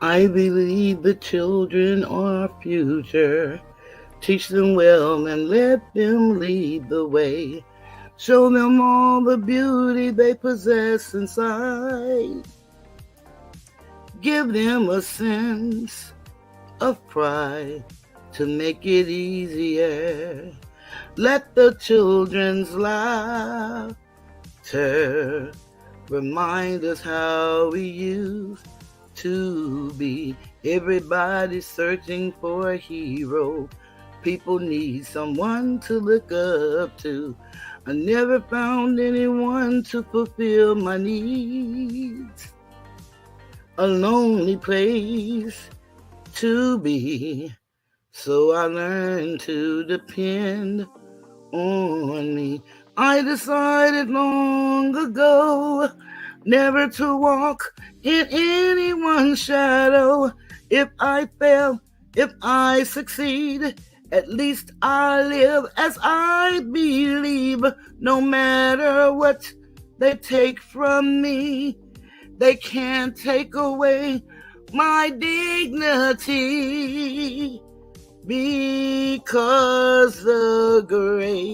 I believe the children are our future. Teach them well and let them lead the way. Show them all the beauty they possess inside. Give them a sense of pride to make it easier. Let the children's laughter remind us how we used to be. Everybody's searching for a hero. People need someone to look up to. I never found anyone to fulfill my needs. A lonely place to be. So I learned to depend on me. I decided long ago never to walk in anyone's shadow. If I fail, if I succeed, at least I live as I believe. No matter what they take from me, they can't take away my dignity. Because the greatest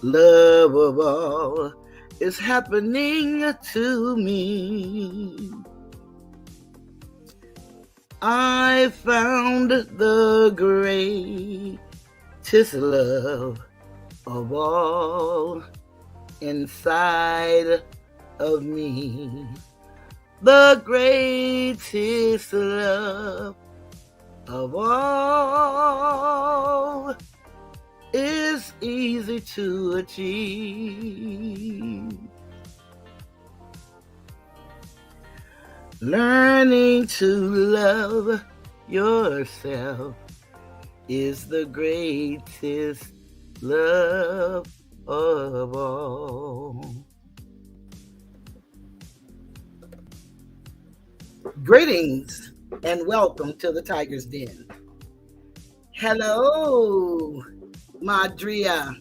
love of all is happening to me. I found the greatest love of all inside of me. The greatest love of all is easy to achieve. Learning to love yourself is the greatest love of all. Greetings and welcome to the Tiger's Den. Hello, Madria,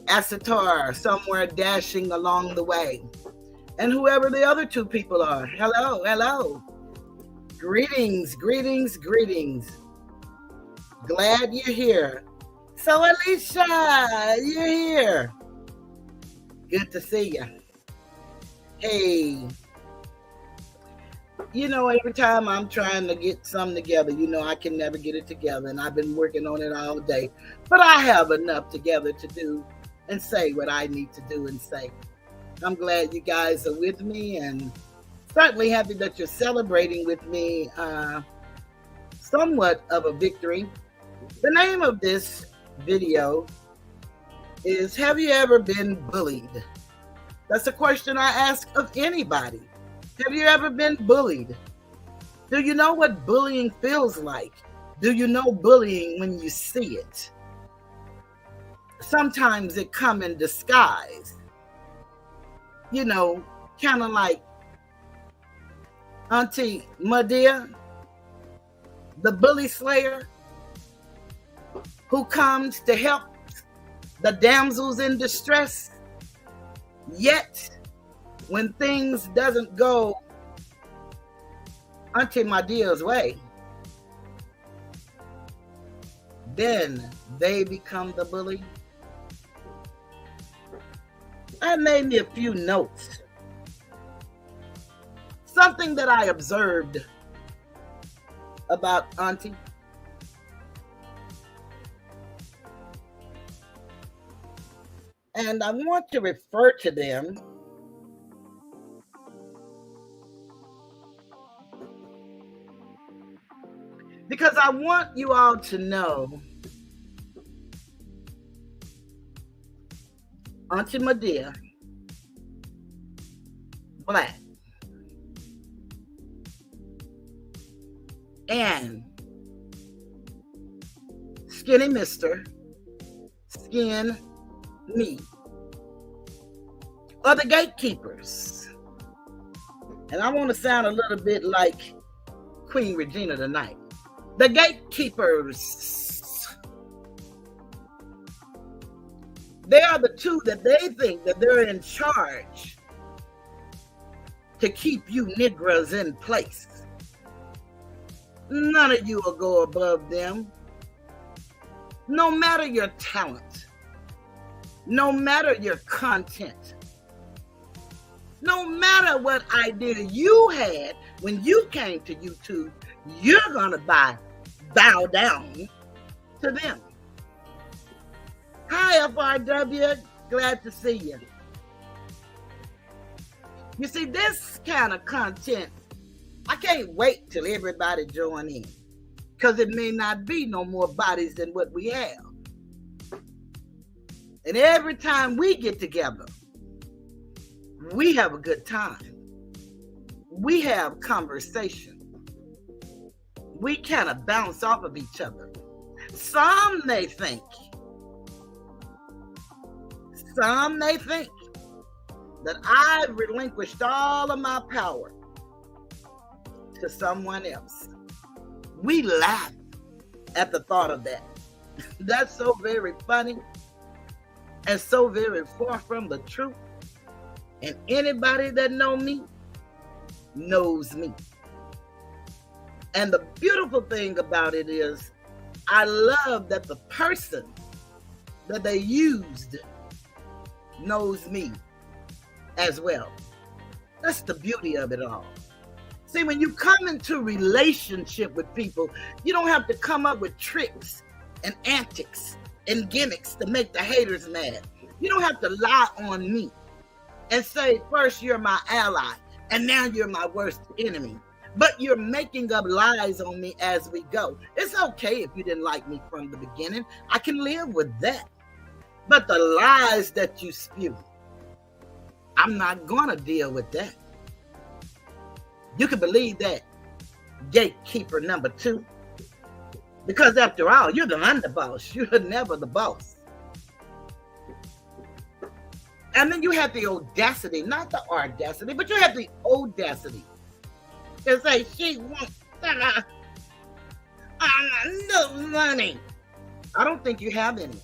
Asatar, somewhere dashing along the way. And whoever the other two people are. Hello, hello. Greetings, greetings, greetings. Glad you're here. So Alicia, you're here. Good to see you. Hey. You know, every time I'm trying to get something together, you know, I can never get it together. And I've been working on it all day. But I have enough together to do and say what I need to do and say. I'm glad you guys are with me and certainly happy that you're celebrating with me somewhat of a victory. The name of this video is, have you ever been bullied? That's a question I ask of anybody. Have you ever been bullied? Do you know what bullying feels like? Do you know bullying when you see it? Sometimes it comes in disguise. You know, kind of like Auntie Medea, the bully slayer, who comes to help the damsels in distress. Yet, when things doesn't go Auntie Medea's way, then they become the bully. I made me a few notes. Something that I observed about Auntie. And I want to refer to them because I want you all to know Auntie Medea, black, and Skinny Mister, skin me, are the gatekeepers. And I want to sound a little bit like Queen Regina tonight. The gatekeepers. They are the two that they think that they're in charge to keep you niggers in place. None of you will go above them. No matter your talent, no matter your content, no matter what idea you had when you came to YouTube, you're going to bow down to them. Hi, FRW. Glad to see you. You see, this kind of content, I can't wait till everybody join in, because it may not be no more bodies than what we have. And every time we get together, we have a good time. We have conversation. We kind of bounce off of each other. Some may think that I've relinquished all of my power to someone else. We laugh at the thought of that. That's so very funny and so very far from the truth. And anybody that knows me knows me. And the beautiful thing about it is, I love that the person that they used knows me as well. That's the beauty of it all. See, when you come into relationship with people, you don't have to come up with tricks and antics and gimmicks to make the haters mad. You don't have to lie on me and say, first you're my ally, and now you're my worst enemy. But you're making up lies on me as we go. It's okay if you didn't like me from the beginning. I can live with that. But the lies that you spew, I'm not gonna deal with that. You can believe that, gatekeeper number 2. Because after all, you're the underboss. You're never the boss. And then you have the audacity, not the audacity, but you have the audacity to say, she wants no money. I don't think you have any.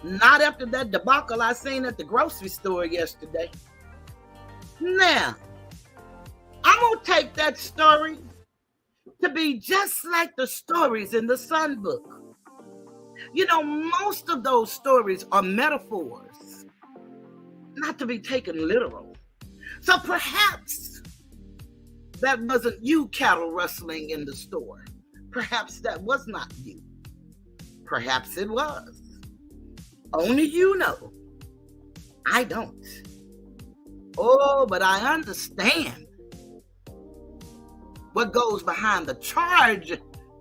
Not after that debacle I seen at the grocery store yesterday. Now, I'm going to take that story to be just like the stories in the Sun book. You know, most of those stories are metaphors, not to be taken literal. So perhaps that wasn't you cattle rustling in the store. Perhaps that was not you. Perhaps it was. Only you know. I don't. Oh, but I understand what goes behind the charge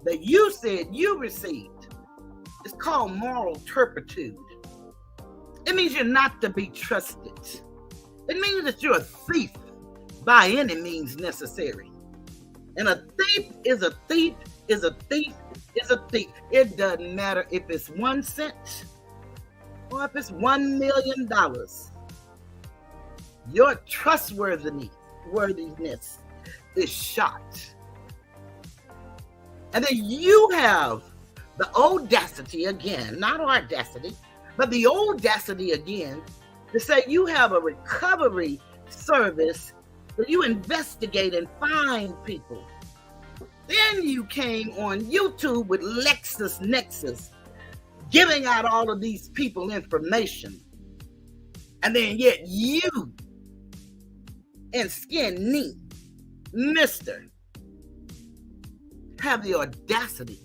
that you said you received. It's called moral turpitude. It means you're not to be trusted. It means that you're a thief by any means necessary. And a thief is a thief is a thief is a thief. It doesn't matter if it's 1 cent or if it's $1 million. Your trustworthiness is shot. And then you have the audacity again, not audacity, but the audacity again to say you have a recovery service that you investigate and find people. Then you came on YouTube with LexisNexis, giving out all of these people information. And then yet you and Skin Knee, Mr., have the audacity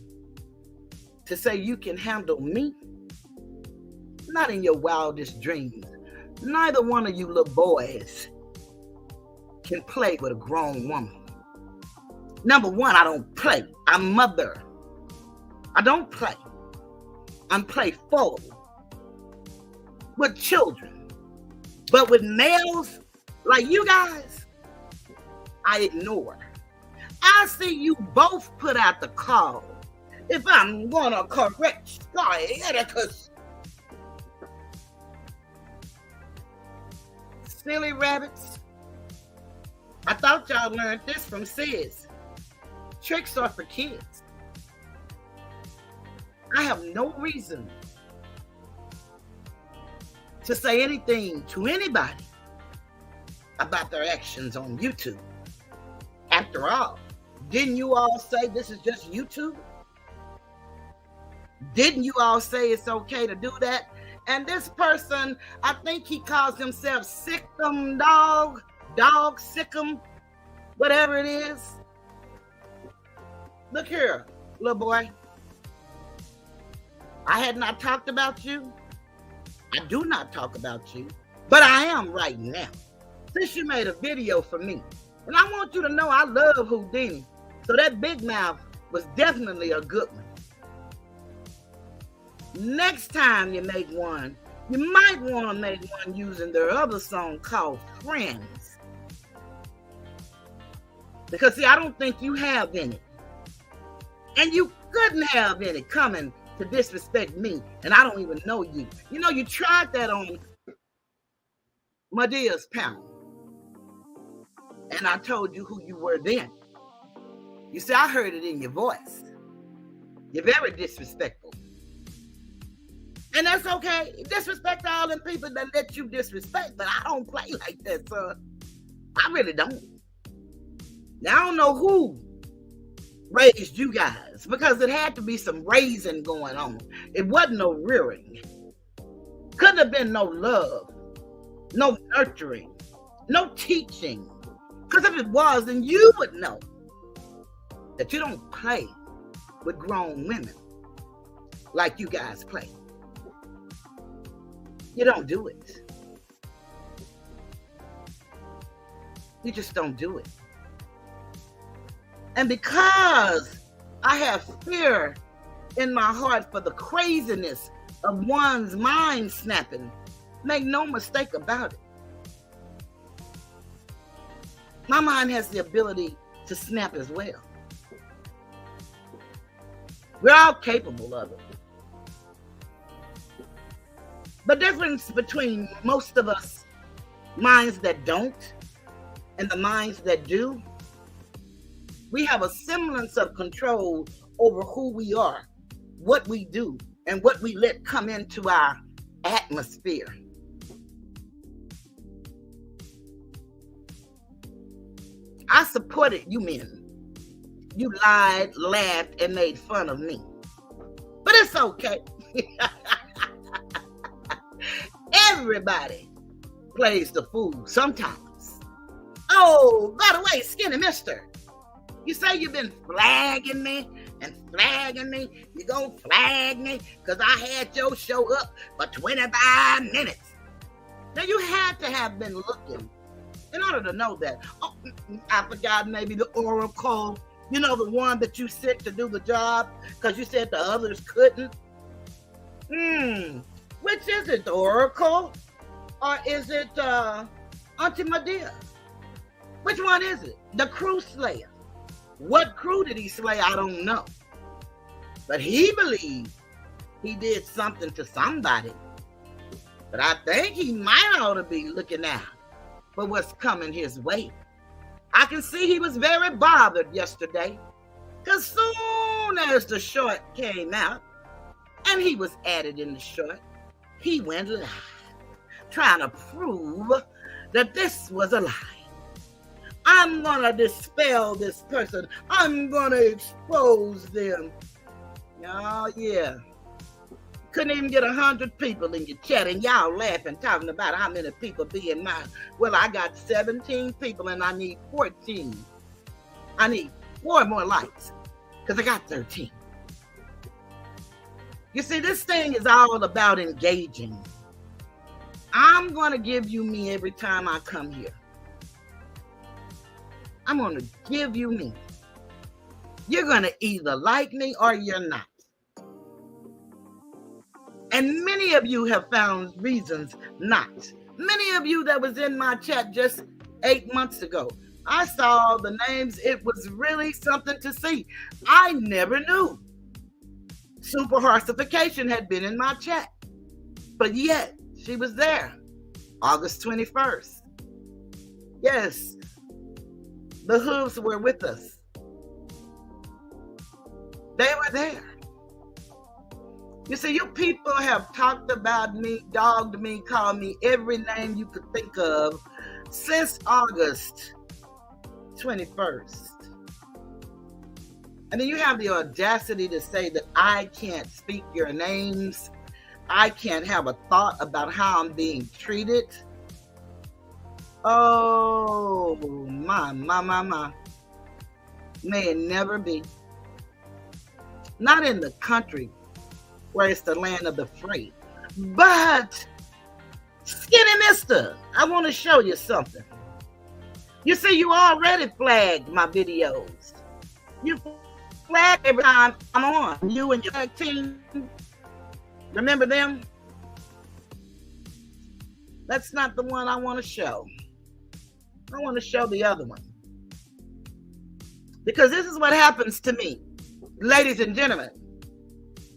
to say you can handle me? Not in your wildest dreams. Neither one of you little boys can play with a grown woman. Number one, I don't play. I'm mother. I don't play. I'm playful with children. But with males like you guys, I ignore. I see you both put out the call. If I'm gonna correct Skyticus, silly rabbits. I thought y'all learned this from Sis. Tricks are for kids. I have no reason to say anything to anybody about their actions on YouTube. After all, didn't you all say this is just YouTube? Didn't you all say it's okay to do that? And this person, I think he calls himself Sickum Dog Sickum, whatever it is. Look here, little boy. I had not talked about you. I do not talk about you, but I am right now. Since you made a video for me. And I want you to know I love Houdini. So that big mouth was definitely a good one. Next time you make one, you might want to make one using their other song called Friends. Because see, I don't think you have any. And you couldn't have any coming to disrespect me. And I don't even know you. You know, you tried that on Medea's panel. And I told you who you were then. You see, I heard it in your voice. You're very disrespectful. And that's okay. Disrespect all them people that let you disrespect, but I don't play like that, son. I really don't. Now, I don't know who raised you guys, because it had to be some raising going on. It wasn't no rearing. Couldn't have been no love, no nurturing, no teaching. Because if it was, then you would know that you don't play with grown women like you guys play. You don't do it. You just don't do it. And because I have fear in my heart for the craziness of one's mind snapping, make no mistake about it. My mind has the ability to snap as well. We're all capable of it. The difference between most of us minds that don't and the minds that do, we have a semblance of control over who we are, what we do, and what we let come into our atmosphere. I supported you men. You lied, laughed, and made fun of me. But it's okay. Everybody plays the fool sometimes. Oh, by the way, Skinny Mister, you say you've been flagging me and flagging me. You gonna flag me because I had your show up for 25 minutes. Now, you had to have been looking in order to know that. Oh, I forgot maybe the Oracle, you know, the one that you sent to do the job because you said the others couldn't. Which is it, the Oracle? Or is it Auntie Medea? Which one is it? The crew slayer. What crew did he slay? I don't know. But he believed he did something to somebody. But I think he might ought to be looking out for what's coming his way. I can see he was very bothered yesterday, because soon as the short came out, and he was added in the short, he went live, trying to prove that this was a lie. I'm gonna dispel this person. I'm gonna expose them. Oh, yeah. Couldn't even get 100 people in your chat, and y'all laughing, talking about how many people be in mine. Well, I got 17 people, and I need 14. I need 4 more likes, because I got 13. You see, this thing is all about engaging. I'm going to give you me every time I come here. I'm going to give you me. You're going to either like me or you're not. And many of you have found reasons not. Many of you that was in my chat just 8 months ago, I saw the names. It was really something to see. I never knew Super Horsification had been in my chat. But yet, she was there. August 21st. Yes, the hooves were with us. They were there. You see, you people have talked about me, dogged me, called me every name you could think of since August 21st. And then you have the audacity to say that I can't speak your names. I can't have a thought about how I'm being treated. Oh, my. May it never be. Not in the country where it's the land of the free. But, Skinny Mister, I want to show you something. You see, you already flagged my videos. You flag every time I'm on. You and your tag team. Remember them? That's not the one I want to show. I want to show the other one. Because this is what happens to me. Ladies and gentlemen.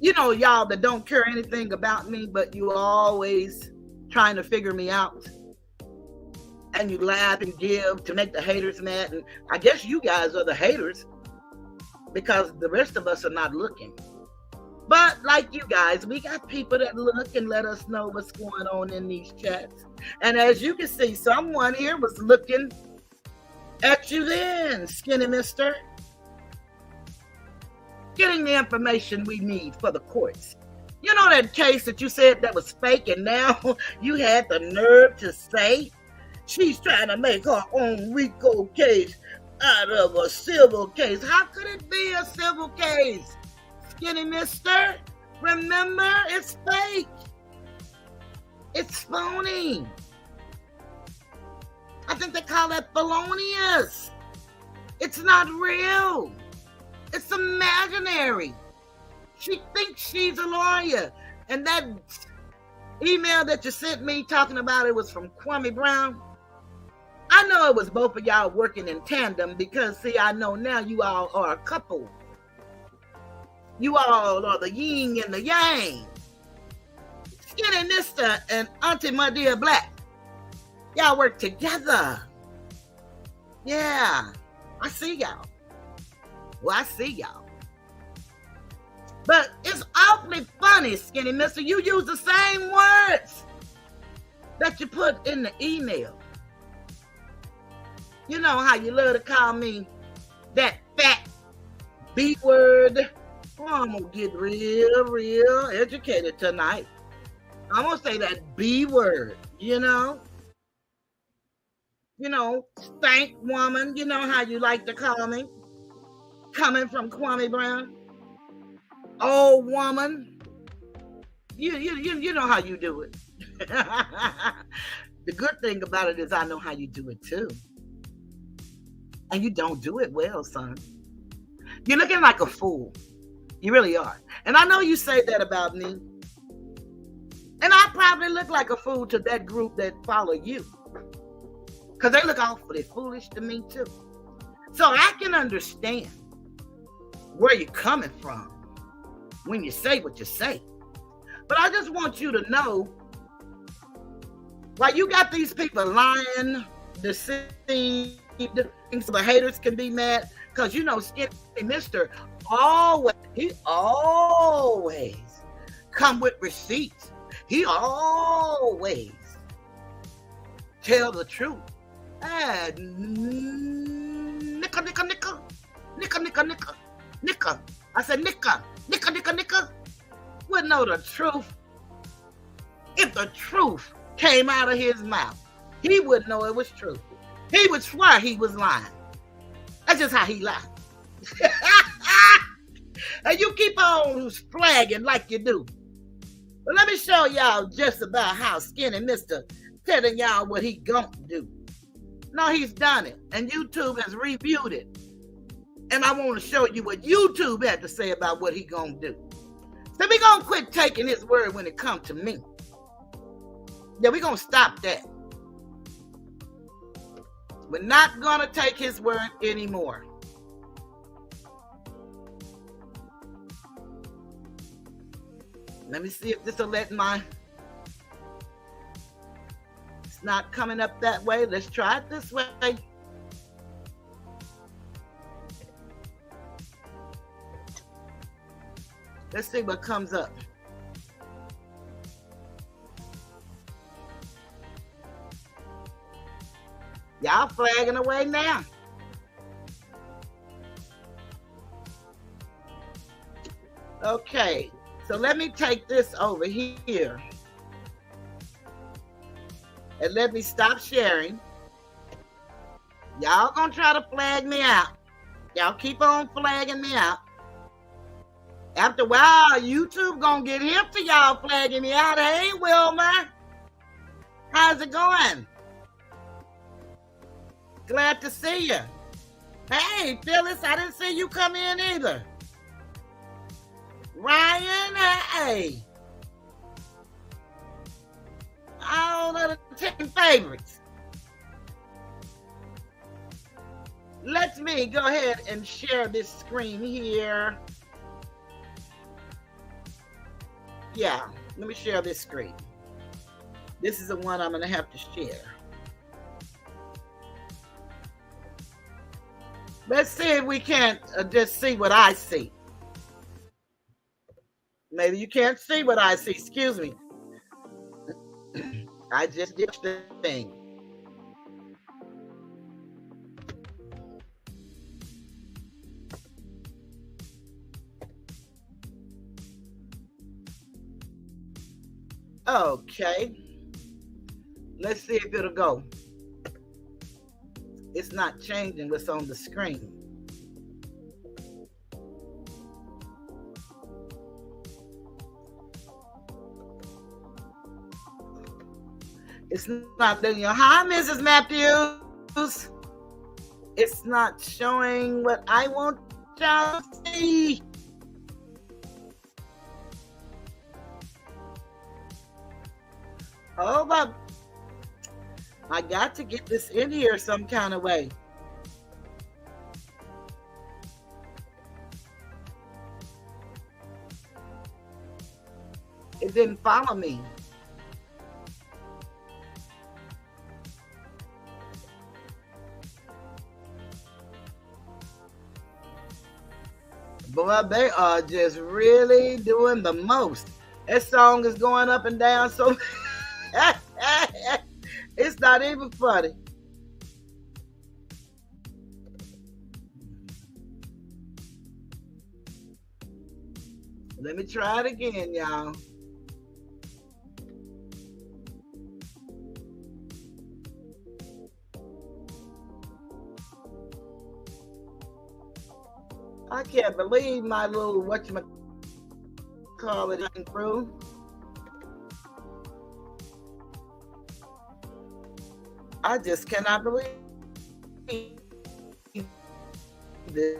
You know y'all that don't care anything about me, but you always trying to figure me out. And you laugh and give to make the haters mad. And I guess you guys are the haters. Because the rest of us are not looking. But like you guys, we got people that look and let us know what's going on in these chats. And as you can see, someone here was looking at you then, Skinny Mister. Getting the information we need for the courts. You know that case that you said that was fake and now you had the nerve to say she's trying to make her own RICO case out of a civil case. How could it be a civil case? Skinny Mister, remember, it's fake. It's phony. I think they call that felonious. It's not real. It's imaginary. She thinks she's a lawyer. And that email that you sent me talking about it was from Kwame Brown. I know it was both of y'all working in tandem because, see, I know now you all are a couple. You all are the yin and the yang. Skinny Mister and Auntie Madia Black. Y'all work together. Yeah, I see y'all. Well, I see y'all. But it's awfully funny, Skinny Mister. You use the same words that you put in the email. You know how you love to call me that fat B word. Oh, I'm going to get real educated tonight. I'm going to say that B word, you know. You know, stank woman. You know how you like to call me. Coming from Kwame Brown. Old woman. You know how you do it. The good thing about it is I know how you do it too. And you don't do it well, son. You're looking like a fool. You really are. And I know you say that about me. And I probably look like a fool to that group that follow you. Because they look awfully foolish to me too. So I can understand where you're coming from when you say what you say. But I just want you to know, while you got these people lying, deceived, so the haters can be mad, because you know Skinny Mister he always come with receipts. He always tell the truth. Nicka. I said nicka. Wouldn't know the truth. If the truth came out of his mouth, he wouldn't know it was true. He would swear he was lying. That's just how he lied. And you keep on flagging like you do. But let me show y'all just about how Skinny Mister telling y'all what he gonna do. No, he's done it. And YouTube has reviewed it. And I want to show you what YouTube had to say about what he gonna do. So we gonna quit taking his word when it comes to me. Yeah, we gonna stop that. We're not gonna take his word anymore. Let me see if this will let my... It's not coming up that way. Let's try it this way. Let's see what comes up. Y'all flagging away now. Okay, so let me take this over here. And let me stop sharing. Y'all gonna try to flag me out. Y'all keep on flagging me out. After a while, YouTube gonna get hip to y'all flagging me out. Hey, Wilma. How's it going? Glad to see you. Hey, Phyllis, I didn't see you come in either. Ryan, hey. All of the 10 favorites. Let me go ahead and share this screen here. Yeah, let me share this screen. This is the one I'm going to have to share. Let's see if we can't just see what I see. Maybe you can't see what I see. Excuse me. I just did the thing. Okay. Let's see if it'll go. It's not changing what's on the screen. It's not letting you. Hi, Mrs. Matthews. It's not showing what I want y'all to see. Hold up. I got to get this in here some kind of way. It didn't follow me. Boy, they are just really doing the most. That song is going up and down so it's not even funny. Let me try it again, y'all. I can't believe my little whatchamacallit through. I just cannot believe this.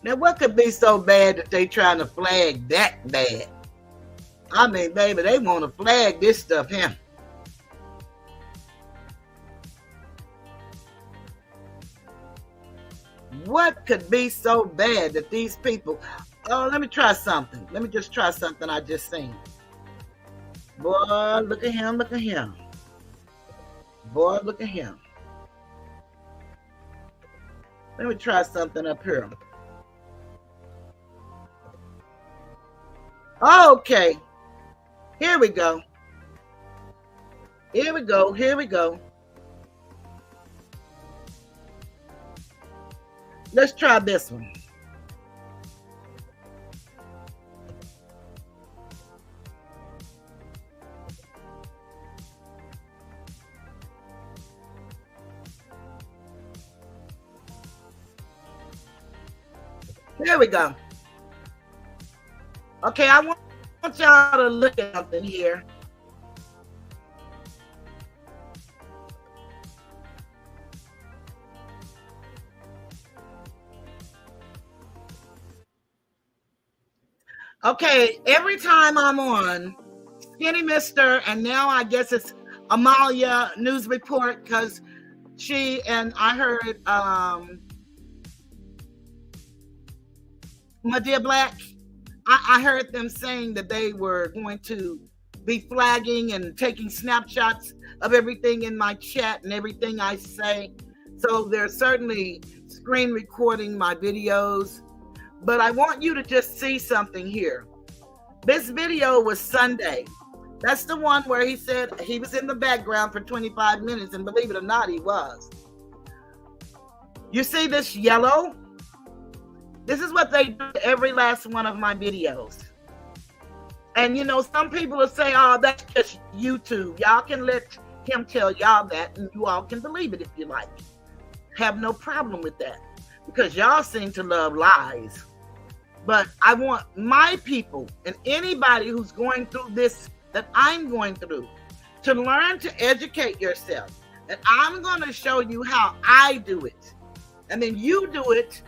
Now, what could be so bad that they trying to flag that bad? I mean, baby, they want to flag this stuff here. What could be so bad that these people... Oh, let me try something. Let me just try something I just seen. Boy, look at him, look at him. Boy, look at him. Let me try something up here. Okay. Here we go. Here we go. Here we go. Let's try this one. There we go. Okay, I want y'all to look at something here. Okay, every time I'm on Skinny Mister, and now I guess it's Amalia News Report, because she and I heard My Dear Black, I heard them saying that they were going to be flagging and taking snapshots of everything in my chat and everything I say. So they're certainly screen recording my videos. But I want you to just see something here. This video was Sunday. That's the one where he said he was in the background for 25 minutes, and believe it or not, he was. You see this yellow? This is what they do to every last one of my videos. And you know, some people will say, oh, that's just YouTube. Y'all can let him tell y'all that, and you all can believe it if you like. Have no problem with that, because y'all seem to love lies. But I want my people and anybody who's going through this that I'm going through to learn to educate yourself. And I'm going to show you how I do it. And then you do it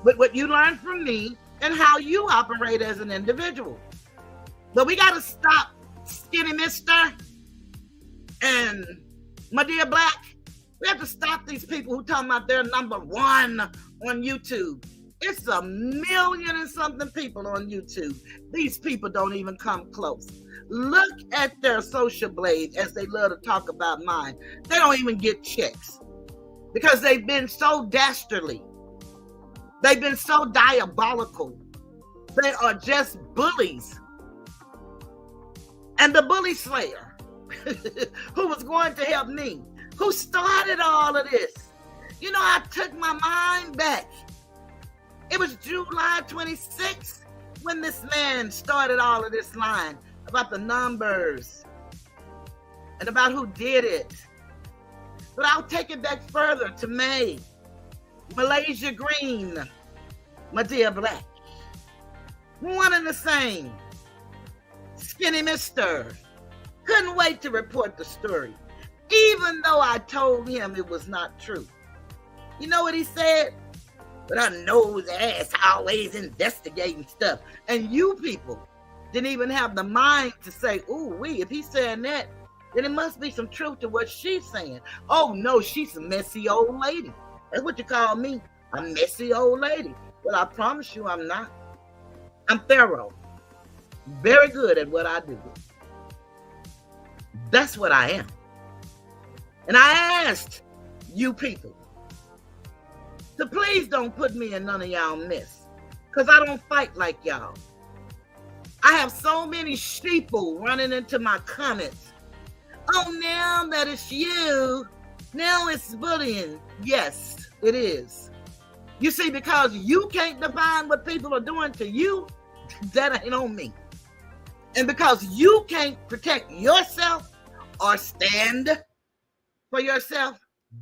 with what you learned from me and how you operate as an individual. But we got to stop Skinny Mister and my dear Black. We have to stop these people who talking about they're number one on YouTube. It's 1 million and something people on YouTube. These people don't even come close. Look at their social blades as they love to talk about mine. They don't even get checks because they've been so dastardly. They've been so diabolical. They are just bullies. And the bully slayer who was going to help me, who started all of this. You know, I took my mind back. It was July 26th when this man started all of this line about the numbers and about who did it. But I'll take it back further to May. Malaysia Green, my dear Black. One and the same. Skinny Mister. Couldn't wait to report the story, even though I told him it was not true. You know what he said? But I know his ass always investigating stuff. And you people didn't even have the mind to say, ooh, if he's saying that, then it must be some truth to what she's saying. Oh, no, she's a messy old lady. That's what you call me, a messy old lady. Well, I promise you I'm not. I'm thorough. Very good at what I do. That's what I am. And I asked you people, so please don't put me in none of y'all mess, because I don't fight like y'all. I have so many sheeple running into my comments. Oh, now that it's you, now it's bullying. Yes, it is. You see, because you can't define what people are doing to you, that ain't on me. And because you can't protect yourself or stand for yourself,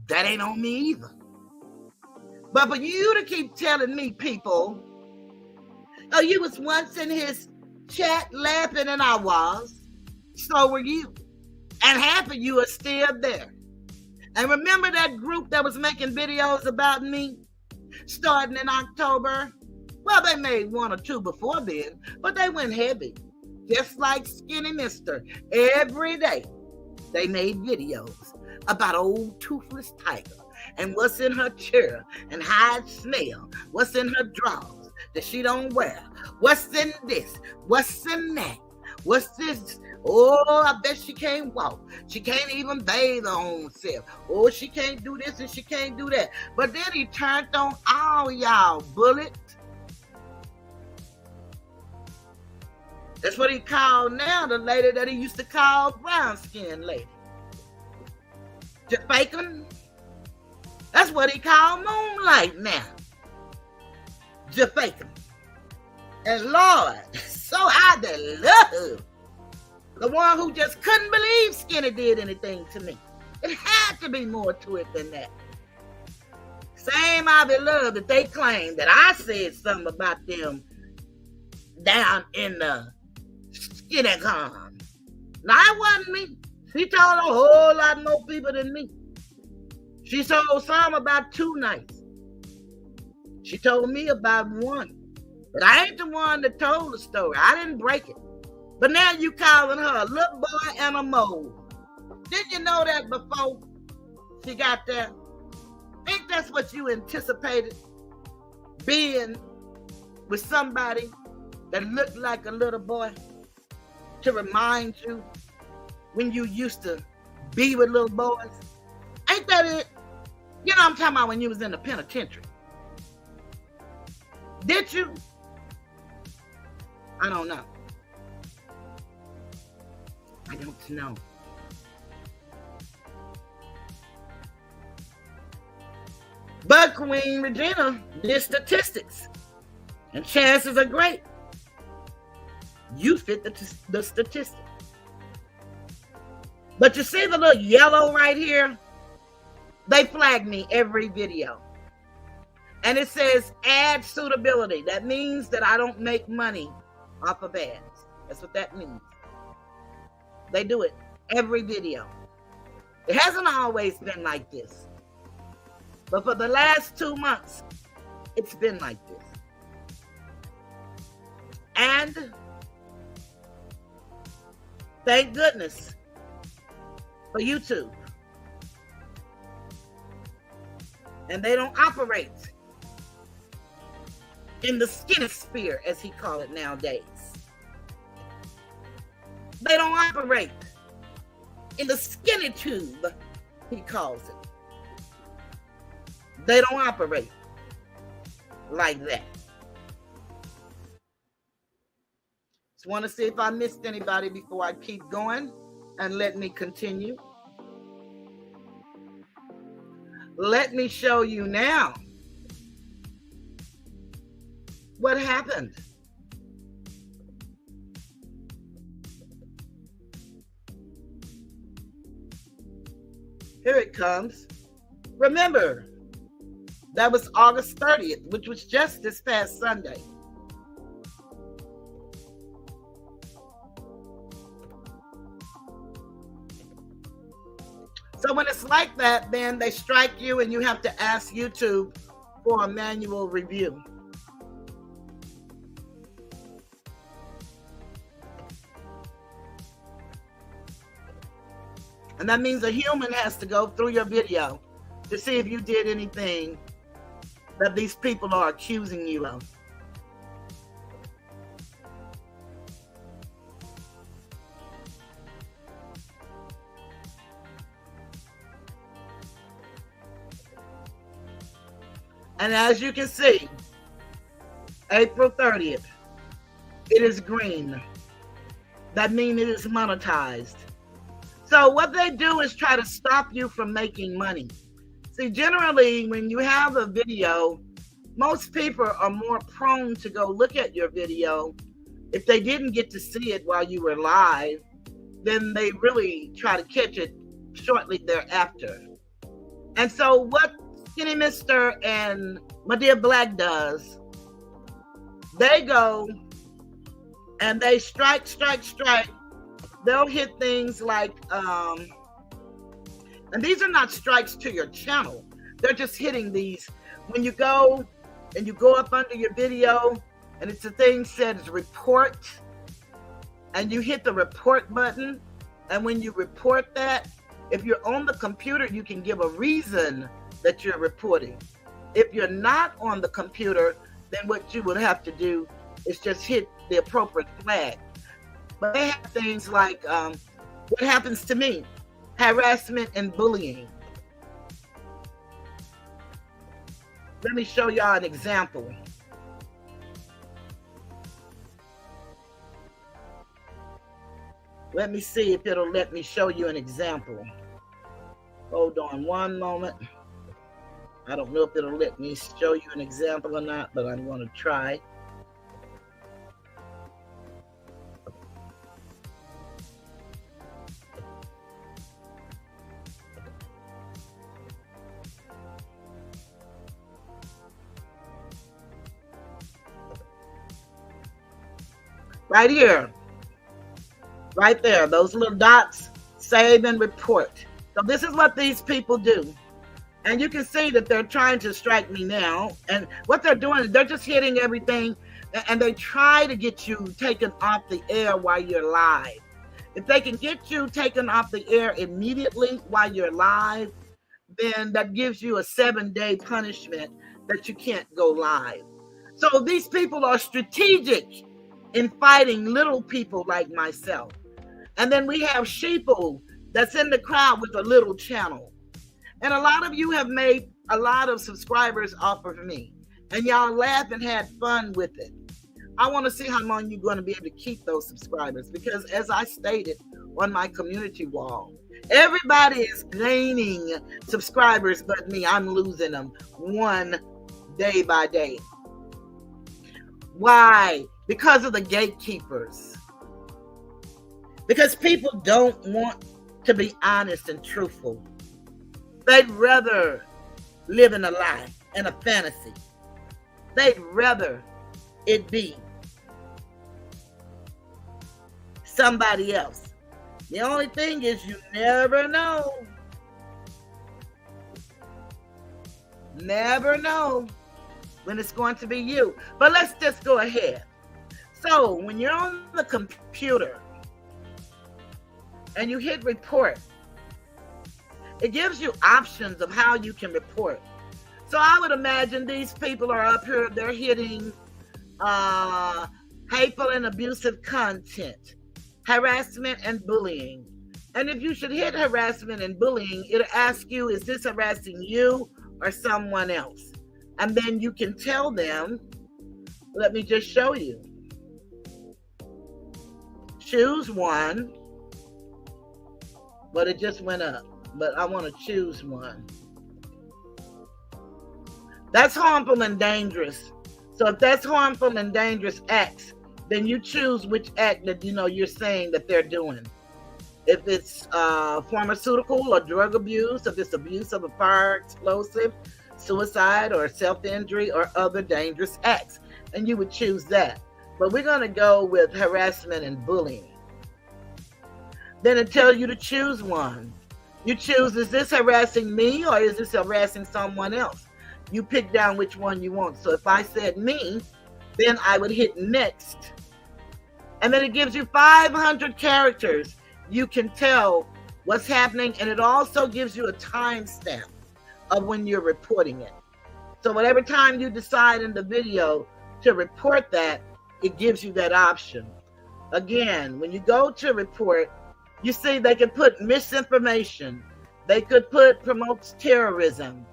that ain't on me either. But for you to keep telling me, people, oh, you was once in his chat laughing, and I was, so were you. And half of you are still there. And remember that group that was making videos about me starting in October? Well, they made one or two before then, but they went heavy. Just like Skinny Mister. Every day they made videos about old toothless tiger and what's in her chair and how it smell, what's in her drawers that she don't wear, what's in this, what's in that, what's this. Oh, I bet she can't walk. She can't even bathe her own self. Oh, she can't do this and she can't do that. But then he turned on all y'all, Bullied. That's what he called now the lady that he used to call brown skin lady. Jaffakin. That's what he called Moonlight now. Jaffakin. And Lord, so I did love the one who just couldn't believe Skinny did anything to me. It had to be more to it than that. Same I beloved that they claimed that I said something about them down in the Skinny Con. Now, it wasn't me. She told a whole lot more people than me. She told some about 2 nights. She told me about 1. But I ain't the one that told the story. I didn't break it. But now you calling her a little boy and a mole. Didn't you know that before she got there? Ain't that what you anticipated? Being with somebody that looked like a little boy to remind you when you used to be with little boys? Ain't that it? You know what I'm talking about, when you was in the penitentiary. Did you? I don't know. I don't know. But Queen Regina did statistics, and chances are great you fit the statistic. But you see the little yellow right here? They flag me every video. And it says ad suitability. That means that I don't make money off of ads. That's what that means. They do it every video. It hasn't always been like this. But for the last 2 months, it's been like this. And thank goodness for YouTube. And they don't operate in the skinny sphere, as he called it nowadays. They don't operate in the skinny tube, he calls it. They don't operate like that. Just want to see if I missed anybody before I keep going, and let me continue. Let me show you now what happened. Here it comes. Remember, that was August 30th, which was just this past Sunday. So when it's like that, then they strike you and you have to ask YouTube for a manual review. And that means a human has to go through your video to see if you did anything that these people are accusing you of. And as you can see, April 30th, it is green. That means it is monetized. So what they do is try to stop you from making money. See, generally, when you have a video, most people are more prone to go look at your video. If they didn't get to see it while you were live, then they really try to catch it shortly thereafter. And so what Skinny Mister and My Dear Black does, they go and they strike. They'll hit things like, and these are not strikes to your channel. They're just hitting these. When you go and you go up under your video and it's a thing says report, and you hit the report button. And when you report that, if you're on the computer, you can give a reason that you're reporting. If you're not on the computer, then what you would have to do is just hit the appropriate flag. But they have things like what happens to me, harassment and bullying. Let me show y'all an example. Let me see if it'll let me show you an example. Hold on one moment. I don't know if it'll let me show you an example or not, but I'm going to try. Right here, right there, those little dots, save and report. So this is what these people do. And you can see that they're trying to strike me now. And what they're doing is they're just hitting everything, and they try to get you taken off the air while you're live. If they can get you taken off the air immediately while you're live, then that gives you a 7-day punishment that you can't go live. So these people are strategic in fighting little people like myself. And then we have sheeple that's in the crowd with a little channel. And a lot of you have made a lot of subscribers off of me. and y'all laughed and had fun with it. I want to see how long you're going to be able to keep those subscribers, because as I stated on my community wall, everybody is gaining subscribers but me. I'm losing them one day by day. Why? Because of the gatekeepers. Because people don't want to be honest and truthful. They'd rather live in a lie and a fantasy. They'd rather it be somebody else. The only thing is, you never know. Never know when it's going to be you. But let's just go ahead. So when you're on the computer and you hit report, it gives you options of how you can report. So I would imagine these people are up here, they're hitting hateful and abusive content, harassment and bullying. And if you should hit harassment and bullying, it'll ask you, is this harassing you or someone else? And then you can tell them, let me just show you. Choose one, but it just went up. But I want to choose one. That's harmful and dangerous. So if that's harmful and dangerous acts, then you choose which act that you're saying that they're doing. If it's pharmaceutical or drug abuse, if it's abuse of a fire explosive, suicide or self-injury or other dangerous acts, and you would choose that. But we're going to go with harassment and bullying. Then it tells you to choose one. You choose, is this harassing me or is this harassing someone else? You pick down which one you want. So if I said me, then I would hit next. And then it gives you 500 characters. You can tell what's happening, and it also gives you a timestamp of when you're reporting it. So whatever time you decide in the video to report that, it gives you that option. Again, when you go to report, you see they could put misinformation. They could put promotes terrorism,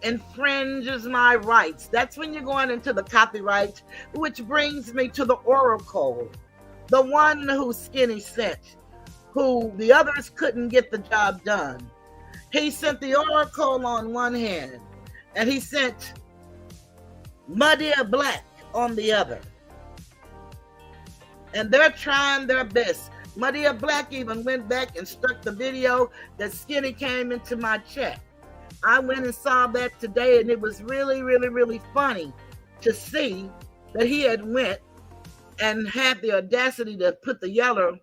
infringes my rights. That's when you're going into the copyright, which brings me to the oracle, the one who Skinny sent, who the others couldn't get the job done. He sent the oracle on one hand, and he sent Muddy Black on the other. And they're trying their best. Muddy Black even went back and struck the video that Skinny came into my chat. I went and saw that today, and it was really, really, really funny to see that he had went and had the audacity to put the yellow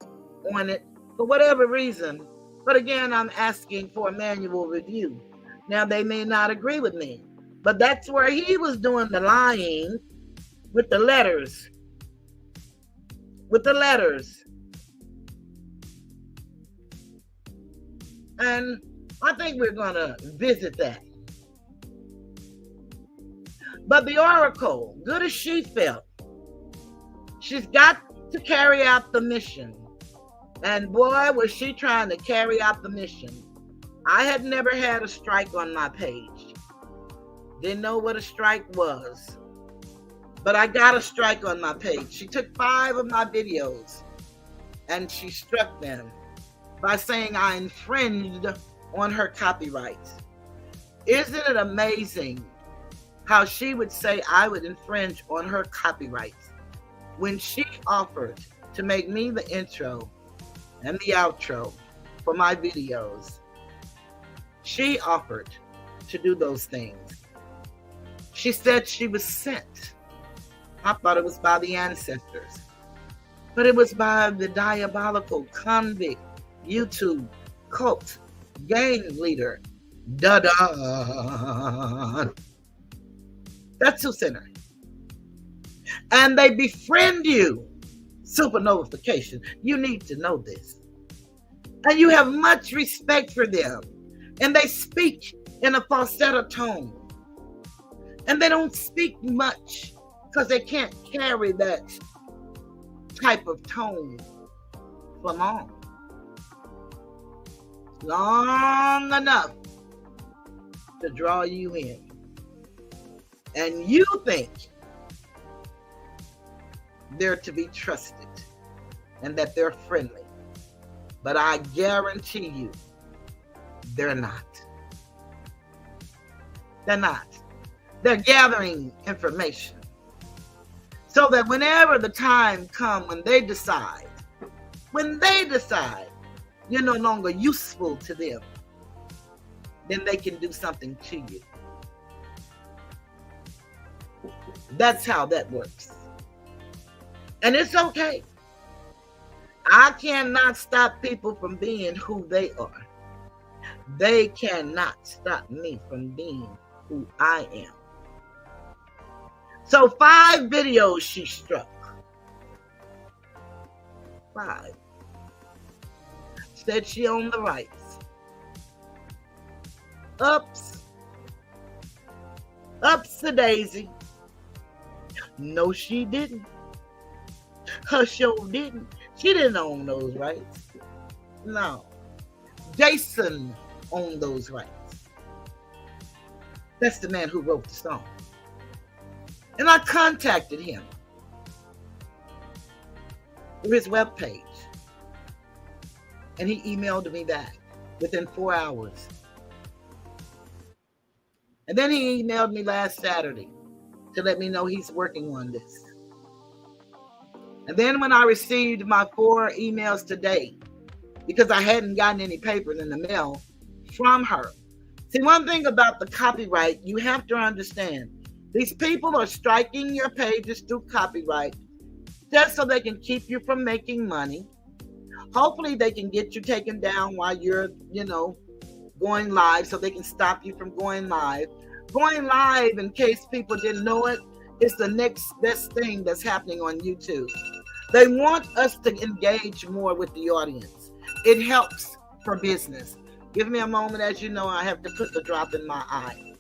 on it for whatever reason. But again, I'm asking for a manual review. Now, they may not agree with me, but that's where he was doing the lying with the letters. With the letters. And I think we're going to visit that. But the oracle, good as she felt, she's got to carry out the mission. And boy, was she trying to carry out the mission. I had never had a strike on my page. Didn't know what a strike was. But I got a strike on my page. She took 5 of my videos and she struck them by saying I infringed on her copyrights. Isn't it amazing how she would say I would infringe on her copyrights when she offered to make me the intro and the outro for my videos? She offered to do those things. She said she was sent. I thought it was by the ancestors, but it was by the diabolical convict YouTube cult gang leader, da-da. That's who sent her. And they befriend you. Super notification. You need to know this. And you have much respect for them. And they speak in a falsetto tone. And they don't speak much because they can't carry that type of tone for long. Long enough to draw you in. and you think they're to be trusted and that they're friendly. But I guarantee you, they're not. They're not. They're gathering information so that whenever the time comes when they decide you're no longer useful to them, then they can do something to you. That's how that works. And it's okay. I cannot stop people from being who they are. They cannot stop me from being who I am. So 5 videos she struck. 5. Said she owned the rights. Ups the daisy. No, she didn't. Her show didn't. She didn't own those rights. No. Jason owned those rights. That's the man who wrote the song. And I contacted him through his webpage. And he emailed me back within 4 hours. And then he emailed me last Saturday to let me know he's working on this. And then when I received my 4 emails today, because I hadn't gotten any papers in the mail from her. See, one thing about the copyright, you have to understand, these people are striking your pages through copyright just so they can keep you from making money. Hopefully they can get you taken down while you're, going live, so they can stop you from going live. Going live, in case people didn't know it, is the next best thing that's happening on YouTube. They want us to engage more with the audience. It helps for business. Give me a moment. As you know, I have to put the drop in my eye.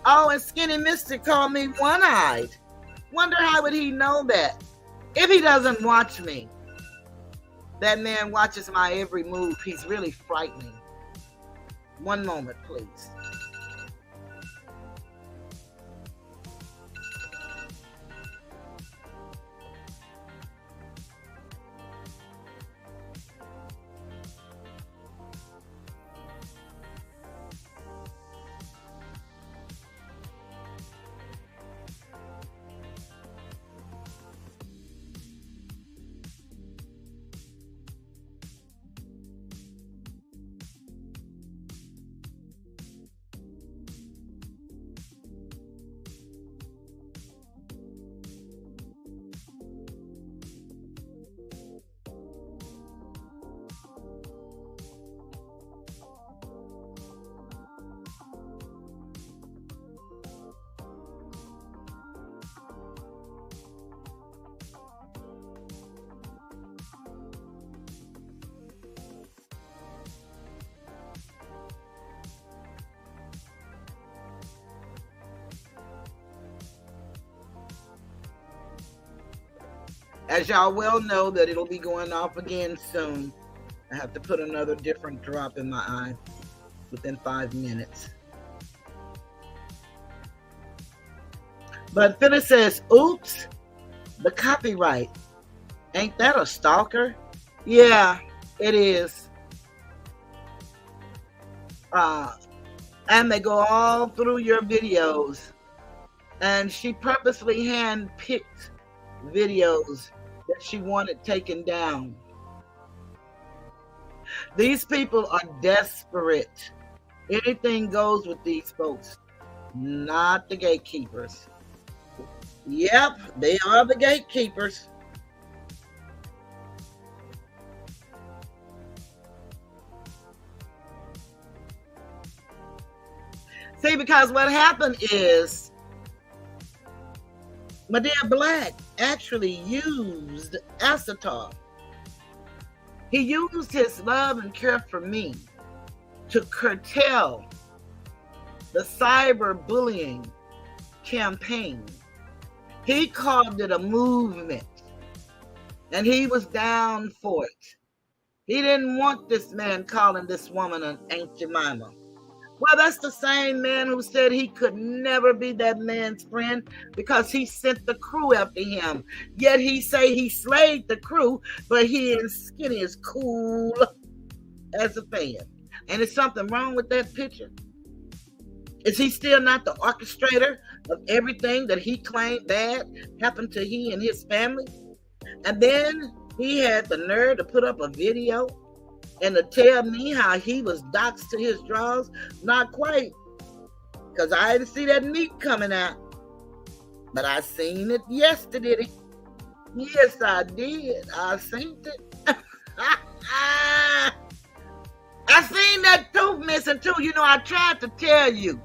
Oh, and Skinny Mystic called me one-eyed. Wonder how would he know that? If he doesn't watch me. That man watches my every move. He's really frightening. One moment, please. As y'all well know that it'll be going off again soon. I have to put another different drop in my eye within 5 minutes. But Phyllis says, oops, the copyright. Ain't that a stalker? Yeah, it is. And they go all through your videos. And she purposely hand-picked videos that she wanted taken down. These people are desperate. Anything goes with these folks, not the gatekeepers. Yep, they are the gatekeepers. See, because what happened is, Medea Black actually used acetone. He used his love and care for me to curtail the cyberbullying campaign. He called it a movement, and he was down for it. He didn't want this man calling this woman an Aunt Jemima. Well, that's the same man who said he could never be that man's friend because he sent the crew after him. Yet he say he slayed the crew, but he and Skinny is cool as a fan. And is something wrong with that picture? Is he still not the orchestrator of everything that he claimed bad happened to he and his family? And then he had the nerve to put up a video and to tell me how he was doxxed to his drawers. Not quite, because I didn't see that meat coming out. But I seen it yesterday. Yes, I did. I seen it. I seen that tooth missing too. You know, I tried to tell you.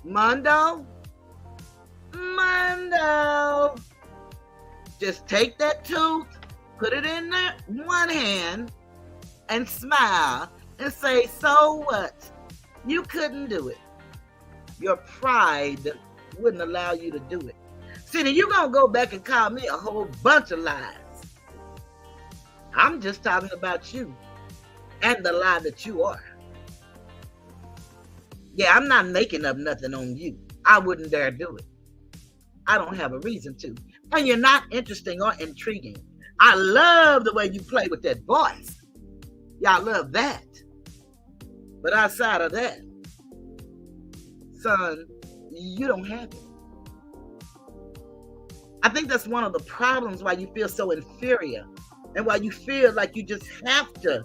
Mundo. Just take that tooth, put it in there, one hand, and smile and say, so what? You couldn't do it. Your pride wouldn't allow you to do it. See, then you're going to go back and call me a whole bunch of lies. I'm just talking about you and the lie that you are. Yeah, I'm not making up nothing on you. I wouldn't dare do it. I don't have a reason to. And you're not interesting or intriguing. I love the way you play with that voice. Y'all love that. But outside of that, son, you don't have it. I think that's one of the problems why you feel so inferior and why you feel like you just have to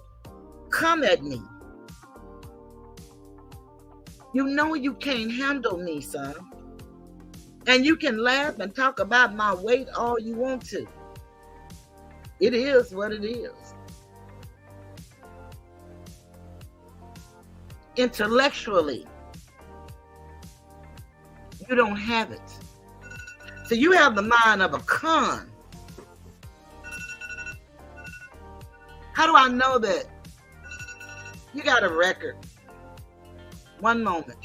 come at me. You know you can't handle me, son. And you can laugh and talk about my weight all you want to. It is what it is. Intellectually, you don't have it. So you have the mind of a con. How do I know that? You got a record. One moment.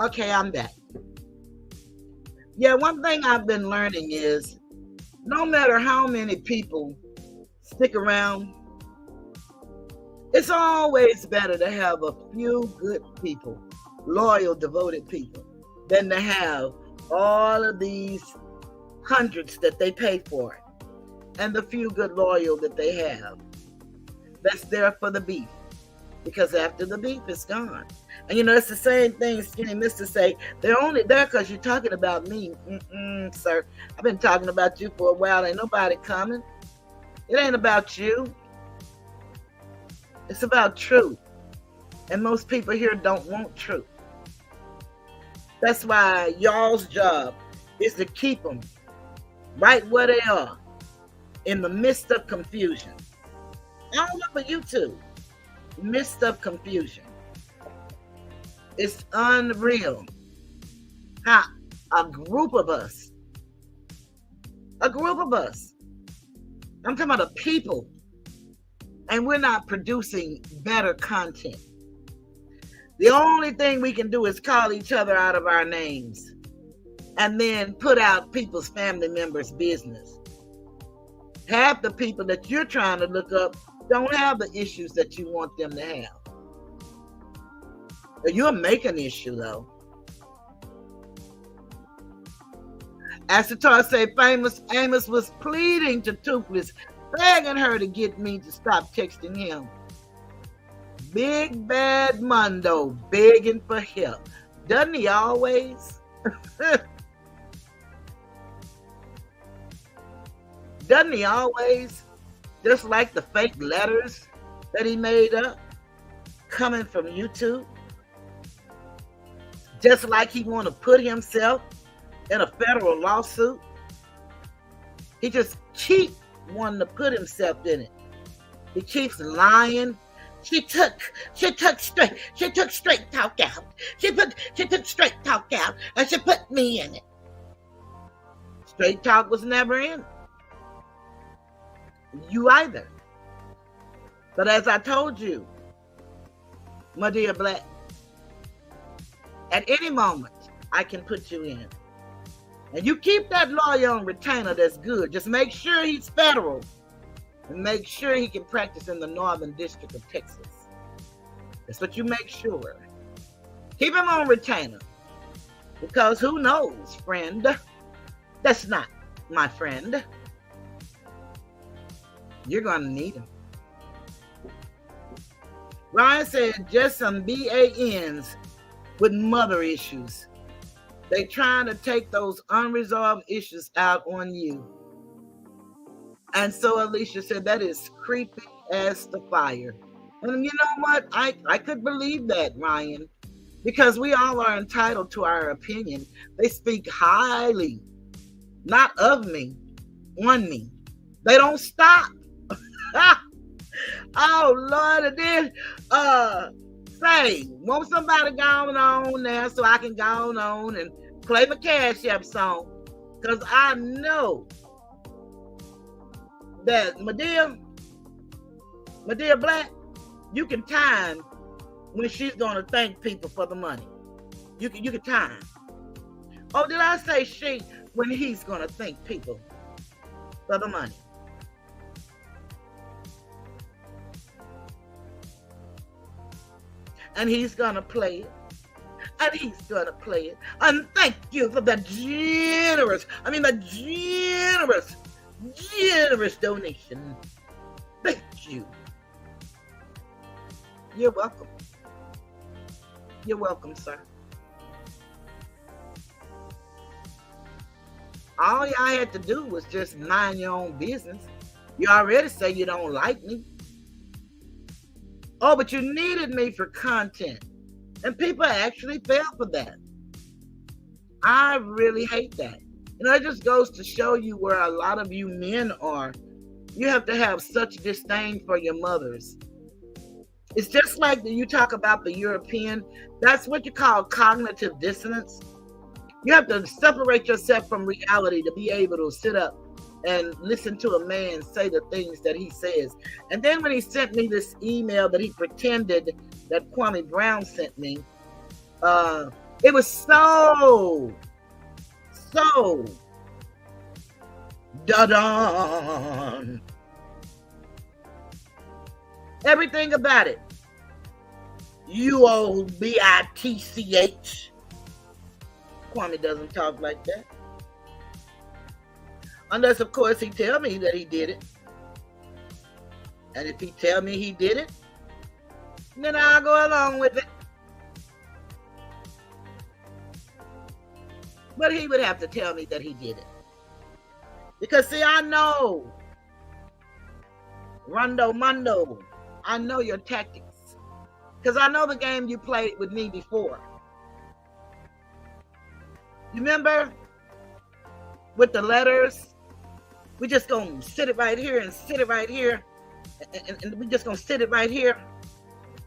Okay, I'm back. Yeah, one thing I've been learning is no matter how many people stick around, it's always better to have a few good people, loyal, devoted people, than to have all of these hundreds that they pay for it, and the few good loyal that they have that's there for the beef. Because after the beef is gone. And you know, it's the same thing Skinny Mister say, they're only there because you're talking about me. Sir, I've been talking about you for a while. Ain't nobody coming. It ain't about you. It's about truth. And most people here don't want truth. That's why y'all's job is to keep them right where they are in the midst of confusion. All over YouTube. Midst of confusion. It's unreal how a group of us, I'm talking about a people, and we're not producing better content. The only thing we can do is call each other out of our names and then put out people's family members' business. Half the people that you're trying to look up don't have the issues that you want them to have. You'll make an issue, though. Asatar say famous Amos was pleading to Toothless, begging her to get me to stop texting him. Big Bad Mundo begging for help. Doesn't he always? Doesn't he always? Just like the fake letters that he made up coming from YouTube. Just like he want to put himself in a federal lawsuit. He just keeps wanting to put himself in it. He keeps lying. She took straight talk out. She took straight talk out and she put me in it. Straight talk was never in it. You either. But as I told you, my dear Black, at any moment I can put you in. And you keep that lawyer on retainer, that's good. Just make sure he's federal. And make sure he can practice in the Northern District of Texas. That's what you make sure. Keep him on retainer. Because who knows, friend? That's not my friend. You're going to need him. Ryan said just some BANs with mother issues. They trying to take those unresolved issues out on you. And so Alicia said that is creepy as the fire. And you know what? I could believe that, Ryan, because we all are entitled to our opinion. They speak highly, not of me, on me. They don't stop. Oh, Lord, and then say, won't somebody go on there so I can go on and play my Cash App song? Because I know that, my dear Black, you can time when she's going to thank people for the money. You can time. Oh, did I say she? When he's going to thank people for the money. And he's going to play it. And he's going to play it. And thank you for the generous donation. Thank you. You're welcome. You're welcome, sir. All y'all had to do was just mind your own business. You already say you don't like me. Oh, but you needed me for content. And people actually fell for that. I really hate that. It just goes to show you where a lot of you men are. You have to have such disdain for your mothers. It's just like you talk about the European. That's what you call cognitive dissonance. You have to separate yourself from reality to be able to sit up and listen to a man say the things that he says. And then when he sent me this email that he pretended that Kwame Brown sent me, it was so da-dun. Everything about it. You old bitch. Kwame doesn't talk like that. Unless, of course, he tell me that he did it. And if he tell me he did it, then I'll go along with it. But he would have to tell me that he did it. Because, see, I know. Rondo Mundo. I know your tactics. Because I know the game you played with me before. You remember? With the letters? We just gonna sit it right here and sit it right here. And we just gonna sit it right here.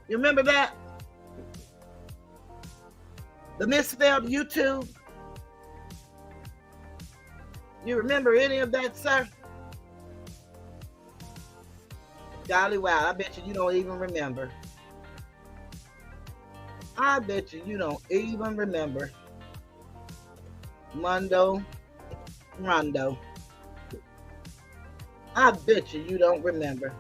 You remember that? The misspelled YouTube? You remember any of that, sir? Golly wow, I bet you don't even remember. I bet you don't even remember. Mundo, Rondo. I bet you don't remember.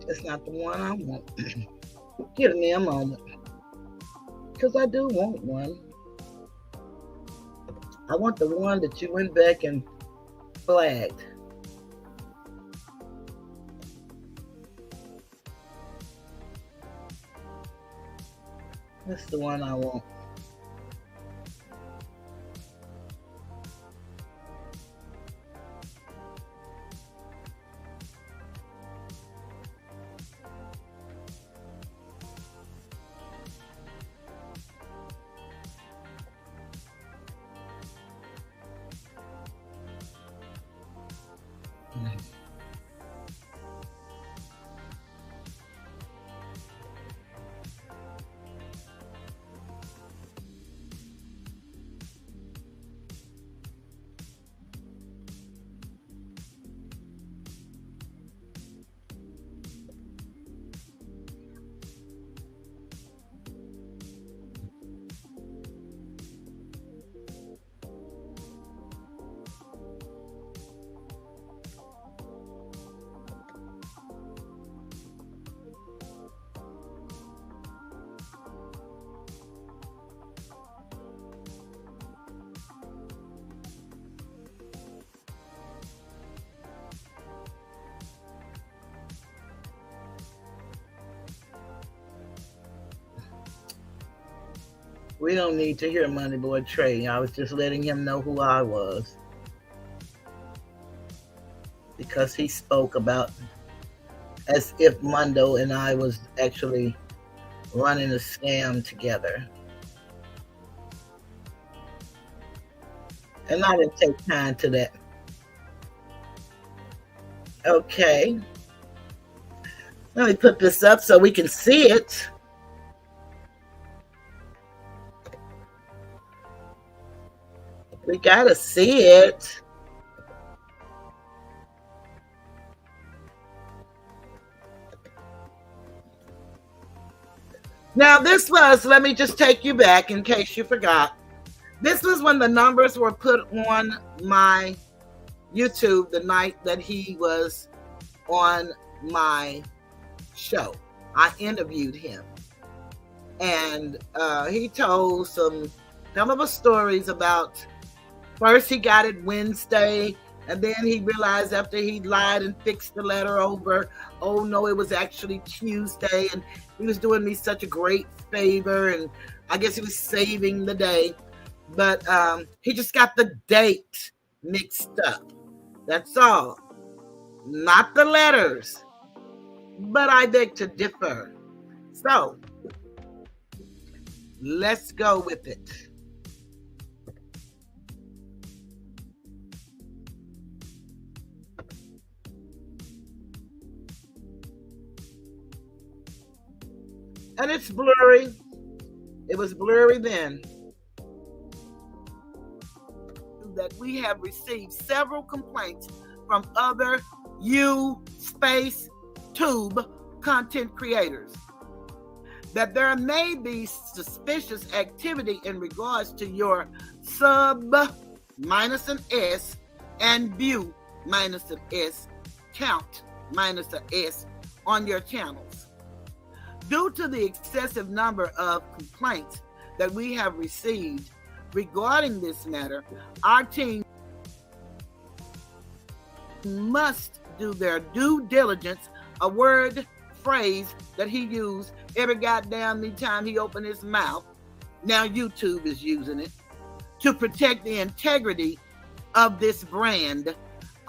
It's not the one I want. Give me a moment. Because I do want one. I want the one that you went back and flagged. That's the one I want. We don't need to hear Money Boy Trey. I was just letting him know who I was. Because he spoke about as if Mondo and I was actually running a scam together. And I didn't take time to that. Okay. Let me put this up so we can see it. We gotta see it. Now this was, let me just take you back in case you forgot. This was when the numbers were put on my YouTube the night that he was on my show. I interviewed him. And he told some of stories about, first he got it Wednesday, and then he realized after he lied and fixed the letter over, oh no, it was actually Tuesday, and he was doing me such a great favor, and I guess he was saving the day. But he just got the date mixed up. That's all. Not the letters. But I beg to differ. So, let's go with it. And it's blurry. It was blurry then. That we have received several complaints from other tube content creators that there may be suspicious activity in regards to your sub minus an S and view minus an S count minus an S on your channels. Due to the excessive number of complaints that we have received regarding this matter, our team must do their due diligence, a word, phrase that he used every goddamn time he opened his mouth. Now YouTube is using it to protect the integrity of this brand.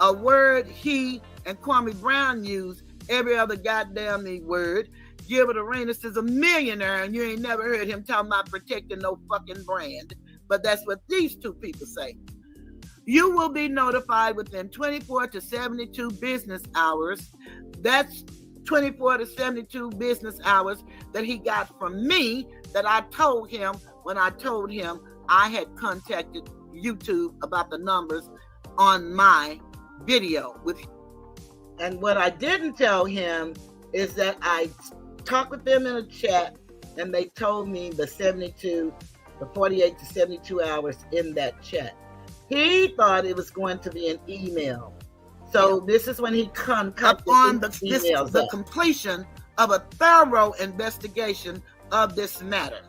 A word he and Kwame Brown use every other goddamn word. Gilbert Arenas is a millionaire, and you ain't never heard him talking about protecting no fucking brand. But that's what these two people say. You will be notified within 24 to 72 business hours. That's 24 to 72 business hours that he got from me that I told him when I told him I had contacted YouTube about the numbers on my video with him. And what I didn't tell him is that I talked with them in a chat and they told me the 48 to 72 hours in that chat. He thought it was going to be an email. So this is when he contacted upon the completion of a thorough investigation of this matter.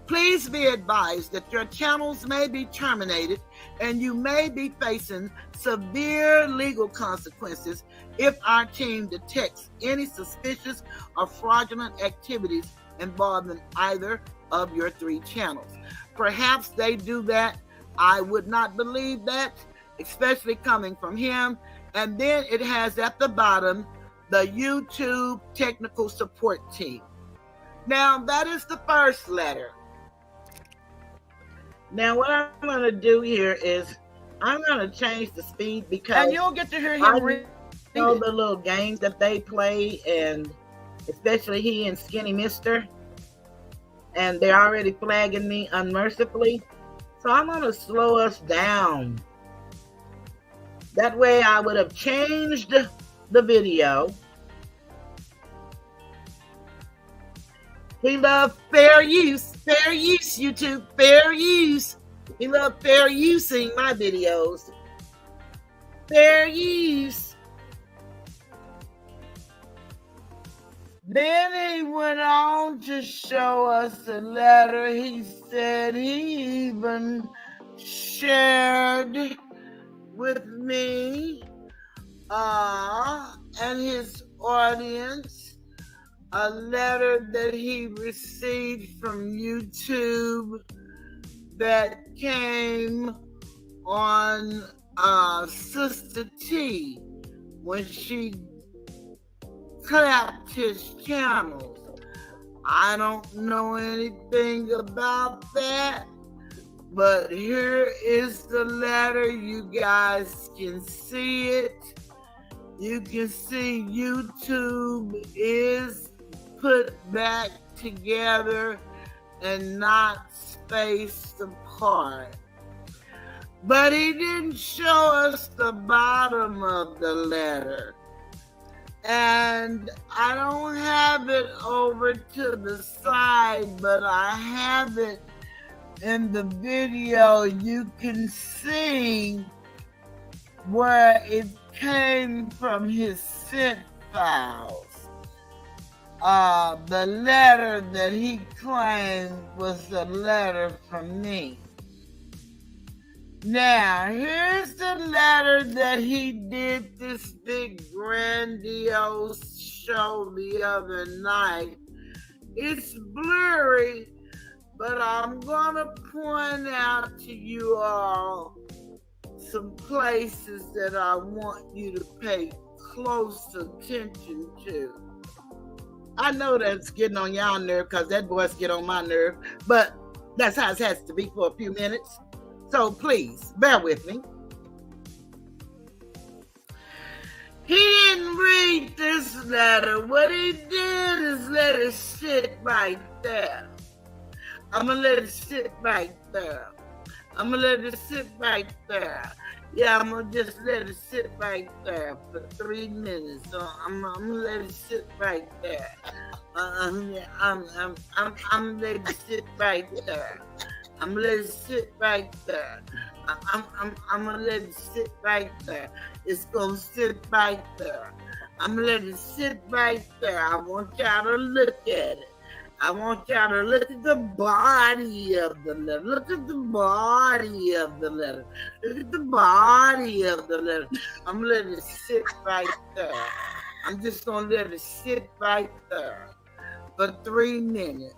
Please be advised that your channels may be terminated and you may be facing severe legal consequences if our team detects any suspicious or fraudulent activities involving either of your 3 channels. Perhaps they do that. I would not believe that, especially coming from him. And then it has at the bottom the YouTube technical support team. Now, that is the first letter. Now, what I'm going to do here is I'm going to change the speed because and you'll get to hear him read the little games that they play, and especially he and Skinny Mister, and they're already flagging me unmercifully. So I'm going to slow us down. That way I would have changed the video. He loved fair use, YouTube, fair use. He loved fair using my videos. Fair use. Then he went on to show us a letter. He said he even shared with me and his audience a letter that he received from YouTube that came on Sister T when she clapped his channels. I don't know anything about that, but here is the letter. You guys can see it. You can see YouTube is put back together and not spaced apart. But he didn't show us the bottom of the letter. And I don't have it over to the side, but I have it in the video. You can see where it came from his sent files. The letter that he claimed was a letter from me. Now, here's the letter that he did this big grandiose show the other night. It's blurry, but I'm gonna point out to you all some places that I want you to pay close attention to. I know that's getting on y'all nerve because that voice get on my nerve, but that's how it has to be for a few minutes. So please, bear with me. He didn't read this letter. What he did is let it sit right there. I'm going to let it sit right there. I'm going to let it sit right there. Yeah, I'm going to just let it sit right there for 3 minutes. So I'm going to let it sit right there. I'm going to let it sit right there. I'm gonna let it sit right there. I'm gonna let it sit right there. It's gonna sit right there. I'm gonna let it sit right there. I want y'all to look at it. I want y'all to look at the body of the letter. Look at the body of the letter. Look at the body of the letter. I'm gonna let it sit right there. I'm just gonna let it sit right there for 3 minutes.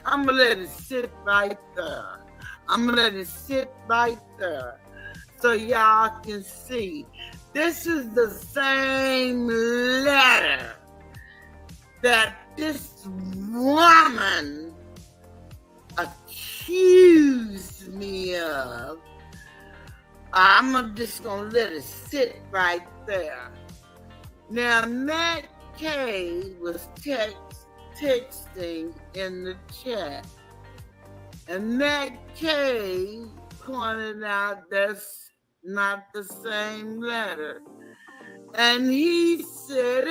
I'm gonna let it sit right there. I'm gonna let it sit right there so y'all can see. This is the same letter that this woman accused me of I'm just going to let it sit right there. Now, Matt K was texting in the chat. And Matt K pointed out that's not the same letter. And he said,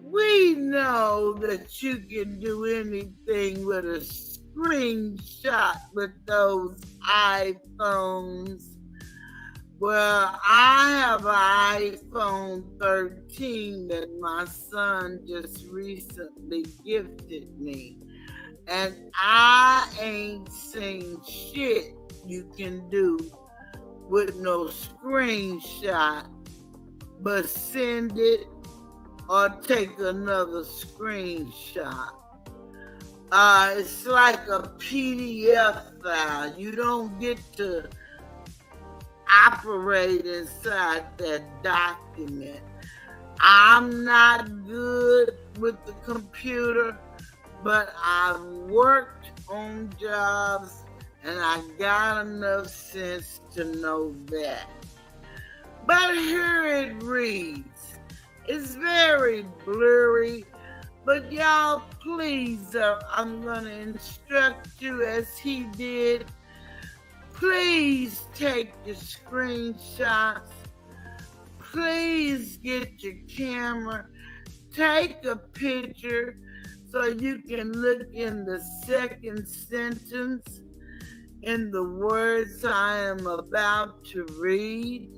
we know that you can do anything with a screenshot with those iPhones. Well, I have an iPhone 13 that my son just recently gifted me. And I ain't seen shit you can do with no screenshot, but send it or take another screenshot. It's like a PDF file. You don't get to operate inside that document. I'm not good with the computer, but I've worked on jobs and I got enough sense to know that. But here it reads. It's very blurry, but y'all please, I'm going to instruct you as he did. Please take your screenshots. Please get your camera. Take a picture so you can look in the second sentence in the words I am about to read.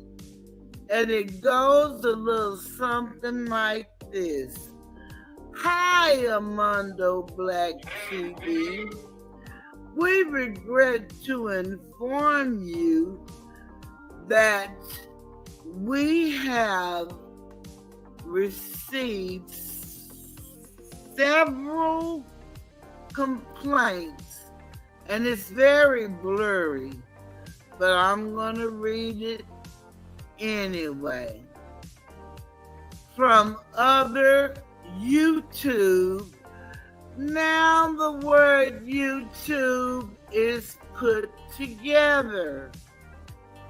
And it goes a little something like this. Hi, Amondo Black TV. We regret to inform you that we have received several complaints, and it's very blurry, but I'm going to read it anyway. From other YouTube. Now the word YouTube is put together.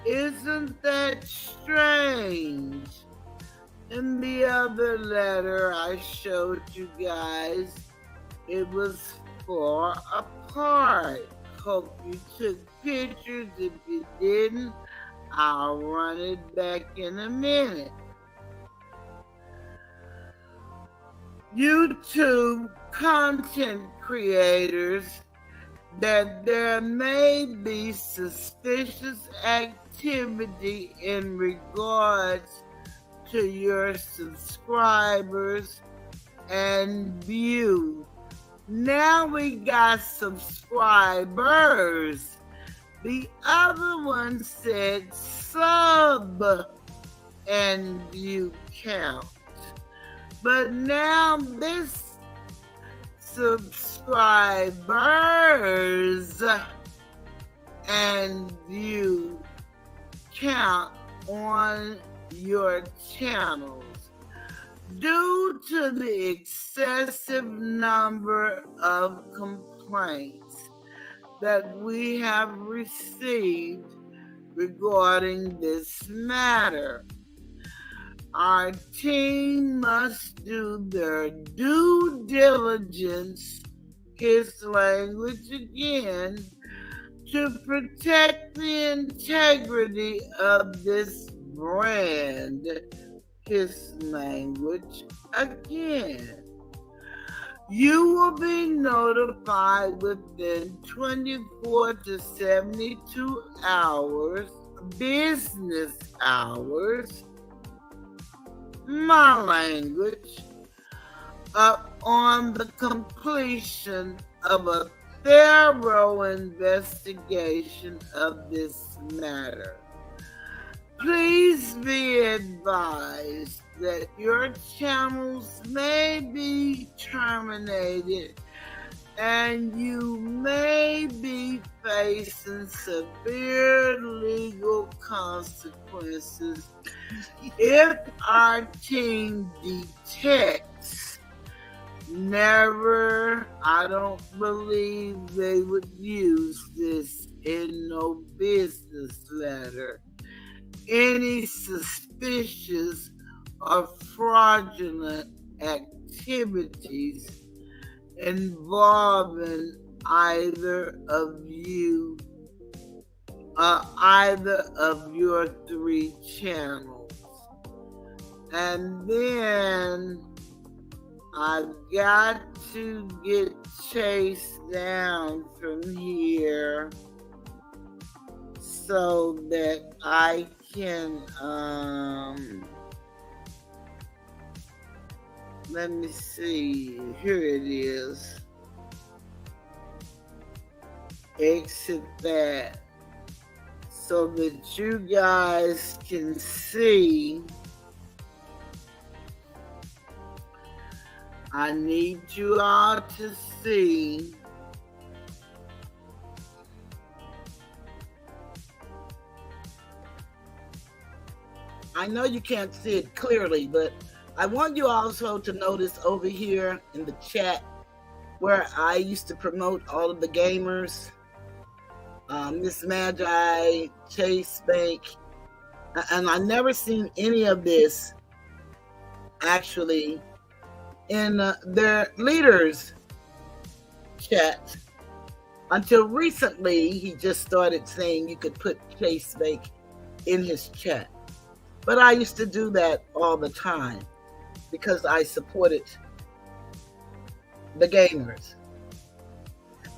Isn't that strange? In the other letter I showed you guys, it was far apart. Hope you took pictures. If you didn't, I'll run it back in a minute. YouTube content creators that there may be suspicious activity in regards to your subscribers and view. Now we got subscribers. The other one said sub and view count. But now this subscribers and view count on your channels due to the excessive number of complaints that we have received regarding this matter. Our team must do their due diligence, his language again, to protect the integrity of this brand, his language again. You will be notified within 24 to 72 hours, business hours, my language, on the completion of a thorough investigation of this matter. Please be advised that your channels may be terminated and you may be facing severe legal consequences if our team detects. Never, I don't believe they would use this in no business letter. Any suspicious or fraudulent activities involving either of you or either of your 3 channels. And then I've got to get chased down from here so that I can, let me see, here it is. Exit that so that you guys can see. I need you all to see I know you can't see it clearly, but I want you also to notice over here in the chat where I used to promote all of the gamers, Miss Magi, Chase Bank, and I never seen any of this actually in their leaders chat until recently. He just started saying you could put Chase Bank in his chat. But I used to do that all the time because I supported the gamers.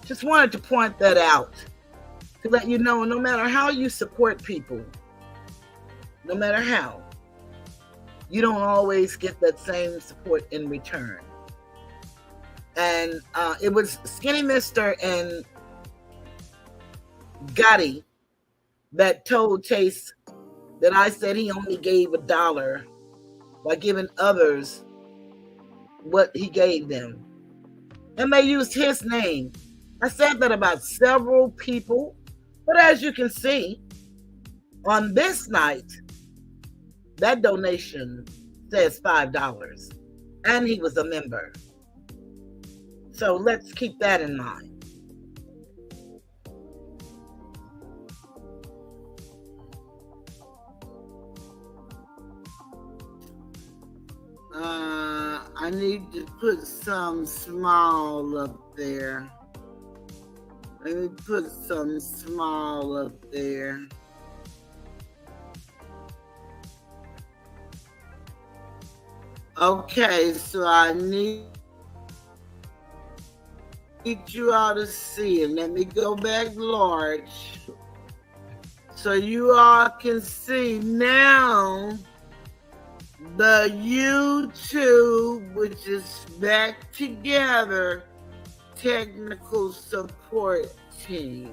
Just wanted to point that out to let you know, no matter how you support people, no matter how, you don't always get that same support in return. And it was Skinny Mister and Gotti that told Chase that I said he only gave $1 by giving others what he gave them. And they used his name. I said that about several people, but as you can see, on this night, that donation says $5, and he was a member. So let's keep that in mind. I need to put some small up there. Let me put some small up there. Okay, so I need you all to see it. Let me go back large so you all can see now the YouTube, which is back together, technical support team.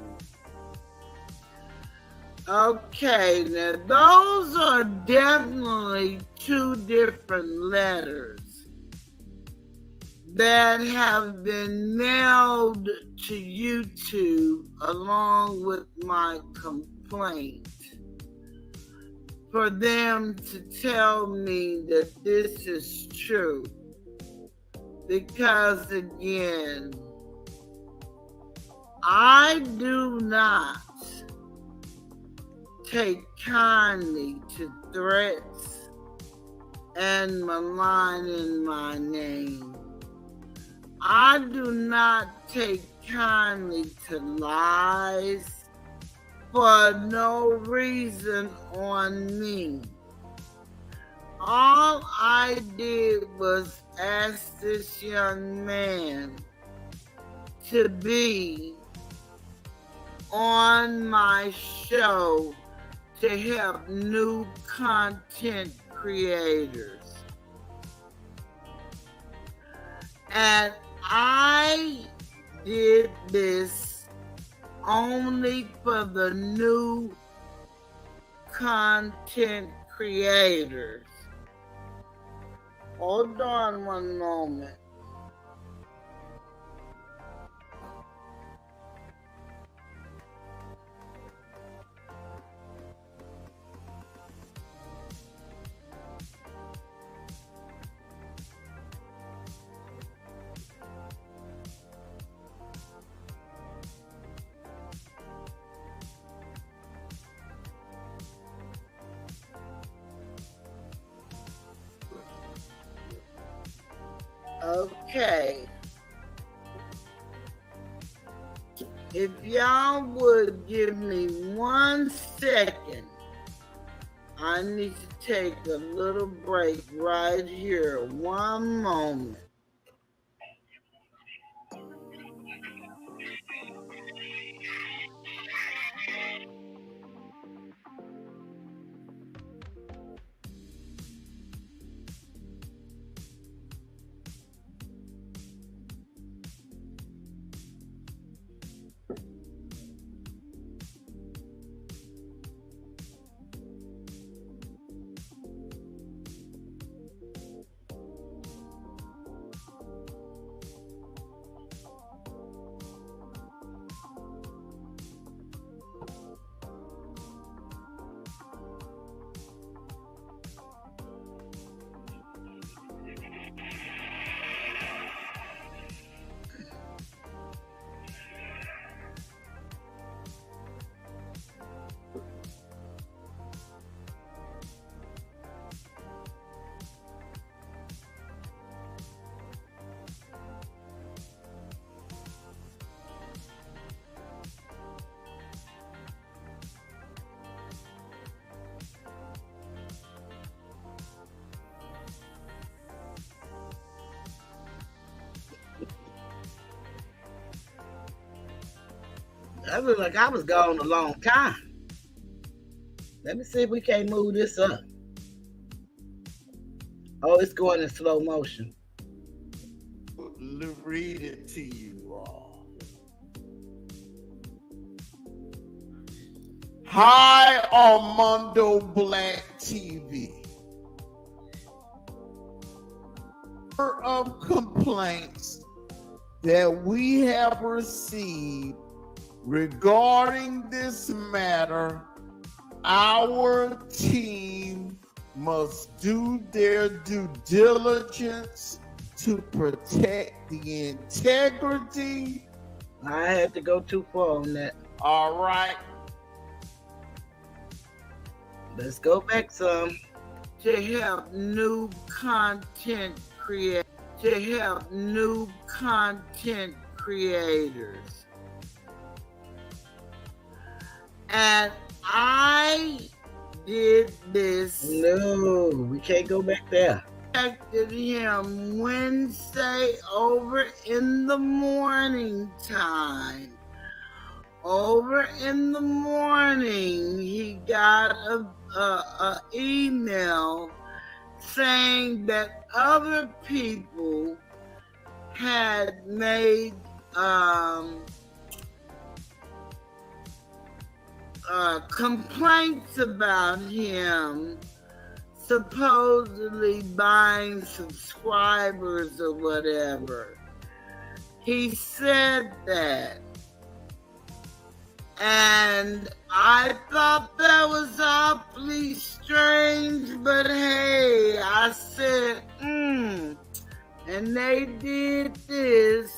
Okay, now those are definitely 2 different letters that have been mailed to YouTube along with my complaint for them to tell me that this is true. Because again, I do not take kindly to threats and maligning my name. I do not take kindly to lies for no reason on me. All I did was ask this young man to be on my show to help new content creators. And I did this only for the new content creators. Hold on one moment. Okay. If y'all would give me 1 second, I need to take a little break right here. 1 moment. I look like I was gone a long time. Let me see if we can't move this up. Oh, it's going in slow motion. Read it to you all. Hi, Armando Black TV. Of complaints that we have received regarding this matter, our team must do their due diligence to protect the integrity. I had to go too far on that. All right. Let's go back some. To help new content creators. And I did this. No, we can't go back there. Contacted him Wednesday over in the morning time. Over in the morning, he got a email saying that other people had made complaints about him, supposedly buying subscribers or whatever. He said that. And I thought that was awfully strange, but hey, I said, and they did this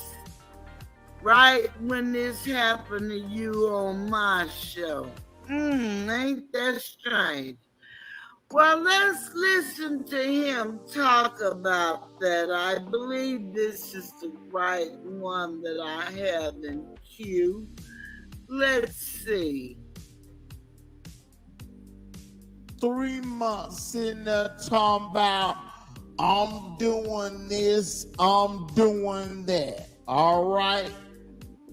right when this happened to you on my show. Ain't that strange? Well, let's listen to him talk about that. I believe this is the right one that I have in queue. Let's see. 3 months sitting there talking about, I'm doing this, I'm doing that. All right.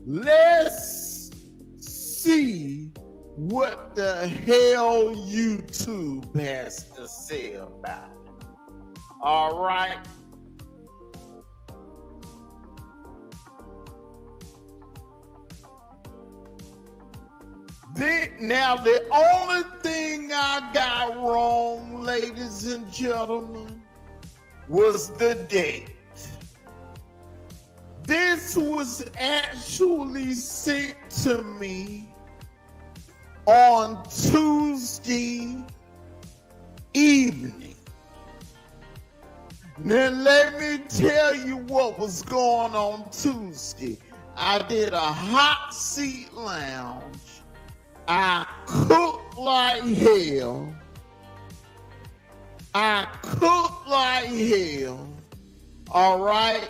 Let's see what the hell YouTube has to say about it. All right. Now, the only thing I got wrong, ladies and gentlemen, was the date. This was actually sent to me on Tuesday evening. Now, let me tell you what was going on Tuesday. I did a hot seat lounge. I cooked like hell. All right.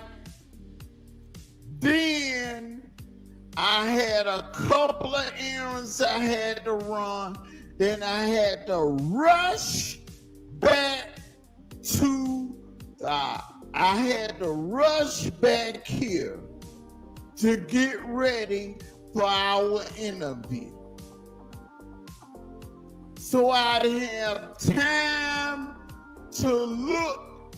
Then I had a couple of errands I had to run. Then I had to rush back to I had to rush back here to get ready for our interview. So I'd have time to look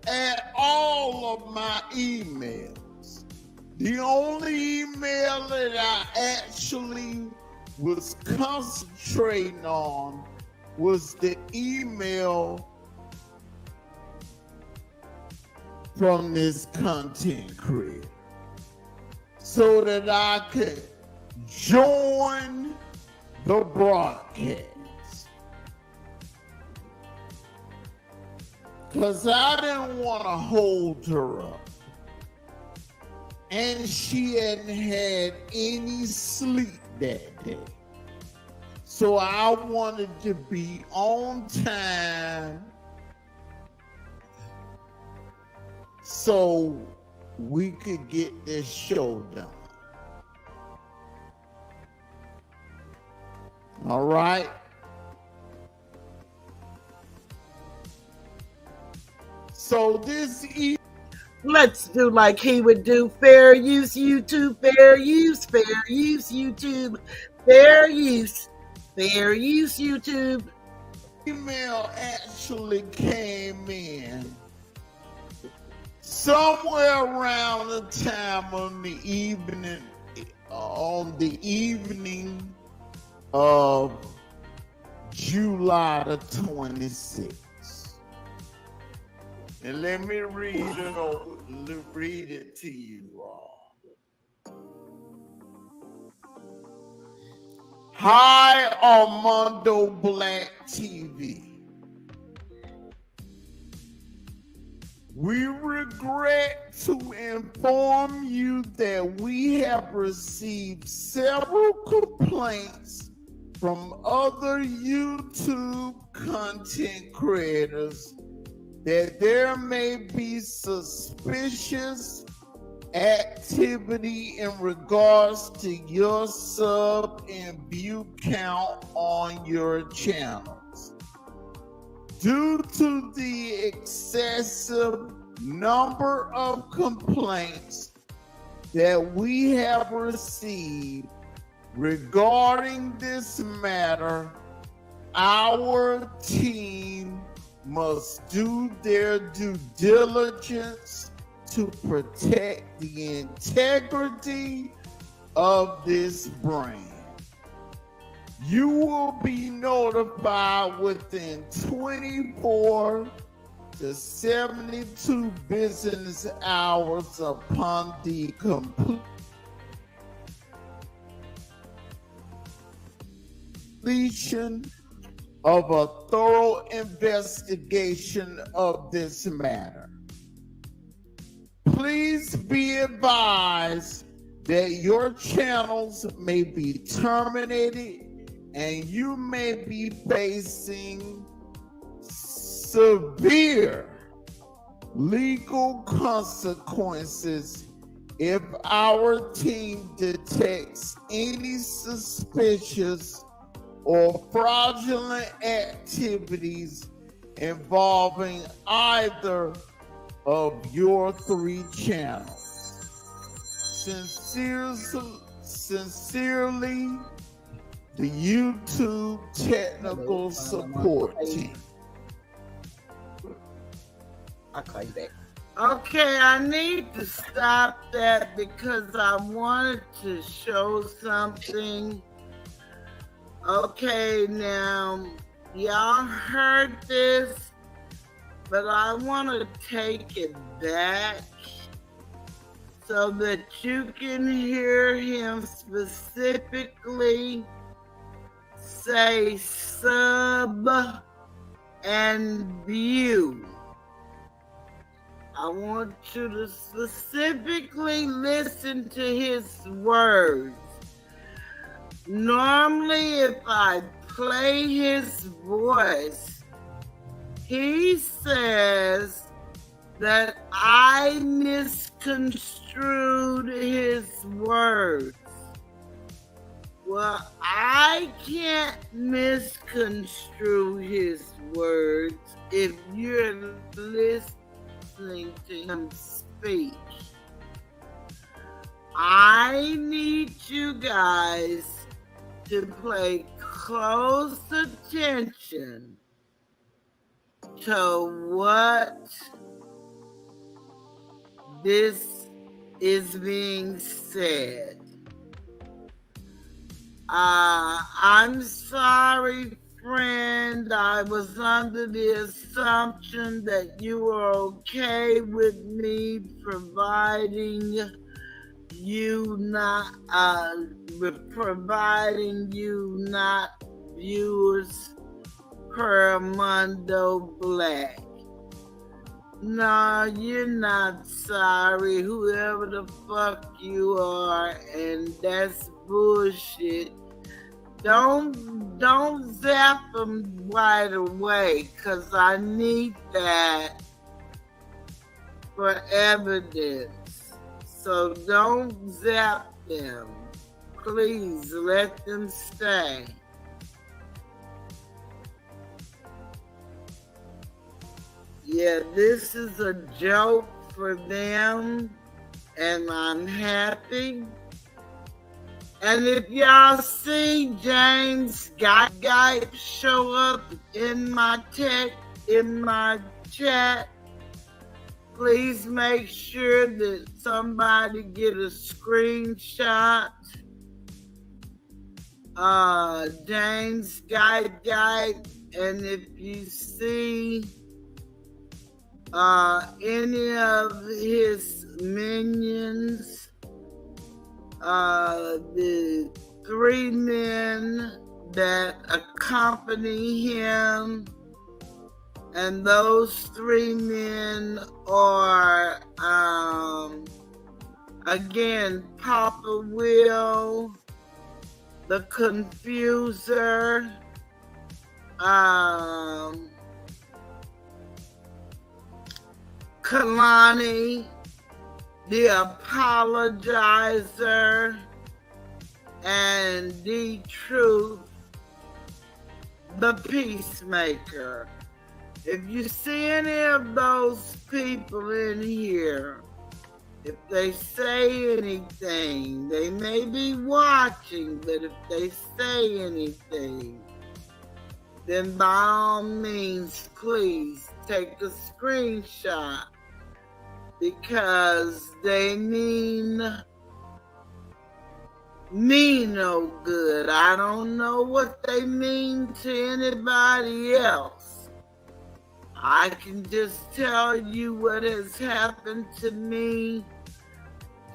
at all of my emails. The only email that I actually was concentrating on was the email from this content creator so that I could join the broadcast. Because I didn't want to hold her up. And she hadn't had any sleep that day. So I wanted to be on time so we could get this show done. All right. So this let's do like he would do. Fair use YouTube, fair use YouTube, fair use YouTube. Email actually came in somewhere around the time on the evening of July the 26th. And let me read it to you all. Hi, Armando Black TV. We regret to inform you that we have received several complaints from other YouTube content creators that there may be suspicious activity in regards to your sub and view count on your channels. Due to the excessive number of complaints that we have received regarding this matter, our team must do their due diligence to protect the integrity of this brand. You will be notified within 24 to 72 business hours upon the completion of a thorough investigation of this matter. Please be advised that your channels may be terminated and you may be facing severe legal consequences if our team detects any suspicious or fraudulent activities involving either of your 3 channels. Sincerely, the YouTube technical support team. I'll call you back. Okay, I need to stop that because I wanted to show something. Okay, now, y'all heard this, but I want to take it back so that you can hear him specifically say sub and view. I want you to specifically listen to his words. Normally, if I play his voice, he says that I misconstrued his words. Well, I can't misconstrue his words if you're listening to him speak. I need you guys to pay close attention to what this is being said. I'm sorry, friend. I was under the assumption that you were okay with me providing you not viewers per Mundo Black. No, you're not sorry, whoever the fuck you are, and that's bullshit. Don't zap them right away, cause I need that for evidence. So don't zap them. Please let them stay. Yeah, this is a joke for them, and I'm happy. And if y'all see James Guy show up in my chat, please make sure that somebody get a screenshot. James Guy, and if you see any of his minions, the 3 men that accompany him, and those 3 men are, again, Papa Will, the Confuser, Kalani, the Apologizer, and the Truth, the Peacemaker. If you see any of those people in here, if they say anything, they may be watching, but if they say anything, then by all means, please take a screenshot, because they mean me no good. I don't know what they mean to anybody else. I can just tell you what has happened to me,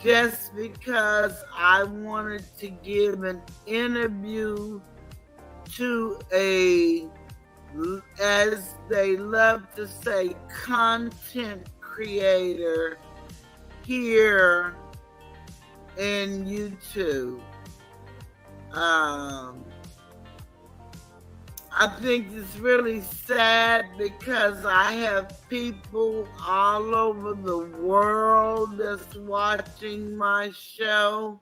just because I wanted to give an interview to a, as they love to say, content creator here in YouTube. I think it's really sad because I have people all over the world that's watching my show,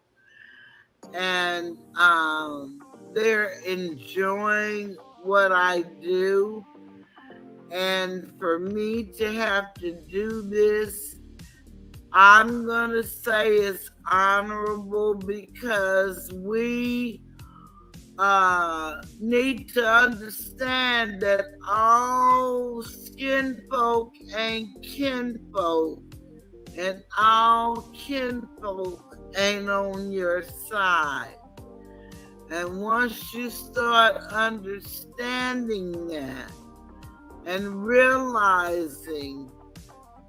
and they're enjoying what I do. And for me to have to do this, I'm going to say it's honorable, because we need to understand that all skin folk ain't kinfolk, and all kinfolk ain't on your side. And once you start understanding that and realizing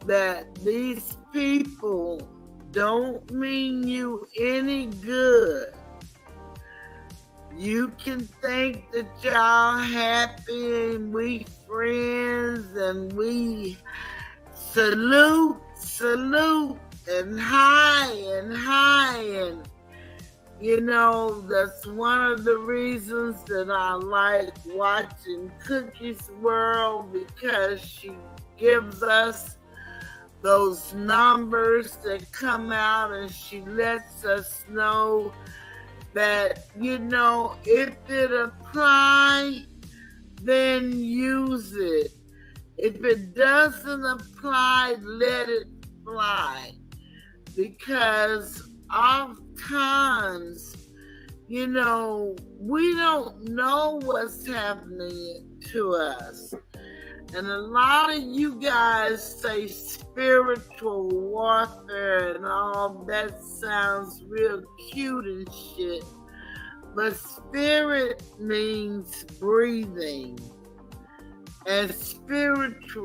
that these people don't mean you any good, you can think that y'all happy and we friends and we salute and high, and you know, that's one of the reasons that I like watching Cookie's World, because she gives us those numbers that come out, and she lets us know that, if it applies, then use it. If it doesn't apply, let it fly. Because oftentimes, we don't know what's happening to us. And a lot of you guys say spiritual warfare and all that sounds real cute and shit. But spirit means breathing. And spirits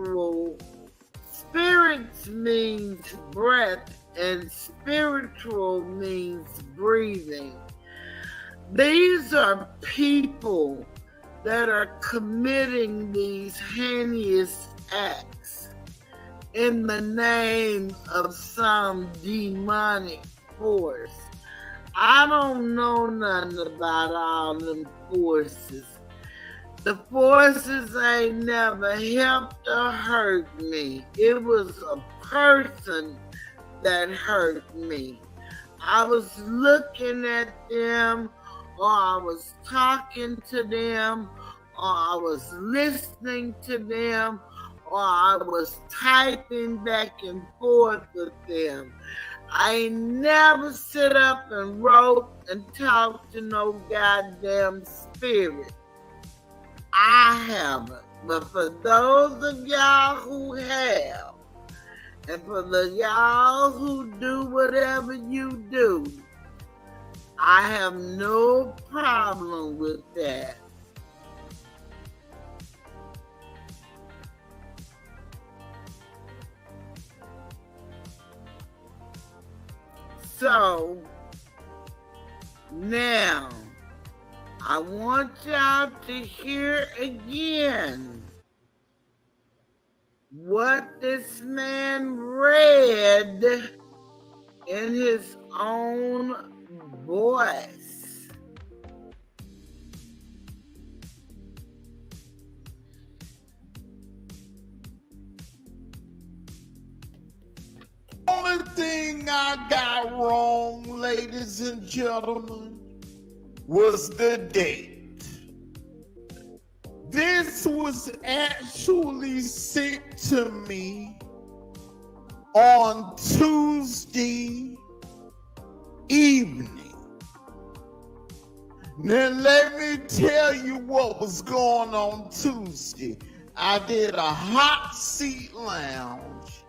means breath, and spiritual means breathing. These are people that are committing these heinous acts in the name of some demonic force. I don't know nothing about all them forces. The forces ain't never helped or hurt me. It was a person that hurt me. I was looking at them, or I was talking to them, or I was listening to them, or I was typing back and forth with them. I ain't never sit up and wrote and talked to no goddamn spirit. I haven't. But for those of y'all who have, and for the y'all who do whatever you do, I have no problem with that. So, now, I want y'all to hear again what this man read in his own voice. Only thing I got wrong, ladies and gentlemen, was the date. This was actually sent to me on Tuesday evening. Now let me tell you what was going on Tuesday. I did a hot seat lounge.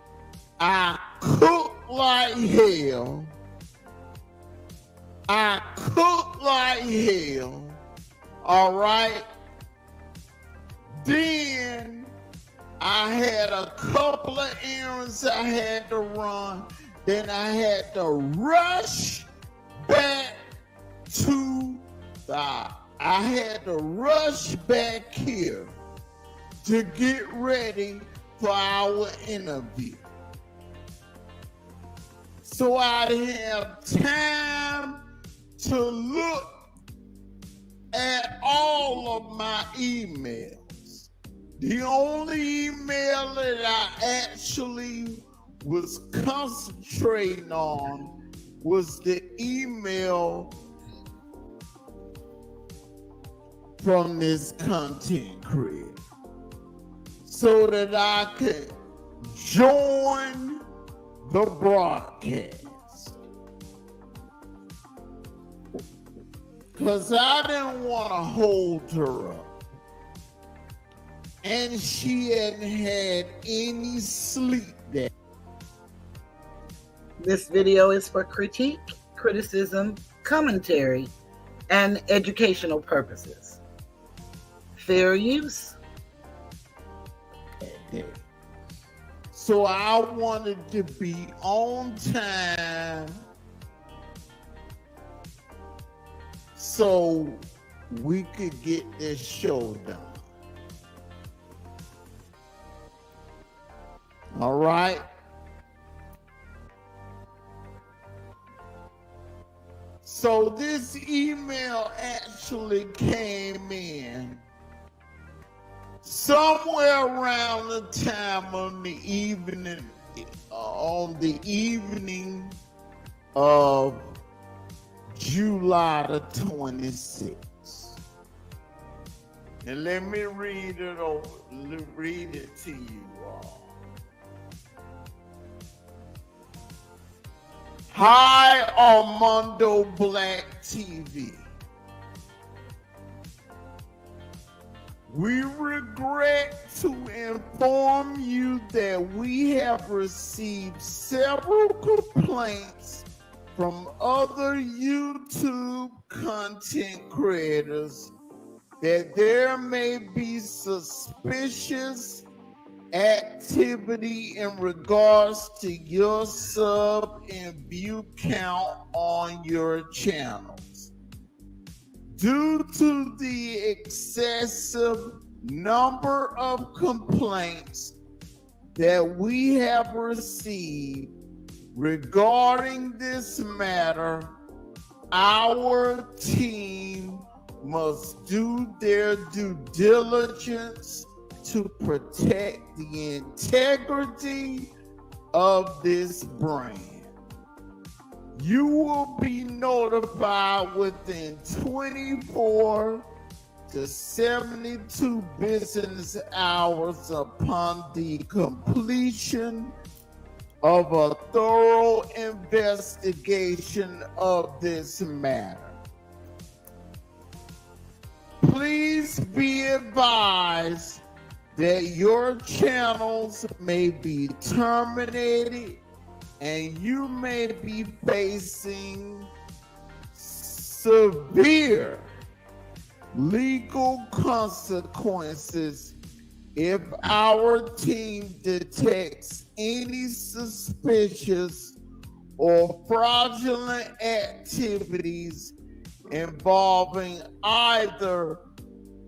I cooked like hell. All right. Then I had a couple of errands I had to run. Then I had to rush back here to get ready for our interview. So I didn't have time to look at all of my emails. The only email that I actually was concentrating on was the email from this content creator so that I could join the broadcast. Because I didn't want to hold her up. And she hadn't had any sleep that. This video is for critique, criticism, commentary, and educational purposes. Fair use. So I wanted to be on time so we could get this show done. All right. So this email actually came in somewhere around the time of the evening on the evening of July the 26th. And let me read it to you all. Hi, Armando Black TV. We regret to inform you that we have received several complaints from other YouTube content creators that there may be suspicious activity in regards to your sub and view count on your channels. Due to the excessive number of complaints that we have received regarding this matter, our team must do their due diligence to protect the integrity of this brand. You will be notified within 24 to 72 business hours upon the completion of a thorough investigation of this matter. Please be advised that your channels may be terminated and you may be facing severe legal consequences if our team detects any suspicious or fraudulent activities involving either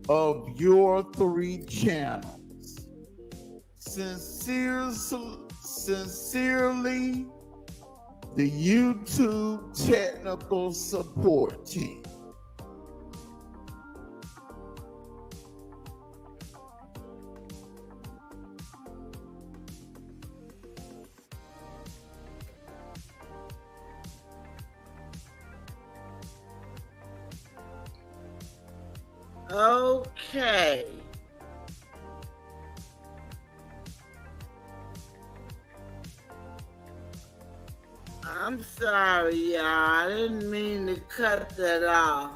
of your 3 channels. Sincerely, the YouTube Technical Support Team. Okay. I'm sorry, y'all. I didn't mean to cut that off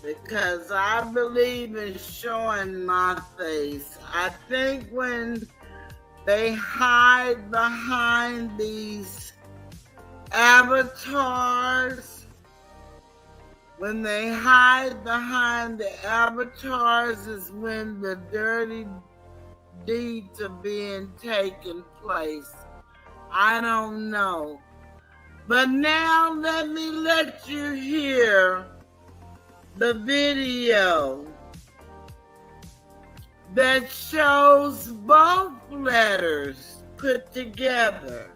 because I believe in showing my face. I think when they hide behind these avatars, when they hide behind the avatars is when the dirty deeds are being taken place. I don't know. But now let me let you hear the video that shows both letters put together.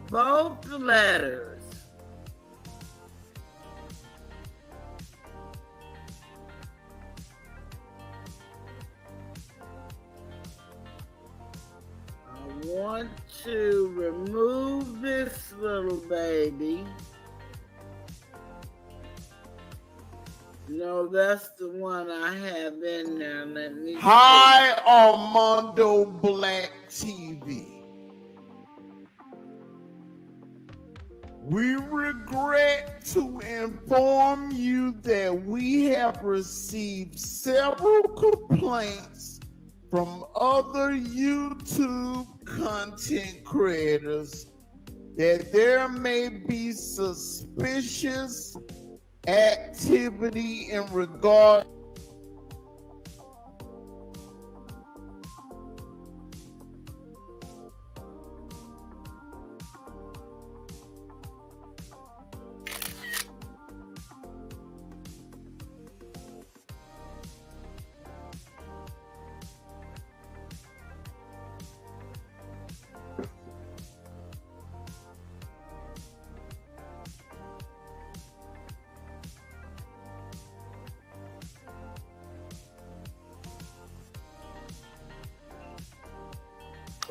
Both letters. I want to remove this little baby. No, that's the one I have in there. Let me see. Hi, Armando Black TV. We regret to inform you that we have received several complaints from other YouTube content creators that there may be suspicious activity in regard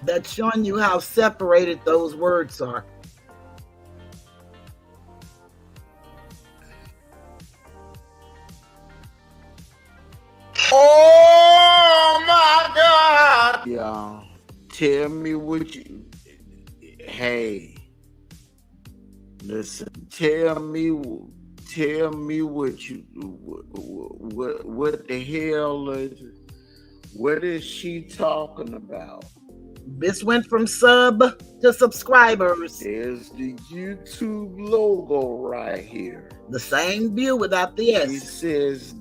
That's showing you how separated those words are. Oh my God! Y'all, tell me what you. Hey, listen. Tell me what you. What the hell is? What is she talking about? This went from sub to subscribers. There's the YouTube logo right here. The same view without the S. She says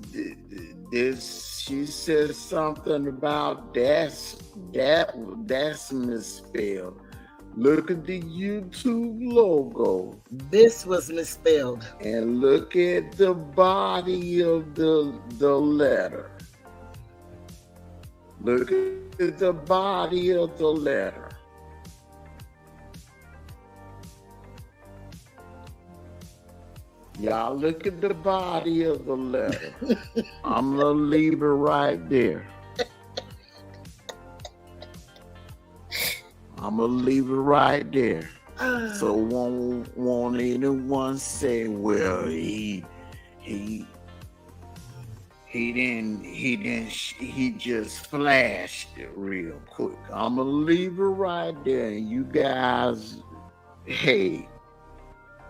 this. She says something about that's misspelled. Look at the YouTube logo. This was misspelled. And look at the body of the letter. Look at the body of the letter. Y'all look at the body of the letter. I'm gonna leave it right there. I'm gonna leave it right there. So won't anyone say, well, he just flashed it real quick. I'm gonna leave it right there. And you guys, hey,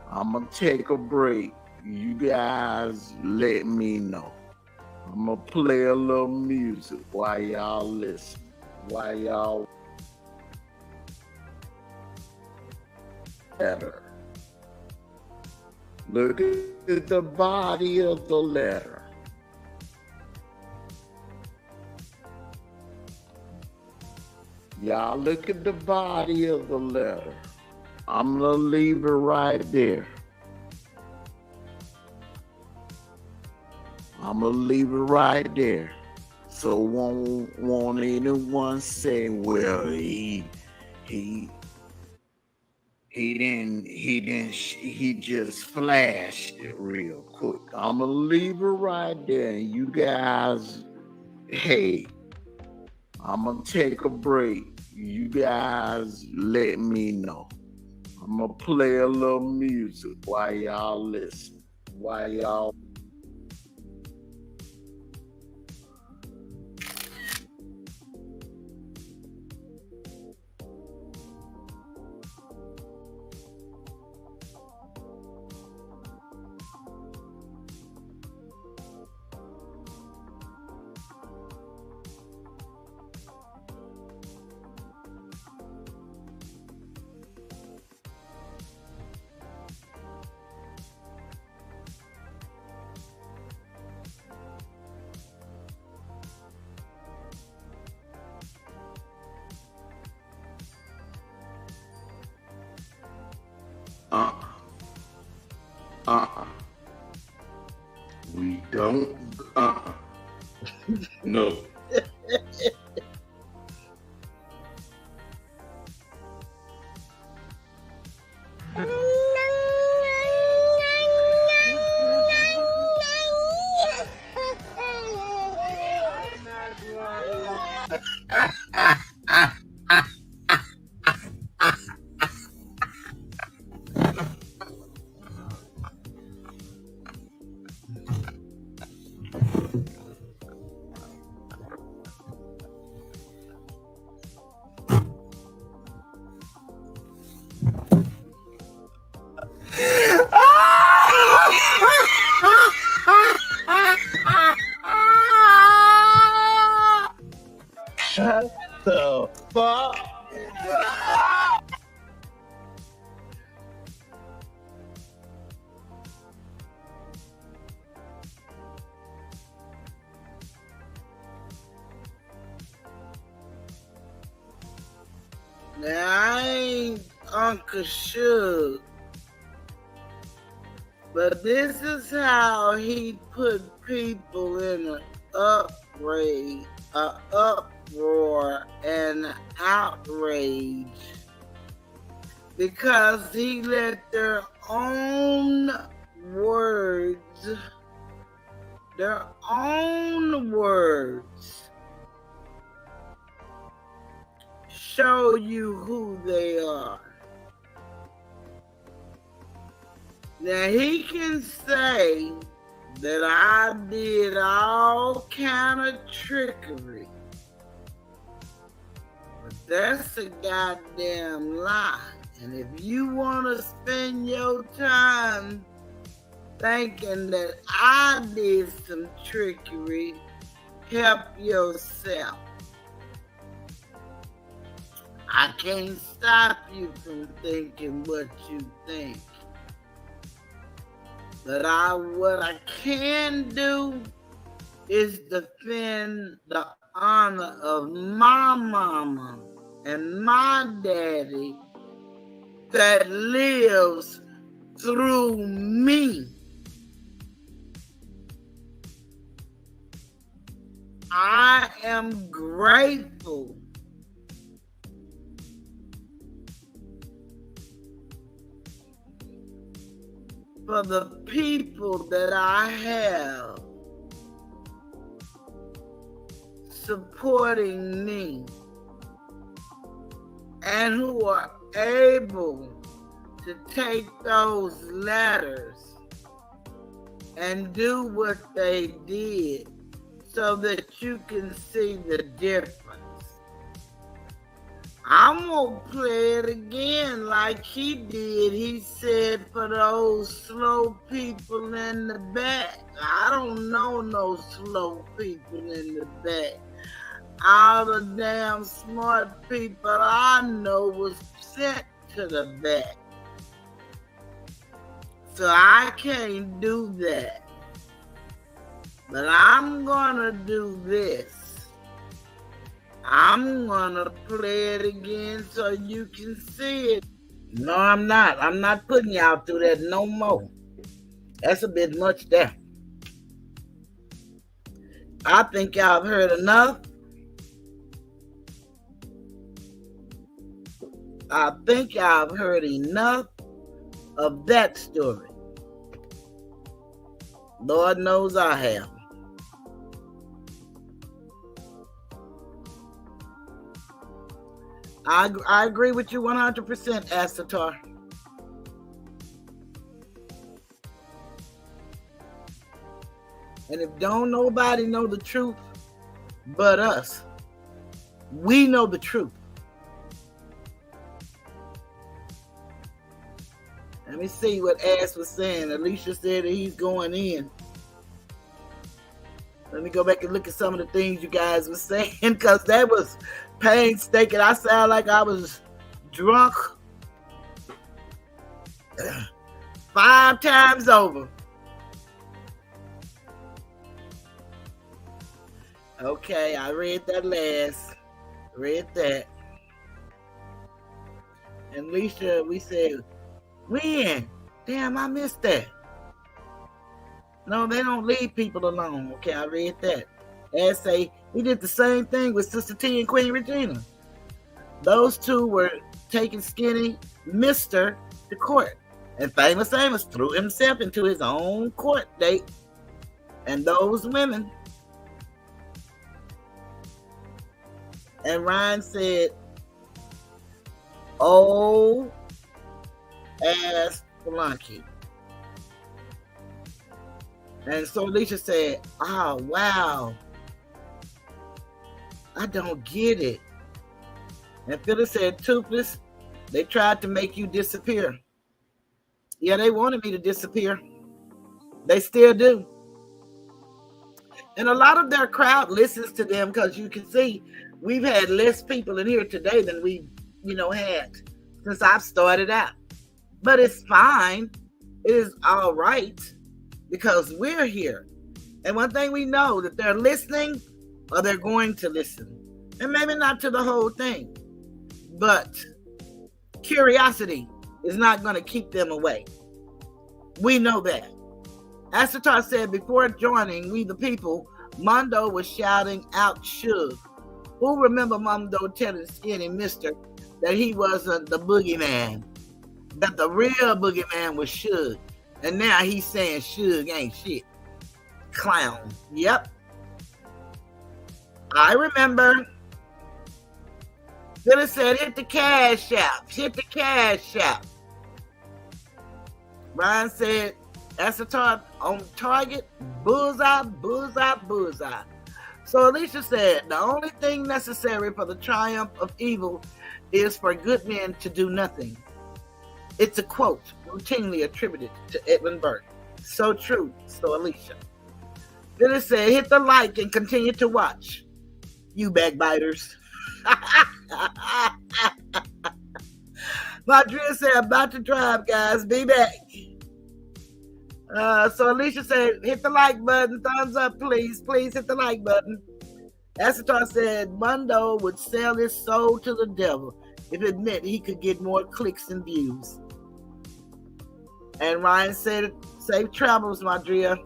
I'm gonna take a break. You guys let me know. I'm gonna play a little music while y'all listen. While y'all letter. Look at the body of the letter. Y'all look at the body of the letter. I'm gonna leave it right there. I'm gonna leave it right there. So won't anyone say, well, he just flashed it real quick. I'm gonna leave it right there. And you guys, hey, I'm gonna take a break. You guys let me know. I'm gonna play a little music while y'all listen. While y'all. We don't. No. Shut the fuck. Now, I ain't Uncle Suge, but this is how he put people in an uproar and outrage because he let their own words show you who they are. Now he can say that I did all kind of trickery, but that's a goddamn lie. And if you want to spend your time thinking that I did some trickery, help yourself. I can't stop you from thinking what you think. But what I can do is defend the honor of my mama and my daddy that lives through me. I am grateful for the people that I have supporting me and who are able to take those letters and do what they did so that you can see the difference. I'm gonna play it again like he did. He said, for those slow people in the back. I don't know no slow people in the back. All the damn smart people I know was sent to the back. So I can't do that. But I'm gonna do this. I'm gonna play it again so you can see it. No, I'm not. I'm not putting y'all through that no more. That's a bit much there. I think y'all have heard enough. I think y'all have heard enough of that story. Lord knows I have. I agree with you 100%, Asatar. And if don't nobody know the truth but us, we know the truth. Let me see what Ass was saying. Alicia said that he's going in. Let me go back and look at some of the things you guys were saying, because that was painstaking. I sound like I was drunk 5 times over. Okay, I read that last. Read that. And Alicia, we said, when? Damn, I missed that. No, they don't leave people alone. Okay, I read that. As say, he did the same thing with Sister T and Queen Regina. Those two were taking Skinny Mr. to court. And Famous Amos threw himself into his own court date. And those women. And Ryan said, oh, ass flunky. And so Alicia said, oh, wow. I don't get it. And Phyllis said, Toothless, they tried to make you disappear. Yeah, they wanted me to disappear. They still do. And a lot of their crowd listens to them, because you can see we've had less people in here today than we, had since I've started out. But it's fine. It is all right, because we're here. And one thing we know, that they're listening or they're going to listen. And maybe not to the whole thing. But curiosity is not going to keep them away. We know that. Asatar said before joining We the People, Mondo was shouting out Suge. Who remember Mondo telling Skinny Mister that he wasn't the boogeyman? That the real boogeyman was Suge. And now he's saying Suge ain't shit. Clown. Yep. I remember. Billy said, hit the cash out. Hit the cash out. Ryan said, that's a on target. Bullseye, bullseye, bullseye. So Alicia said, the only thing necessary for the triumph of evil is for good men to do nothing. It's a quote routinely attributed to Edwin Burke. So true, so Alicia. Billy said, hit the like and continue to watch. You backbiters. Madria said, about to drive, guys. Be back. So Alicia said, hit the like button. Thumbs up, please. Please hit the like button. Essetar said, Mundo would sell his soul to the devil if it meant he could get more clicks and views. And Ryan said, safe travels, Madria.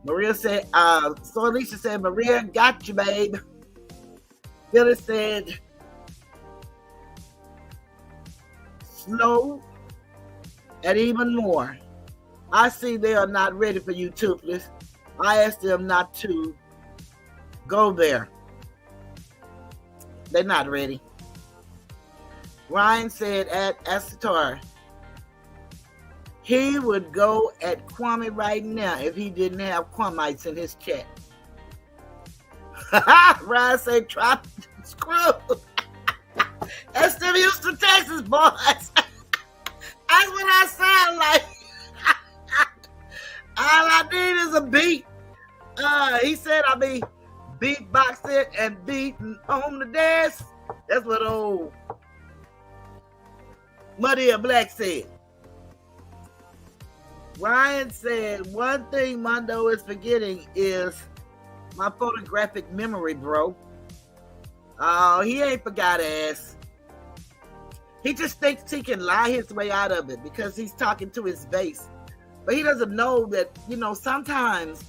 Maria said, so Alicia said, Maria, got you, babe. Billy said, slow and even more. I see they are not ready for you, Toothless. I asked them not to go there. They're not ready. Ryan said at Essetar, he would go at Kwame right now if he didn't have Kwamites in his chat. Ryan said, try to screw. That's the Houston, Texas, boys. That's what I sound like. All I need is a beat. He said I'll be beatboxing and beating on the desk. That's what old Muddy Black said. Ryan said, one thing Mondo is forgetting is my photographic memory, bro. Oh, he ain't forgot ass. He just thinks he can lie his way out of it because he's talking to his base. But he doesn't know that, sometimes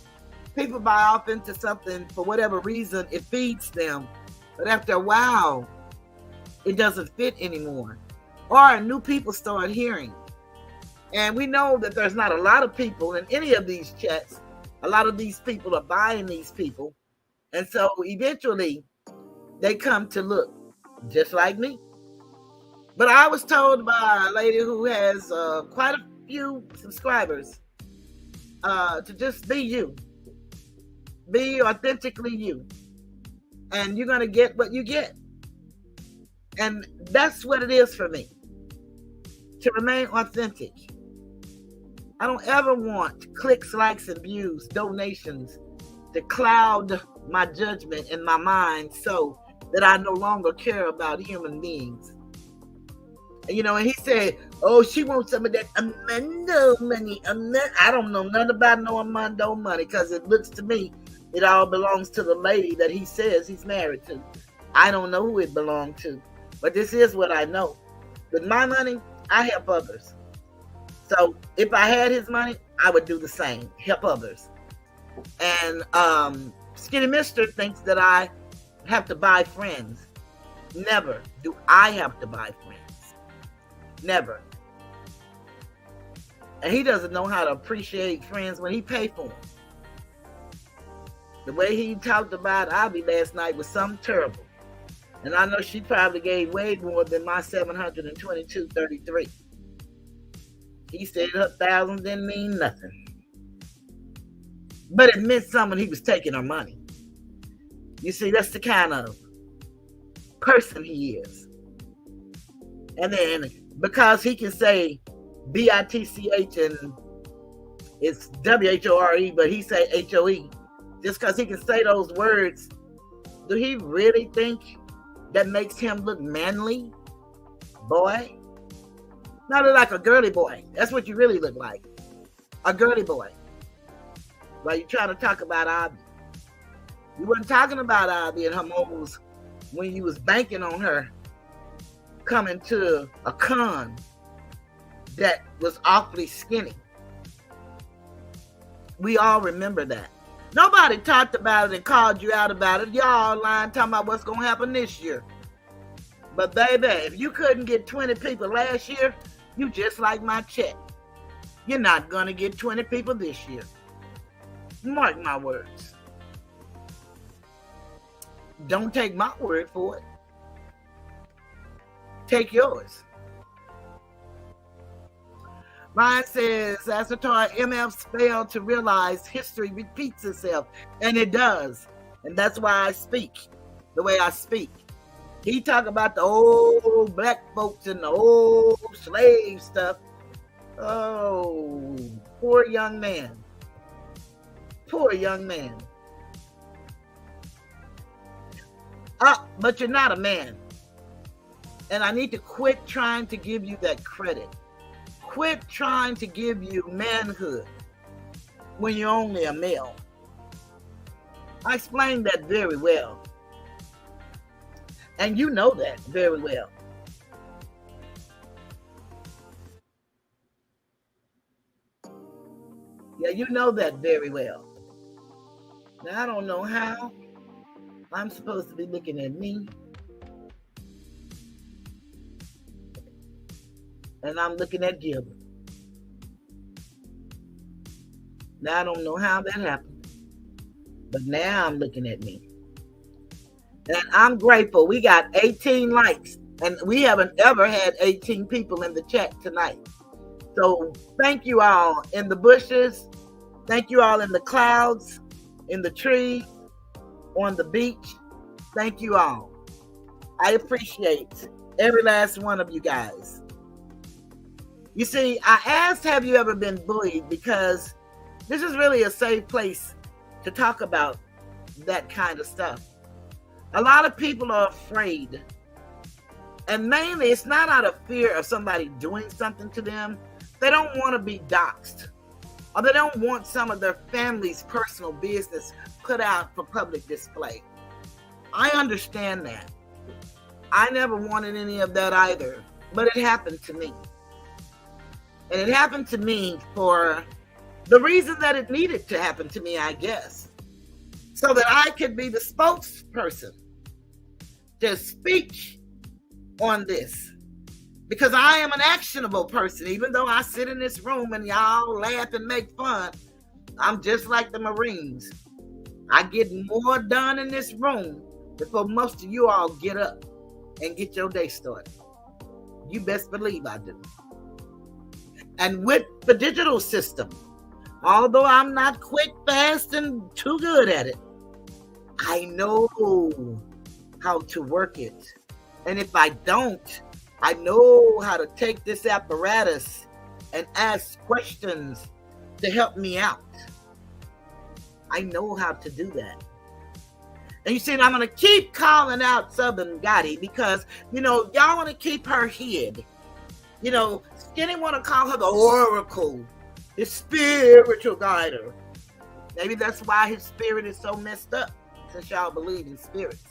people buy off into something for whatever reason, it feeds them. But after a while, it doesn't fit anymore. Or new people start hearing. And we know that there's not a lot of people in any of these chats. A lot of these people are buying these people. And so eventually they come to look just like me. But I was told by a lady who has quite a few subscribers to just be you. Be authentically you. And you're going to get what you get. And that's what it is for me. To remain authentic. I don't ever want clicks, likes, and views, donations to cloud my judgment in my mind so that I no longer care about human beings. And he said, oh, she wants some of that Armando money. I don't know nothing about no Armando money because it looks to me it all belongs to the lady that he says he's married to. I don't know who it belonged to, but this is what I know. With my money, I help others. So if I had his money, I would do the same, help others. And Skinny Mister thinks that I have to buy friends. Never do I have to buy friends. Never. And he doesn't know how to appreciate friends when he pay for them. The way he talked about Abby last night was something terrible. And I know she probably gave way more than my $722.33. He said her 1,000 didn't mean nothing. But it meant something. He was taking her money. You see, that's the kind of person he is. And then because he can say B-I-T-C-H and it's W-H-O-R-E, but he say H-O-E. Just because he can say those words, do he really think that makes him look manly? Boy. Not like a girly boy. That's what you really look like. A girly boy. While you're trying to talk about Abby. You wasn't talking about Abby and her moles when you was banking on her coming to a con that was awfully skinny. We all remember that. Nobody talked about it and called you out about it. Y'all lying talking about what's going to happen this year. But baby, if you couldn't get 20 people last year, you just like my check. You're not going to get 20 people this year. Mark my words. Don't take my word for it. Take yours. Mine says, Assator MFs fail to realize history repeats itself. And it does. And that's why I speak the way I speak. He talk about the old black folks and the old slave stuff. Oh, poor young man. Poor young man. But you're not a man. And I need to quit trying to give you that credit. Quit trying to give you manhood when you're only a male. I explained that very well. And you know that very well. Yeah, you know that very well. Now, I don't know how I'm supposed to be looking at me. And I'm looking at Gilbert. Now, I don't know how that happened. But now I'm looking at me. And I'm grateful. We got 18 likes. And we haven't ever had 18 people in the chat tonight. So thank you all in the bushes. Thank you all in the clouds, in the trees, on the beach. Thank you all. I appreciate every last one of you guys. You see, I asked, have you ever been bullied? Because this is really a safe place to talk about that kind of stuff. A lot of people are afraid. And mainly, it's not out of fear of somebody doing something to them. They don't want to be doxxed. Or they don't want some of their family's personal business put out for public display. I understand that. I never wanted any of that either. But it happened to me. And it happened to me for the reason that it needed to happen to me, I guess. So that I could be the spokesperson to speak on this. Because I am an actionable person. Even though I sit in this room and y'all laugh and make fun, I'm just like the Marines. I get more done in this room before most of you all get up and get your day started. You best believe I do. And with the digital system, although I'm not quick, fast, and too good at it, I know how to work it. And if I don't, I know how to take this apparatus and ask questions to help me out. I know how to do that. And you see, I'm going to keep calling out Southern Gotti because, y'all want to keep her hid. Skinny want to call her the Oracle, the spiritual guider. Maybe that's why his spirit is so messed up, since y'all believe in spirits.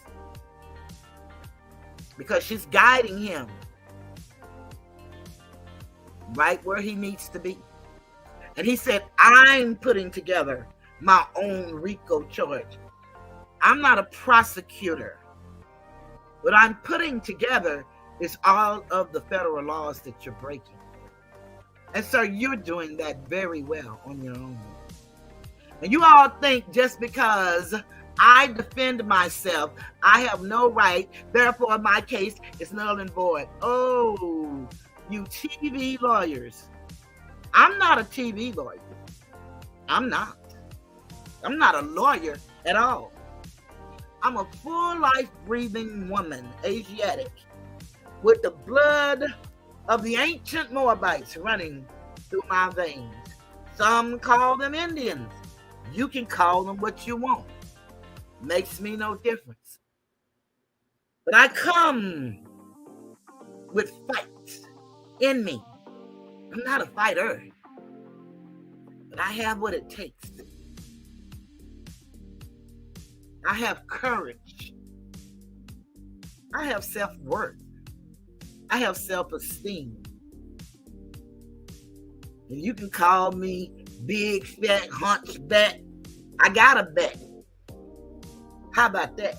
Because she's guiding him right where he needs to be. And he said, I'm putting together my own RICO charge. I'm not a prosecutor. What I'm putting together is all of the federal laws that you're breaking. And so you're doing that very well on your own. And you all think just because I defend myself, I have no right, therefore my case is null and void. Oh, you TV lawyers. I'm not a TV lawyer. I'm not a lawyer at all. I'm a full life breathing woman, Asiatic, with the blood of the ancient Moabites running through my veins. Some call them Indians. You can call them what you want. Makes me no difference. But I come with fight in me. I'm not a fighter, but I have what it takes. I have courage. I have self-worth. I have self-esteem. And you can call me big, fat, hunchback. I got a back. How about that?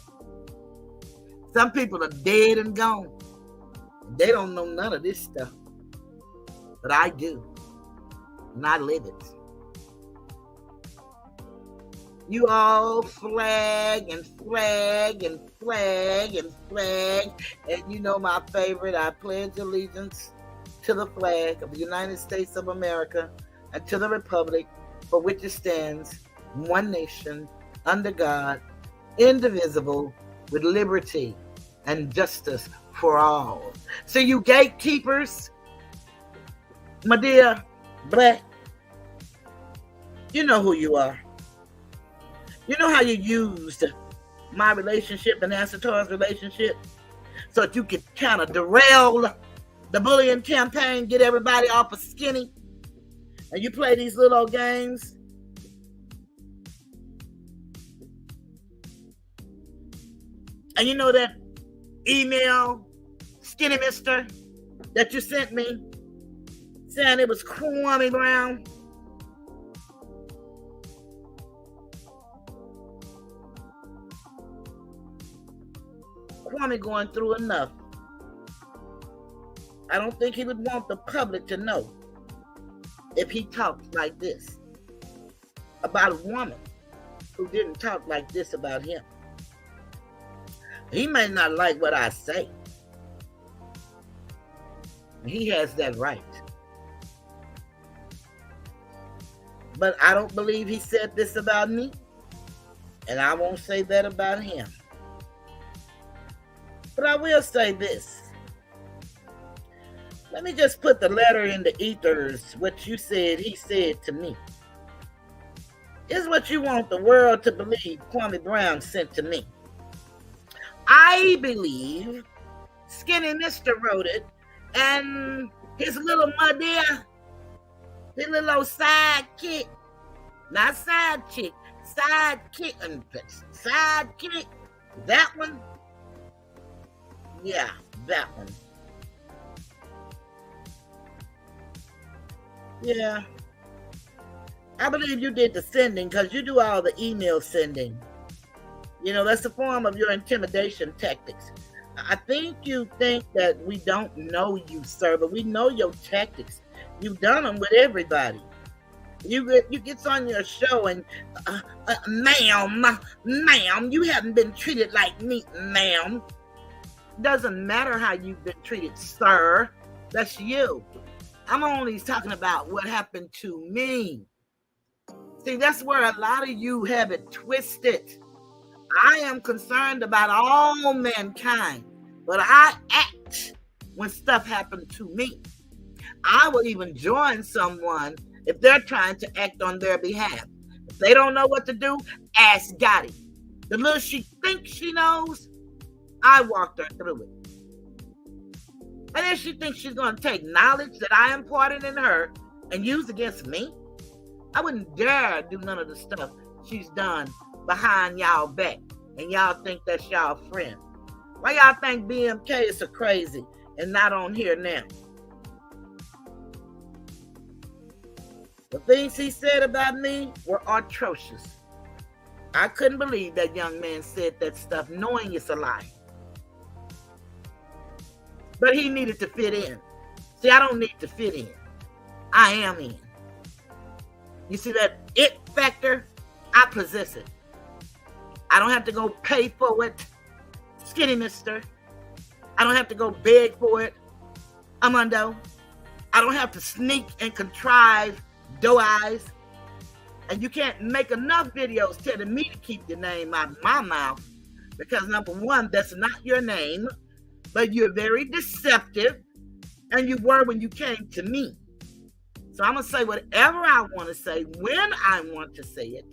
Some people are dead and gone. They don't know none of this stuff. But I do. And I live it. You all flag and flag and flag and flag. And you know my favorite, I pledge allegiance to the flag of the United States of America and to the republic for which it stands, one nation, under God, indivisible, with liberty and justice for all. So you gatekeepers, my dear black, you know who you are. You know how you used my relationship and Asator's relationship so that you could kind of derail the bullying campaign, get everybody off of skinny, and you play these little games. And you know that email, Skinny Mister, that you sent me, saying it was Kwame Brown? Kwame going through enough. I don't think he would want the public to know if he talked like this about a woman who didn't talk like this about him. He may not like what I say. He has that right. But I don't believe he said this about me, and I won't say that about him. But I will say this. Let me just put the letter in the ethers, what you said he said to me. Is what you want the world to believe Kwame Brown sent to me. I believe Skinny Mister wrote it, and his little muddy, his little old sidekick, not side chick, sidekick, that one. Yeah, that one. Yeah. I believe you did the sending because you do all the email sending. You know, that's a form of your intimidation tactics. I think you think that we don't know you, sir, but we know your tactics. You've done them with everybody. You get on your show and, ma'am, you haven't been treated like me, ma'am. Doesn't matter how you've been treated, sir. That's you. I'm only talking about what happened to me. See, that's where a lot of you have it twisted. I am concerned about all mankind, but I act when stuff happened to me. I will even join someone if they're trying to act on their behalf. If they don't know what to do, ask Gotti. The little she thinks she knows, I walked her through it. And then she thinks she's going to take knowledge that I imparted in her and use against me. I wouldn't dare do none of the stuff she's done behind y'all back. And y'all think that's y'all friend. Why y'all think BMK is so crazy and not on here now? The things he said about me were atrocious. I couldn't believe that young man said that stuff knowing it's a lie. But he needed to fit in. See, I don't need to fit in. I am in. You see that it factor? I possess it. I don't have to go pay for it. Skinny Mister. I don't have to go beg for it. Amundo. I don't have to sneak and contrive doe eyes. And you can't make enough videos telling me to keep your name out of my mouth. Because number one, that's not your name. But you're very deceptive. And you were when you came to me. So I'm going to say whatever I want to say when I want to say it.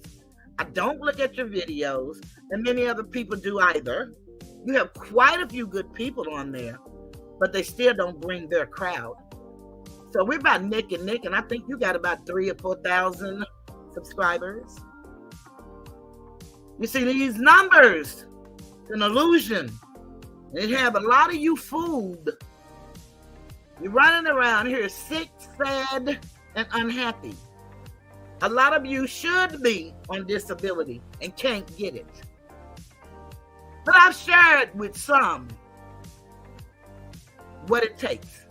I don't look at your videos, and many other people do either. You have quite a few good people on there, but they still don't bring their crowd. So we're about neck and neck, and I think you got about 3,000 or 4,000 subscribers. You see, these numbers, it's an illusion. They have a lot of you fooled. You're running around here sick, sad, and unhappy. A lot of you should be on disability and can't get it. But I've shared with some what it takes.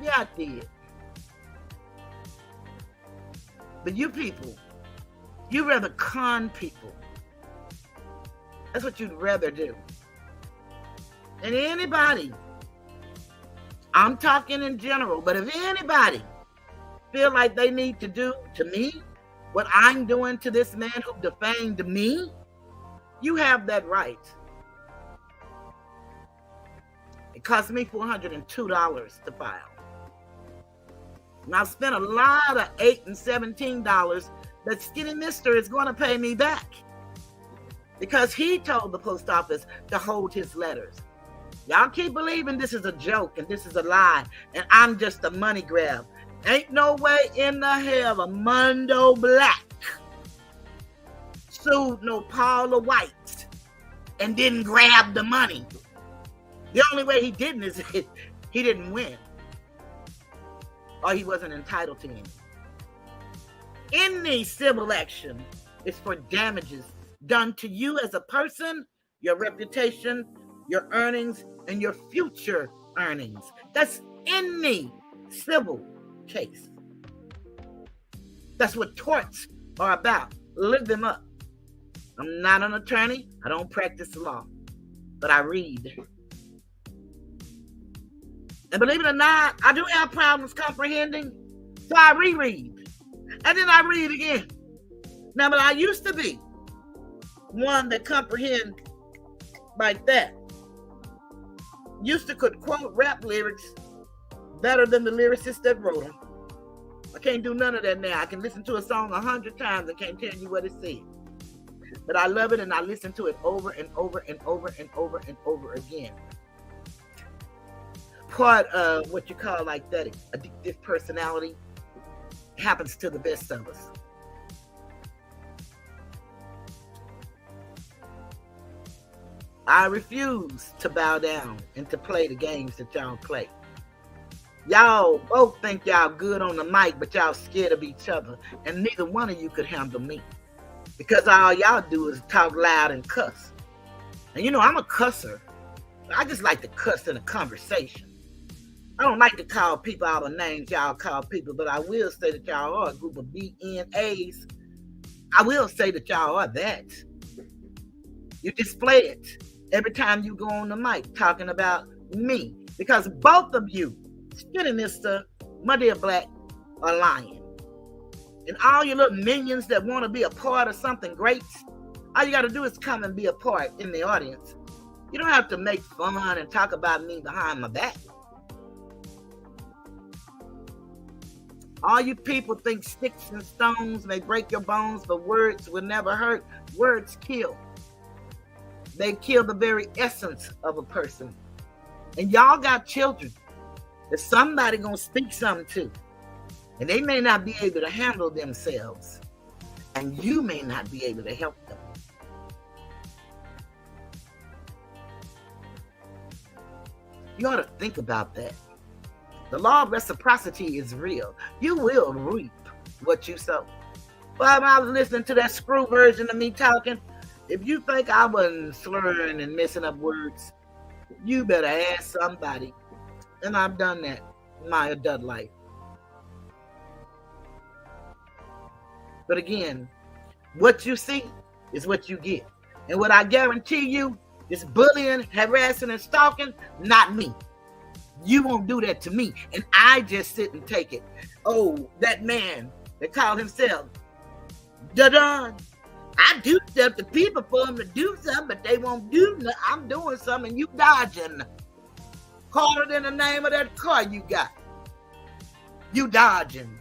Yeah, I did. But you people, you rather con people. That's what you'd rather do. And anybody, I'm talking in general, but if anybody feel like they need to do to me what I'm doing to this man who defamed me, you have that right. It cost me $402 to file. And I've spent a lot of $8 and $17 that Skinny Mister is going to pay me back because he told the post office to hold his letters. Y'all keep believing this is a joke and this is a lie and I'm just a money grab. Ain't no way in the hell a Mondo Black sued no Paula White and didn't grab the money. The only way he didn't is he didn't win. Or he wasn't entitled to any. Any civil action is for damages done to you as a person, your reputation, your earnings, and your future earnings. That's any civil case. That's what torts are about. Live them up. I'm not an attorney. I don't practice law, but I read. And believe it or not, I do have problems comprehending, so I reread. And then I read again. Now, but I used to be one that comprehend like that. Used to could quote rap lyrics better than the lyricists that wrote them. I can't do none of that now. I can listen to a song 100 times and can't tell you what it said. But I love it and I listen to it over and over and over and over and over again. Part of what you call like that addictive personality happens to the best of us. I refuse to bow down and to play the games that y'all play. Y'all both think y'all good on the mic, but y'all scared of each other, and neither one of you could handle me. Because all y'all do is talk loud and cuss. And you know, I'm a cusser. I just like to cuss in a conversation. I don't like to call people out of names y'all call people, but I will say that y'all are a group of BNAs. I will say that y'all are that. You display it every time you go on the mic talking about me. Because both of you, Skinny Mister, my dear Black, are lying. And all your little minions that want to be a part of something great, all you got to do is come and be a part in the audience. You don't have to make fun and talk about me behind my back. All you people think sticks and stones may break your bones, but words will never hurt. Words kill. They kill the very essence of a person. And y'all got children that somebody gonna speak something to. And they may not be able to handle themselves. And you may not be able to help them. You ought to think about that. The law of reciprocity is real. You will reap what you sow. While I was listening to that screw version of me talking, if you think I wasn't slurring and messing up words, you better ask somebody. And I've done that in my adult life. But again, what you see is what you get. And what I guarantee you is bullying, harassing, and stalking, not me. You won't do that to me. And I just sit and take it. Oh, that man that called himself Dudon. I do stuff to people for them to do something, but they won't do nothing. I'm doing something and you dodging. Call it in the name of that car you got. You dodging.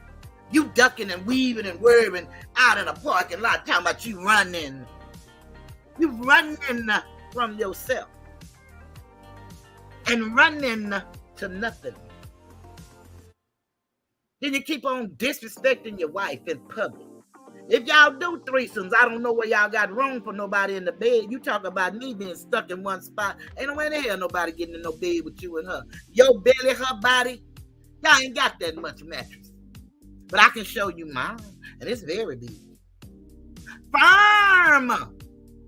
You ducking and weaving and whirring out in a parking lot talking about you running. You running from yourself. And running to nothing. Then you keep on disrespecting your wife in public. If y'all do threesomes, I don't know where y'all got room for nobody in the bed. You talk about me being stuck in one spot. Ain't no way in the hell nobody getting in no bed with you and her. Your belly, her body, y'all ain't got that much mattress. But I can show you mine, and it's very big. Firm!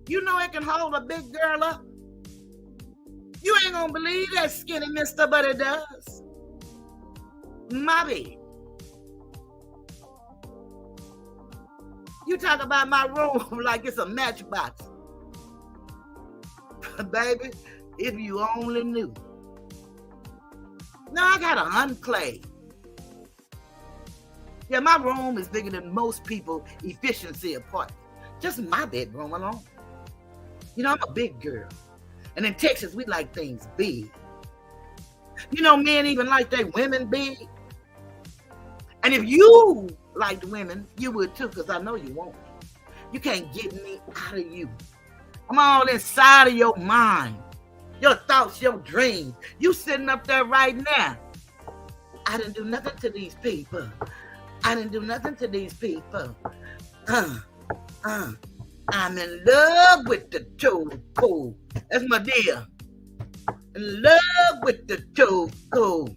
You know it can hold a big girl up. You ain't gonna believe that, Skinny Mister, but it does. My bed. You talk about my room like it's a matchbox. Baby, if you only knew. No, I got an enclave. Yeah, my room is bigger than most people's efficiency apartment. Just my bedroom alone. You know, I'm a big girl. And in Texas, we like things big. You know, men even like their women big. And if you liked women, you would too, because I know you won't. You can't get me out of you. I'm all inside of your mind, your thoughts, your dreams. You sitting up there right now. I didn't do nothing to these people. I didn't do nothing to these people. I'm in love with the choco. That's my deal. In love with the choco.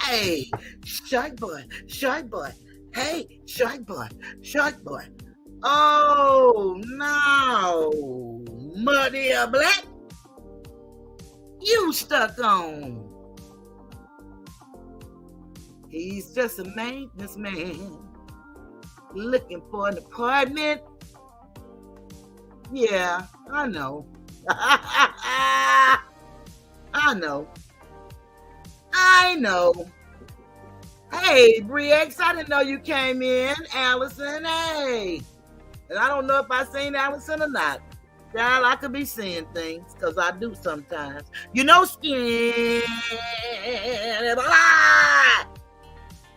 Hey, shark boy, shark boy. Hey, shark boy, shark boy. Oh, no. Muddy or black? You stuck on. He's just a maintenance man looking for an apartment. Yeah, I know. I know. I know. Hey, Briex, I didn't know you came in. Allison, hey. And I don't know if I seen Allison or not. Child, I could be seeing things, because I do sometimes. You know, skin.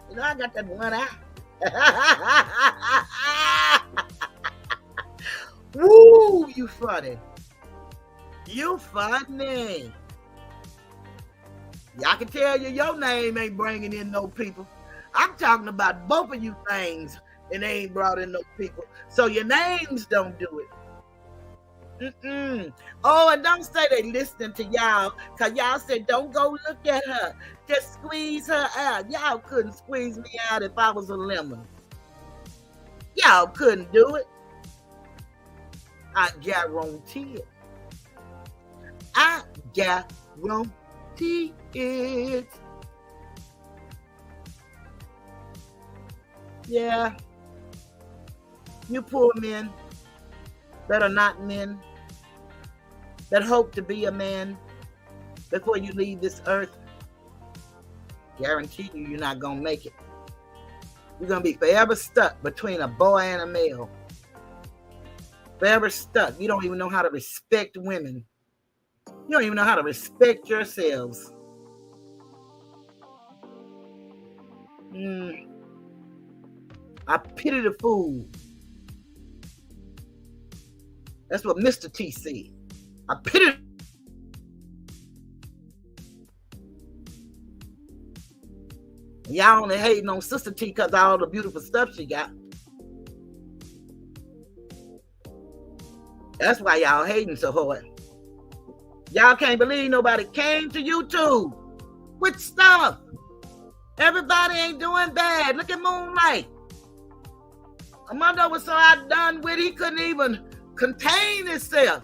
You know, I got that one eye. Woo, you funny. You funny. Yeah, I can tell you your name ain't bringing in no people. I'm talking about both of you things, and they ain't brought in no people. So your names don't do it. Oh, and don't say they listening to y'all, because y'all said don't go look at her. Just squeeze her out. Y'all couldn't squeeze me out if I was a lemon. Y'all couldn't do it. I guarantee it. I guarantee it. Yeah. You poor men that are not men, that hope to be a man before you leave this earth, guarantee you're not going to make it. You're going to be forever stuck between a boy and a male. Forever stuck. You don't even know how to respect women. You don't even know how to respect yourselves. I pity the fool. That's what Mr. T said. I pity. Y'all only hating on Sister T because of all the beautiful stuff she got. That's why y'all hating so hard. Y'all can't believe nobody came to YouTube with stuff. Everybody ain't doing bad. Look at Moonlight. Armando was so outdone with, he couldn't even contain himself.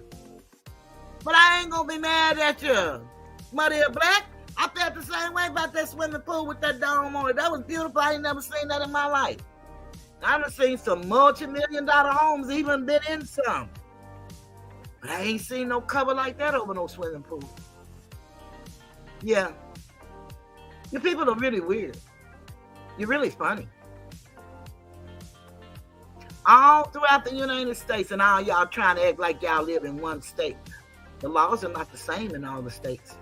But I ain't gonna be mad at you, Muddy or Black. I felt the same way about that swimming pool with that dome on it. That was beautiful. I ain't never seen that in my life. I done seen some multi-million-dollar homes, even been in some. But I ain't seen no cover like that over no swimming pool. Yeah. You people are really weird. You're really funny. All throughout the United States, and all y'all trying to act like y'all live in one state. The laws are not the same in all the states.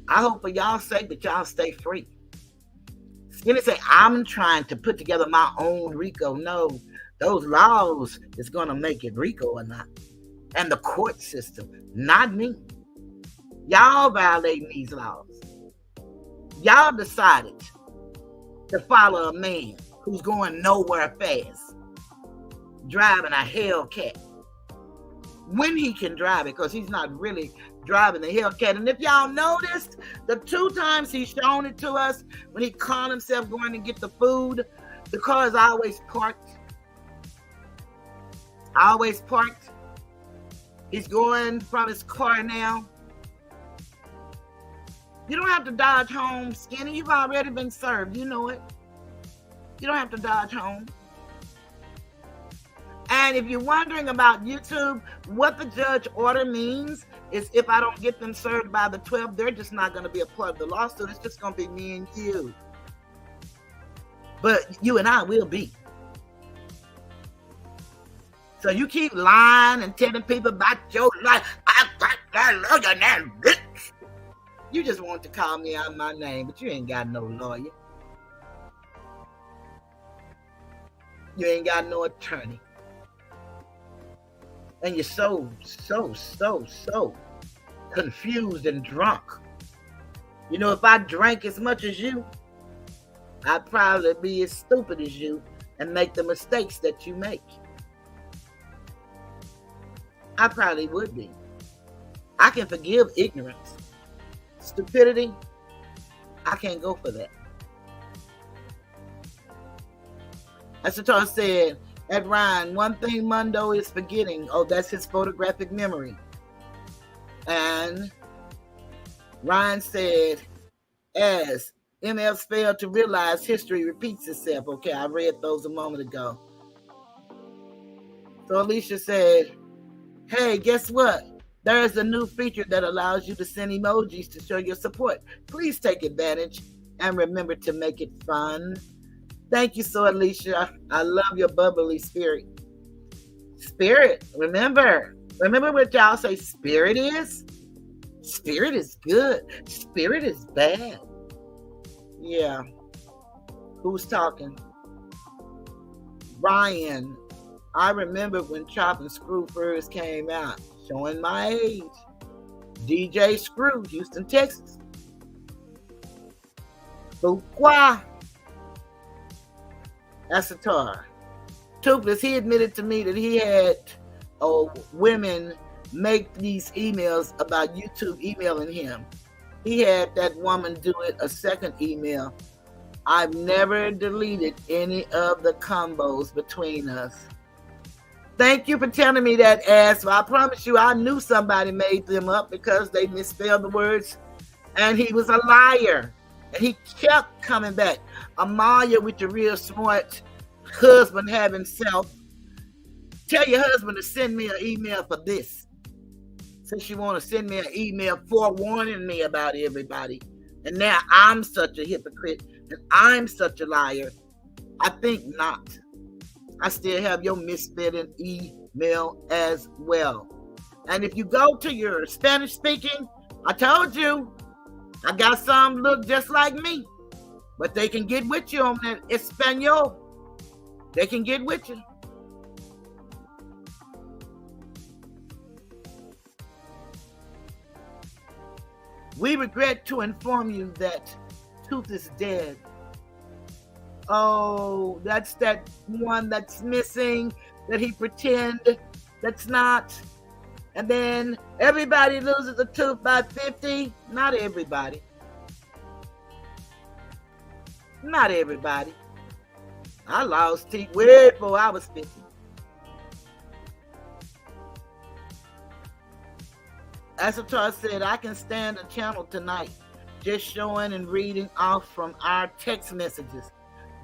I hope for y'all's sake that y'all stay free. Skinny say, I'm trying to put together my own RICO. No, those laws is going to make it RICO or not. And the court system, not me. Y'all violating these laws. Y'all decided to follow a man who's going nowhere fast, driving a Hellcat. When he can drive it, because he's not really driving the Hellcat. And if y'all noticed, the 2 times he's shown it to us, when he called himself going to get the food, the car is always parked. Always parked. He's going from his car now. You don't have to dodge home, Skinny. You've already been served. You know it. You don't have to dodge home. And if you're wondering about YouTube, what the judge order means is if I don't get them served by the 12th, they're just not going to be a part of the lawsuit. It's just going to be me and you. But you and I will be. So you keep lying and telling people about your life. I got that lawyer now, bitch. You just want to call me out my name, but you ain't got no lawyer. You ain't got no attorney. And you're so confused and drunk. You know, if I drank as much as you, I'd probably be as stupid as you and make the mistakes that you make. I probably would be. I can forgive ignorance. Stupidity, I can't go for that. As Satar said, at Ryan, one thing Mundo is forgetting. Oh, that's his photographic memory. And Ryan said, as MFs fail to realize history repeats itself. Okay, I read those a moment ago. So Alicia said, hey, guess what? There is a new feature that allows you to send emojis to show your support. Please take advantage and remember to make it fun. Thank you, so Alicia. I love your bubbly spirit. Spirit, remember what y'all say spirit is? Spirit is good. Spirit is bad. Yeah. Who's talking? Ryan. I remember when Chop and Screw first came out. Showing my age. DJ Screw, Houston, Texas. Pourquoi? Asatar. Toothless, he admitted to me that he had women make these emails about YouTube emailing him. He had that woman do it a second email. I've never deleted any of the combos between us. Thank you for telling me that, ass. I promise you I knew somebody made them up because they misspelled the words. And he was a liar. And he kept coming back. Amalia with your real smart husband having self. Tell your husband to send me an email for this. Since you want to send me an email forewarning me about everybody. And now I'm such a hypocrite. And I'm such a liar. I think not. I still have your misspelling email as well. And if you go to your Spanish speaking, I told you, I got some look just like me, but they can get with you on that Espanol. They can get with you. We regret to inform you that Tooth is dead. Oh, that's that one that's missing, that he pretend that's not. And then everybody loses a tooth by 50. Not everybody. Not everybody. I lost teeth way before I was 50. Asatar said, I can stand a channel tonight, just showing and reading off from our text messages,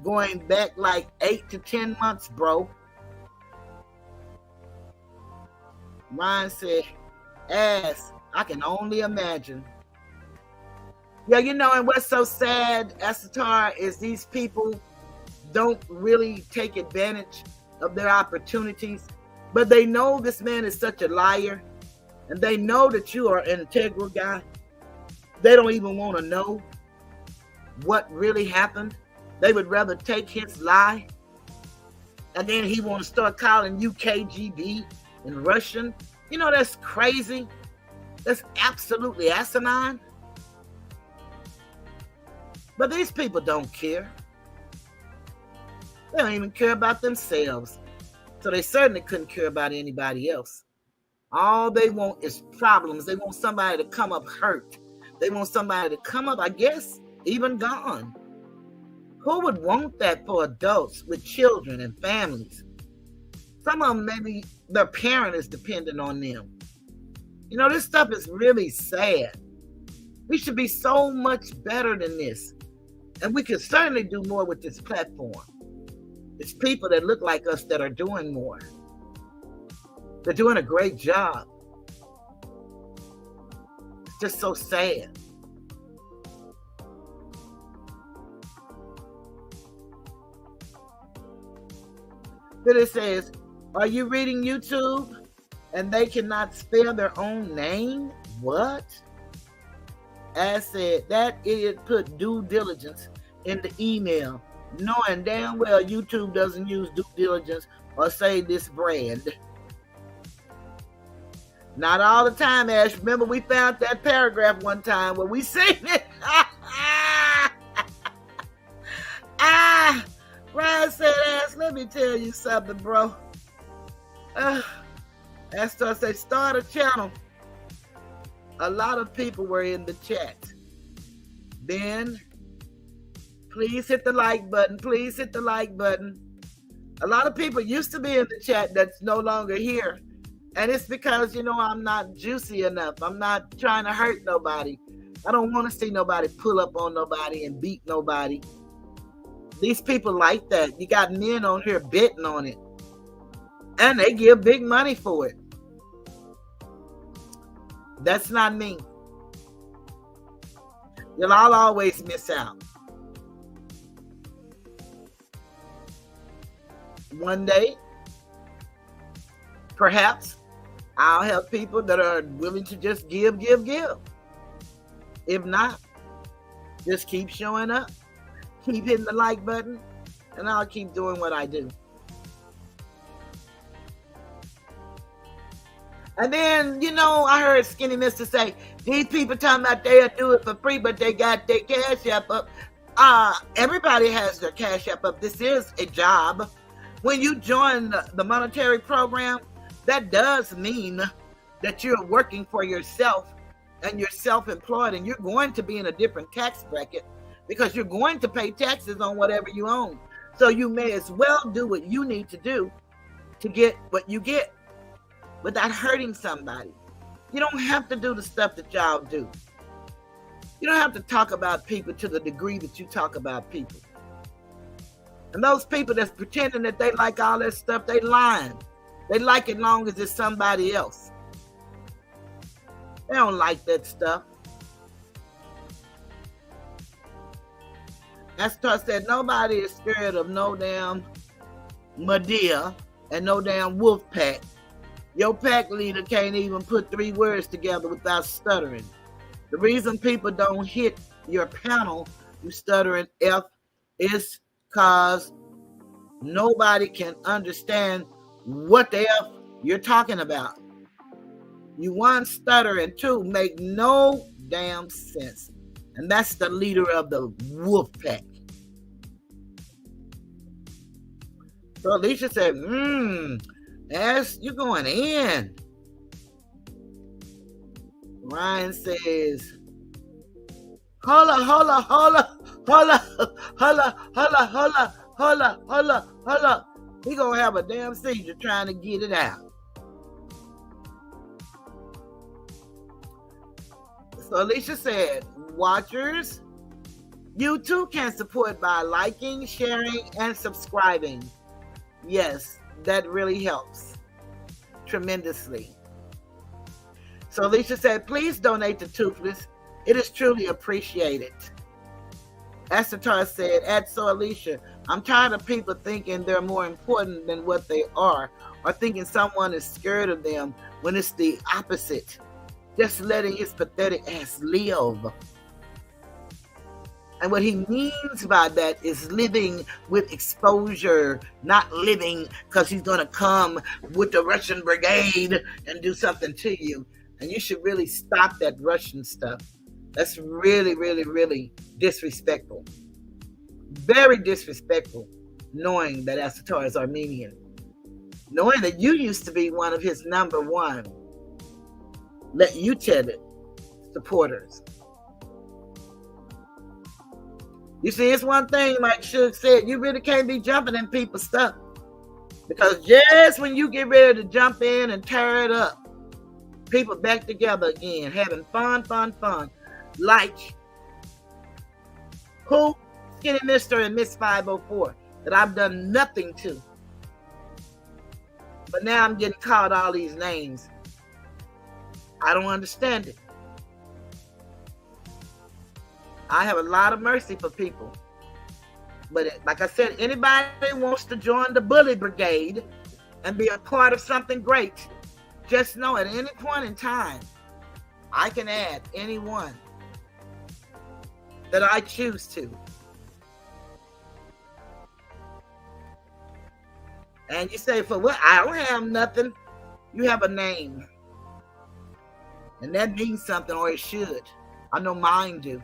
going back like 8 to 10 months, bro. Ryan said, ass, I can only imagine. Yeah, you know, and what's so sad, Asatar, is these people don't really take advantage of their opportunities, but they know this man is such a liar, and they know that you are an integral guy. They don't even want to know what really happened. They would rather take his lie, and then he want to start calling you KGB in Russian. You know, that's crazy. That's absolutely asinine. But these people don't care. They don't even care about themselves. So they certainly couldn't care about anybody else. All they want is problems. They want somebody to come up hurt. They want somebody to come up, I guess, even gone. Who would want that for adults with children and families? Some of them, maybe their parent is dependent on them. You know, this stuff is really sad. We should be so much better than this. And we could certainly do more with this platform. It's people that look like us that are doing more. They're doing a great job. It's just so sad. Then it says, are you reading YouTube and they cannot spell their own name? What? As said, that idiot put due diligence in the email, knowing damn well YouTube doesn't use due diligence or say this brand. Not all the time, Ash. Remember, we found that paragraph one time where we seen it. Ryan said, Ash, let me tell you something, bro. Ash said, start a channel. A lot of people were in the chat. Then, please hit the like button. Please hit the like button. A lot of people used to be in the chat that's no longer here. And it's because, I'm not juicy enough. I'm not trying to hurt nobody. I don't want to see nobody pull up on nobody and beat nobody. These people like that. You got men on here betting on it. And they give big money for it. That's not me. I'll always miss out. One day, perhaps, I'll have people that are willing to just give. If not, just keep showing up. Keep hitting the like button, and I'll keep doing what I do. And then, I heard Skinny Mister say, these people talking about they'll do it for free, but they got their Cash App up. Everybody has their Cash App up. This is a job. When you join the monetary program, that does mean that you're working for yourself and you're self-employed, and you're going to be in a different tax bracket because you're going to pay taxes on whatever you own. So you may as well do what you need to do to get what you get without hurting somebody. You don't have to do the stuff that y'all do. You don't have to talk about people to the degree that you talk about people. And those people that's pretending that they like all that stuff, they lying. They like it long as it's somebody else. They don't like that stuff. Esther said, nobody is scared of no damn Medea and no damn wolf pack. Your pack leader can't even put 3 words together without stuttering. The reason people don't hit your panel, you stuttering F, is because nobody can understand what the F you're talking about. You 1, stutter, and 2, make no damn sense. And that's the leader of the wolf pack. So Alicia said, Ash, you're going in. Ryan says, holla. He gonna have a damn seizure trying to get it out. So Alicia said, watchers, you too can support by liking, sharing, and subscribing. Yes, that really helps tremendously. So Alicia said, please donate to Toothless. It is truly appreciated. Asatar said, So Alicia, I'm tired of people thinking they're more important than what they are, or thinking someone is scared of them when it's the opposite. Just letting his pathetic ass live. And what he means by that is living with exposure, not living because he's going to come with the Russian brigade and do something to you. And you should really stop that Russian stuff. That's really, really, really disrespectful. Very disrespectful, knowing that Asatar is Armenian. Knowing that you used to be one of his number 1. Let you tell it, supporters. You see, it's one thing, like Suge said, you really can't be jumping in people's stuff. Because just when you get ready to jump in and tear it up, people back together again, having fun. Like who? Skinny Mister and Miss 504. that I've done nothing to. But now I'm getting called all these names. I don't understand it. I have a lot of mercy for people. But like I said, anybody that wants to join the bully brigade and be a part of something great, just know at any point in time, I can add anyone that I choose to. And you say, for what? I don't have nothing. You have a name. And that means something, or it should. I know mine do.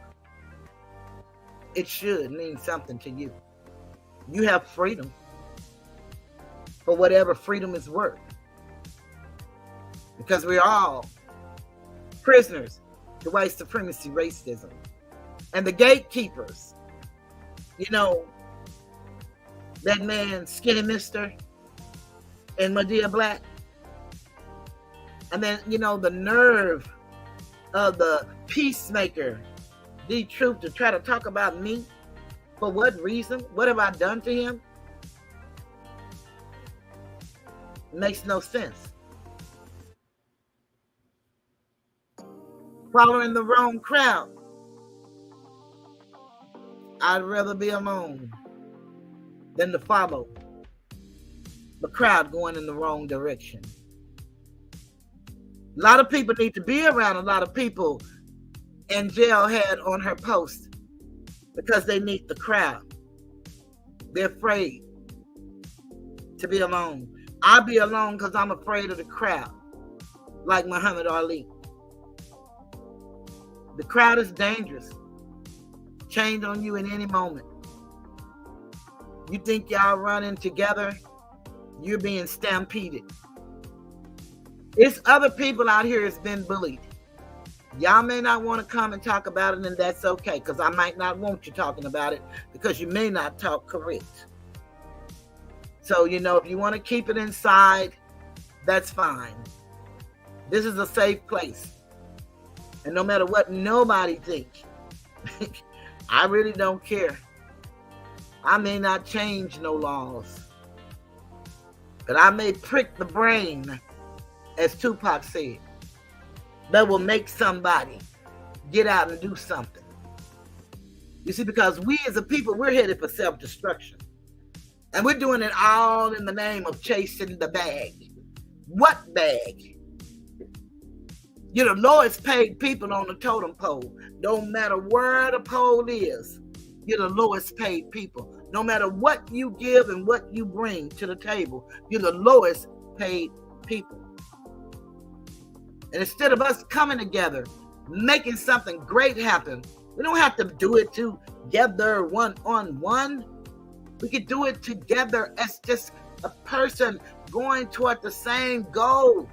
It should mean something to you. You have freedom for whatever freedom is worth. Because we're all prisoners to white supremacy, racism. And the gatekeepers, you know, that man, Skinny Mister, and Medea Black. And then, you know, the nerve of the peacemaker, the truth, to try to talk about me. For what reason? What have I done to him? It makes no sense. Following the wrong crowd. I'd rather be alone than to follow the crowd going in the wrong direction. A lot of people need to be around a lot of people, and Jail had on her post, because they need the crowd. They're afraid to be alone. I'll be alone because I'm afraid of the crowd, like Muhammad Ali. The crowd is dangerous. Change on you in any moment. You think y'all running together, you're being stampeded. It's other people out here that's been bullied. Y'all may not want to come and talk about it, and that's okay, because I might not want you talking about it, because you may not talk correct. So, you know, if you want to keep it inside, that's fine. This is a safe place. And no matter what nobody thinks, I really don't care. I may not change no laws, but I may prick the brain, as Tupac said, that will make somebody get out and do something. You see, because we as a people, we're headed for self-destruction. And we're doing it all in the name of chasing the bag. What bag? You're the lowest paid people on the totem pole. Don't matter where the pole is, you're the lowest paid people. No matter what you give and what you bring to the table, you're the lowest paid people. And instead of us coming together, making something great happen, we don't have to do it together one-on-one. We could do it together as just a person going toward the same goal.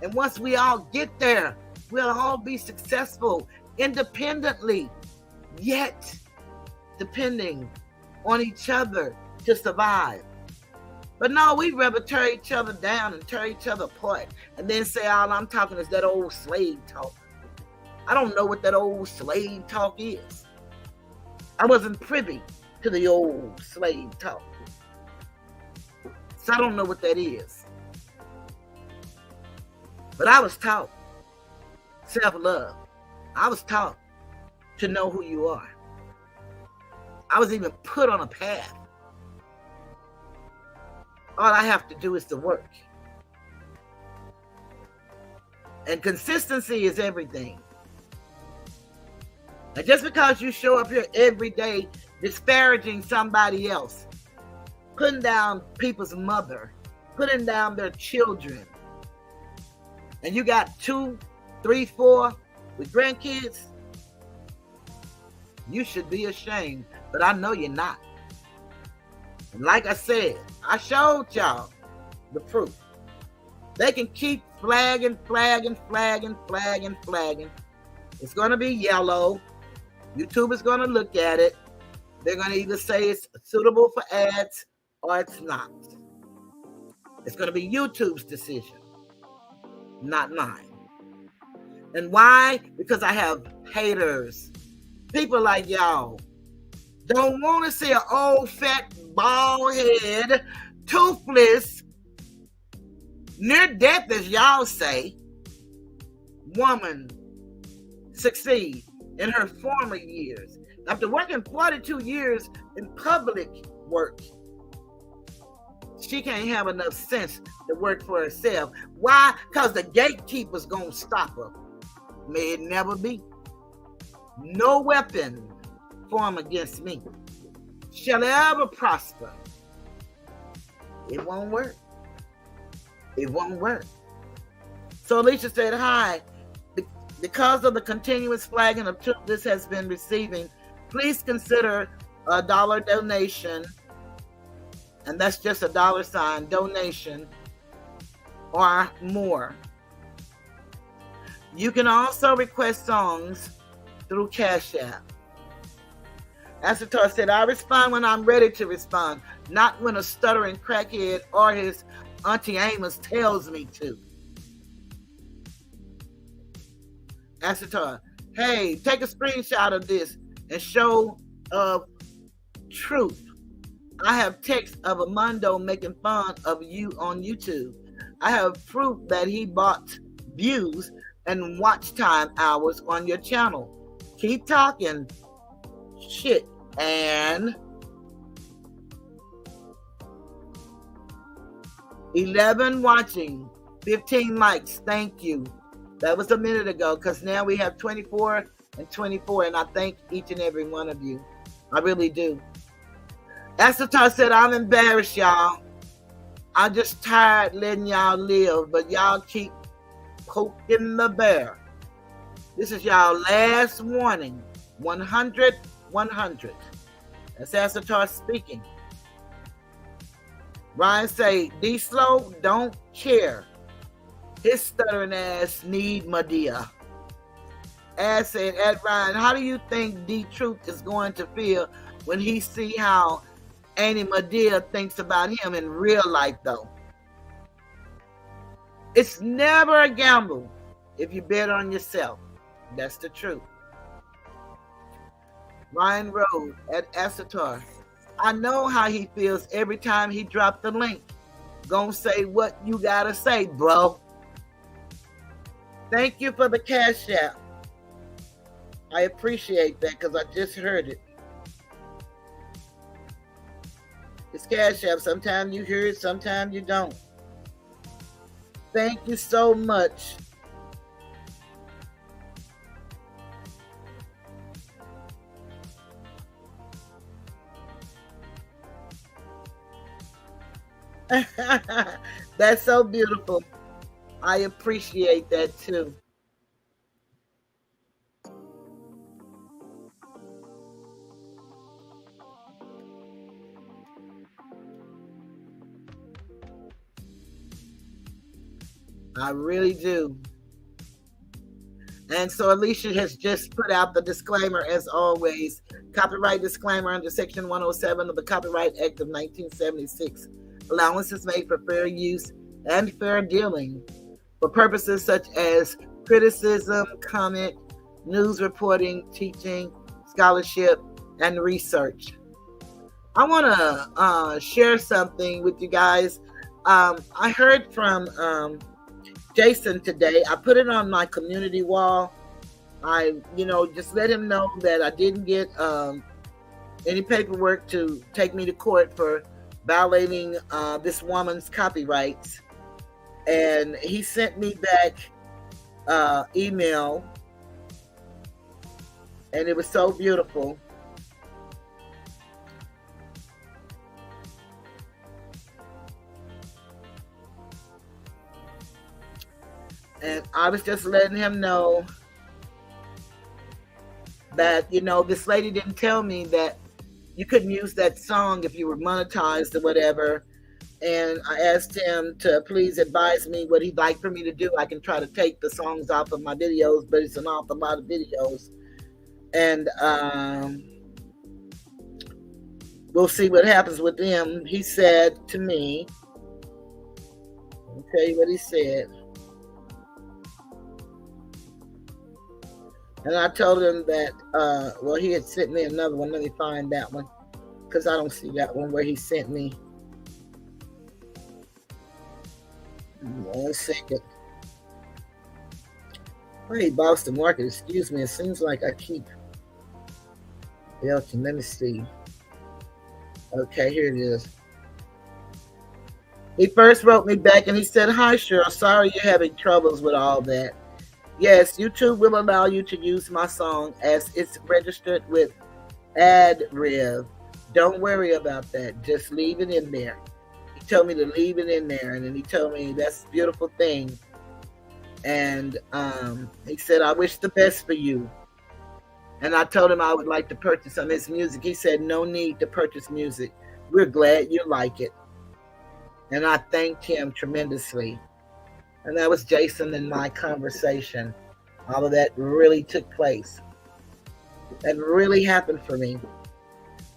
And once we all get there, we'll all be successful independently, yet depending on each other to survive. But no, we'd rather tear each other down and tear each other apart and then say all I'm talking is that old slave talk. I don't know what that old slave talk is. I wasn't privy to the old slave talk. So I don't know what that is. But I was taught self-love. I was taught to know who you are. I was even put on a path. All I have to do is to work. And consistency is everything. Now, just because you show up here every day disparaging somebody else, putting down people's mother, putting down their children, and you got 2, 3, 4 with grandkids, you should be ashamed. But I know you're not. And like I said, I showed y'all the proof. They can keep flagging. It's going to be yellow. YouTube is going to look at it. They're going to either say it's suitable for ads or it's not. It's going to be YouTube's decision, not mine. And why? Because I have haters. People like y'all Don't want to see an old, fat, bald head, toothless, near death, as y'all say, woman succeed in her former years. After working 42 years in public work, she can't have enough sense to work for herself. Why? Because the gatekeepers gonna stop her. May it never be. No weapon formed against me shall ever prosper. It won't work. It won't work. So Alicia said, hi, because of the continuous flagging of truth this has been receiving, please consider a $1 donation, and that's just a $sign donation or more. You can also request songs through Cash App. Asatar said, I respond when I'm ready to respond, not when a stuttering crackhead or his Auntie Amos tells me to. Asatar, hey, take a screenshot of this and show of truth. I have text of Amundo making fun of you on YouTube. I have proof that he bought views and watch time hours on your channel. Keep talking shit and 11 watching, 15 likes. Thank you. That was a minute ago, because now we have 24 and 24, and I thank each and every one of you. I really do. Asatar said, I'm embarrassed, y'all. I'm just tired letting y'all live, but y'all keep poking the bear. This is y'all last warning. 100, 100. That's Asatar speaking. Ryan say, D-Slow don't care. His stuttering ass need Medea. Ass said, at Ryan, how do you think D-Truth is going to feel when he see how Annie Medea thinks about him in real life, though? It's never a gamble if you bet on yourself. That's the truth. Ryan Road at Asatar. I know how he feels every time he dropped the link. Gonna say what you gotta say, bro. Thank you for the Cash App. I appreciate that, because I just heard it. It's Cash App. Sometimes you hear it, sometimes you don't. Thank you so much. That's so beautiful. I appreciate that too. I really do. And so Alicia has just put out the disclaimer, as always. Copyright disclaimer under Section 107 of the Copyright Act of 1976. Allowances made for fair use and fair dealing for purposes such as criticism, comment, news reporting, teaching, scholarship, and research. I want to share something with you guys. I heard from Jason today. I put it on my community wall. I, just let him know that I didn't get any paperwork to take me to court for violating this woman's copyrights. And he sent me back email, and it was so beautiful. And I was just letting him know that, this lady didn't tell me that you couldn't use that song if you were monetized or whatever. And I asked him to please advise me what he'd like for me to do. I can try to take the songs off of my videos, but it's an awful lot of videos. And we'll see what happens with them. He said to me, let me tell you what he said. And I told him that, well, he had sent me another one. Let me find that one, because I don't see that one where he sent me. 1 second. Hey, Boston Market, excuse me. It seems like I keep belching. Let me see. Okay, here it is. He first wrote me back and he said, "Hi, Cheryl. Sorry you're having troubles with all that. Yes, YouTube will allow you to use my song as it's registered with AdRev. Don't worry about that. Just leave it in there." He told me to leave it in there, and then he told me that's a beautiful thing. And he said, "I wish the best for you." And I told him I would like to purchase some of his music. He said, "No need to purchase music. We're glad you like it." And I thanked him tremendously. And that was Jason and my conversation. All of that really took place. That really happened for me.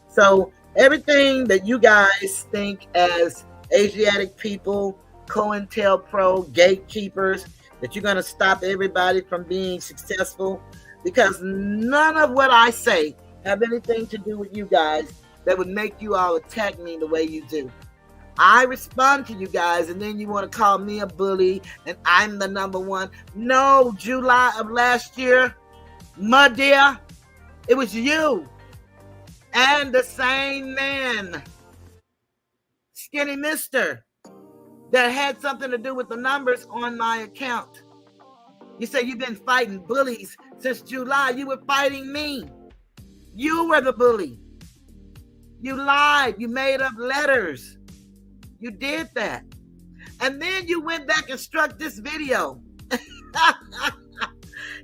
So everything that you guys think as Asiatic people, COINTELPRO, gatekeepers, that you're going to stop everybody from being successful, because none of what I say have anything to do with you guys that would make you all attack me the way you do. I respond to you guys, and then you want to call me a bully and I'm the number one. No, July of last year, my dear, it was you and the same man, Skinny Mister, that had something to do with the numbers on my account. You say you've been fighting bullies since July. You were fighting me. You were the bully. You lied. You made up letters. You did that. And then you went back and struck this video.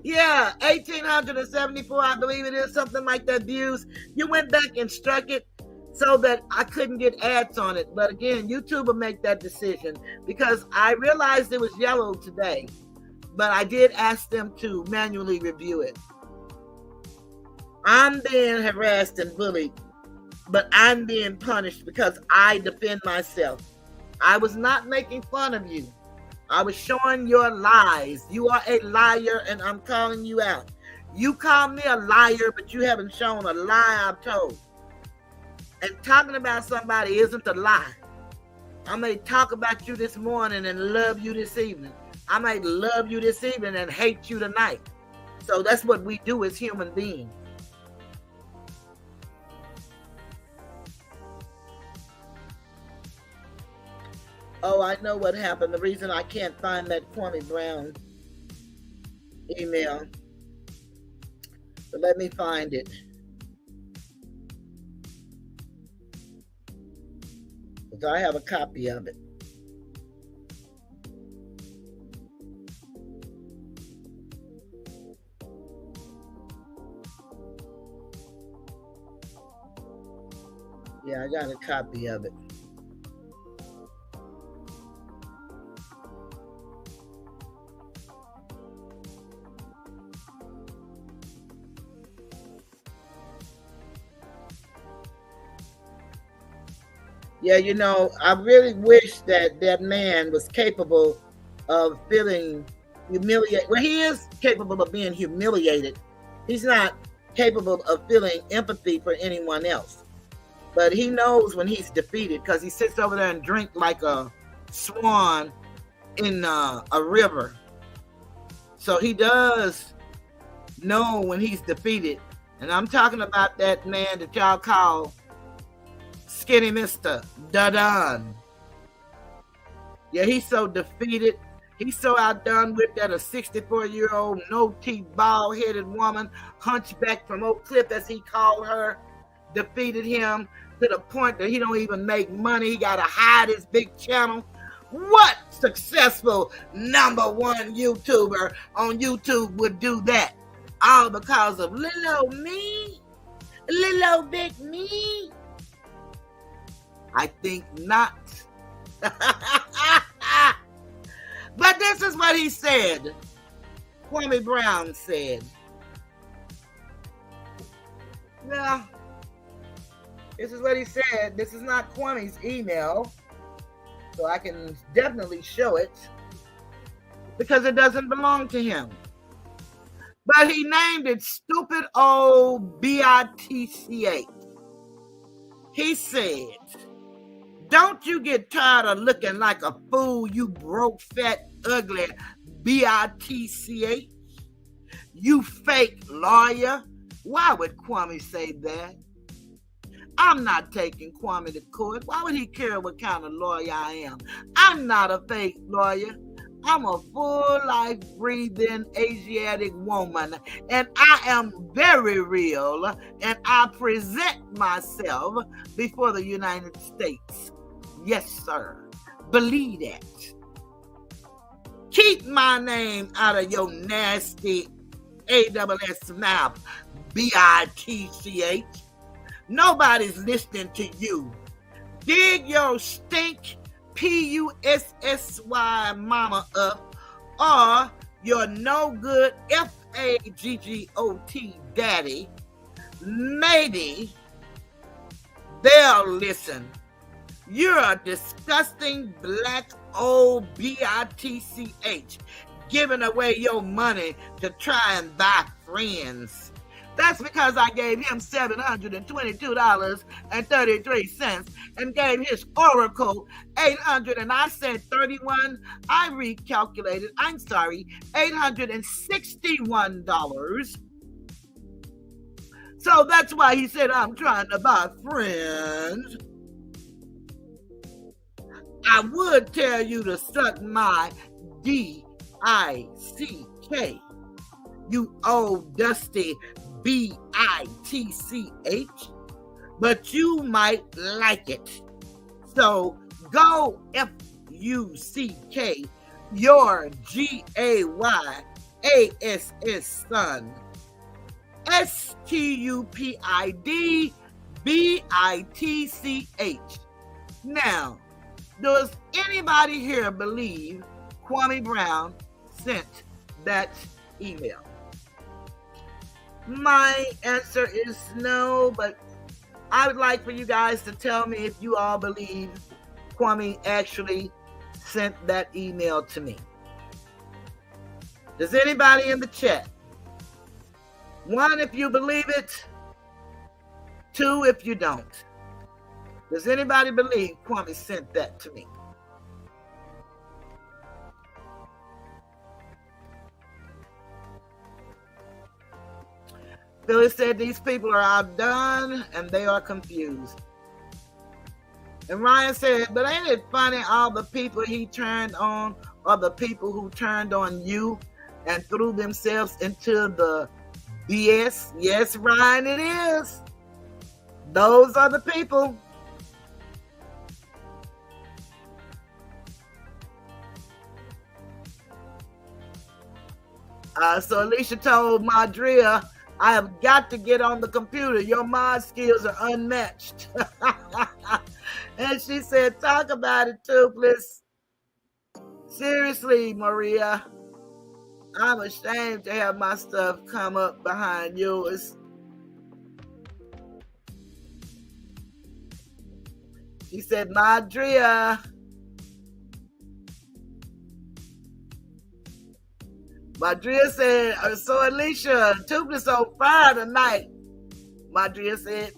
Yeah, 1,874, I believe it is, something like that, views. You went back and struck it so that I couldn't get ads on it. But again, YouTube will make that decision, because I realized it was yellow today. But I did ask them to manually review it. I'm being harassed and bullied, but I'm being punished because I defend myself. I was not making fun of you. I was showing your lies. You are a liar, and I'm calling you out. You call me a liar, but you haven't shown a lie I've told. And talking about somebody isn't a lie. I may talk about you this morning and love you this evening. I might love you this evening and hate you tonight. So that's what we do as human beings. Oh, I know what happened. The reason I can't find that Kwame Brown email. But let me find it. Because I have a copy of it. Yeah, I got a copy of it. Yeah, you know, I really wish that that man was capable of feeling humiliated. Well, he is capable of being humiliated. He's not capable of feeling empathy for anyone else. But he knows when he's defeated, because he sits over there and drinks like a swan in a river. So he does know when he's defeated. And I'm talking about that man that y'all call Skinny Mister Dun. Yeah, he's so defeated. He's so outdone with that a 64-year-old, no-teeth, bald-headed woman, hunchback from Oak Cliff, as he called her, defeated him to the point that he don't even make money. He got to hide his big channel. What successful #1 YouTuber on YouTube would do that? All because of little old me? Little big me? I think not. But this is what he said. Kwame Brown said, well, this is what he said. This is not Kwame's email, so I can definitely show it, because it doesn't belong to him. But he named it stupid old bitch. He said, don't you get tired of looking like a fool, you broke, fat, ugly bitch? You fake lawyer. Why would Kwame say that? I'm not taking Kwame to court. Why would he care what kind of lawyer I am? I'm not a fake lawyer. I'm a full life breathing Asiatic woman, and I am very real, and I present myself before the United States. Yes, sir. Believe that. Keep my name out of your nasty AWS mouth, bitch. Nobody's listening to you. Dig your stink PUSSY mama up, or your no good FAGGOT daddy. Maybe they'll listen. You're a disgusting black old bitch giving away your money to try and buy friends. That's because I gave him $722.33 and gave his oracle $800, and I said 31. I recalculated. I'm sorry, $861. So that's why he said I'm trying to buy friends. I would tell you to suck my DICK, you old dusty BITCH, but you might like it. So go FUCK your GAYASS son. STUPID BITCH. Now, does anybody here believe Kwame Brown sent that email? My answer is no, but I would like for you guys to tell me if you all believe Kwame actually sent that email to me. Does anybody in the chat? 1, if you believe it. 2, if you don't. Does anybody believe Kwame sent that to me? Phyllis said these people are outdone and they are confused. And Ryan said, but ain't it funny all the people he turned on are the people who turned on you and threw themselves into the BS? Yes, Ryan, it is. Those are the people. So Alicia told Madria, I have got to get on the computer. Your mod skills are unmatched. And she said, talk about it too, please. Seriously, Maria, I'm ashamed to have my stuff come up behind yours. She said, Madria. Madria said, so Alicia, Toothless on fire tonight. Madria said,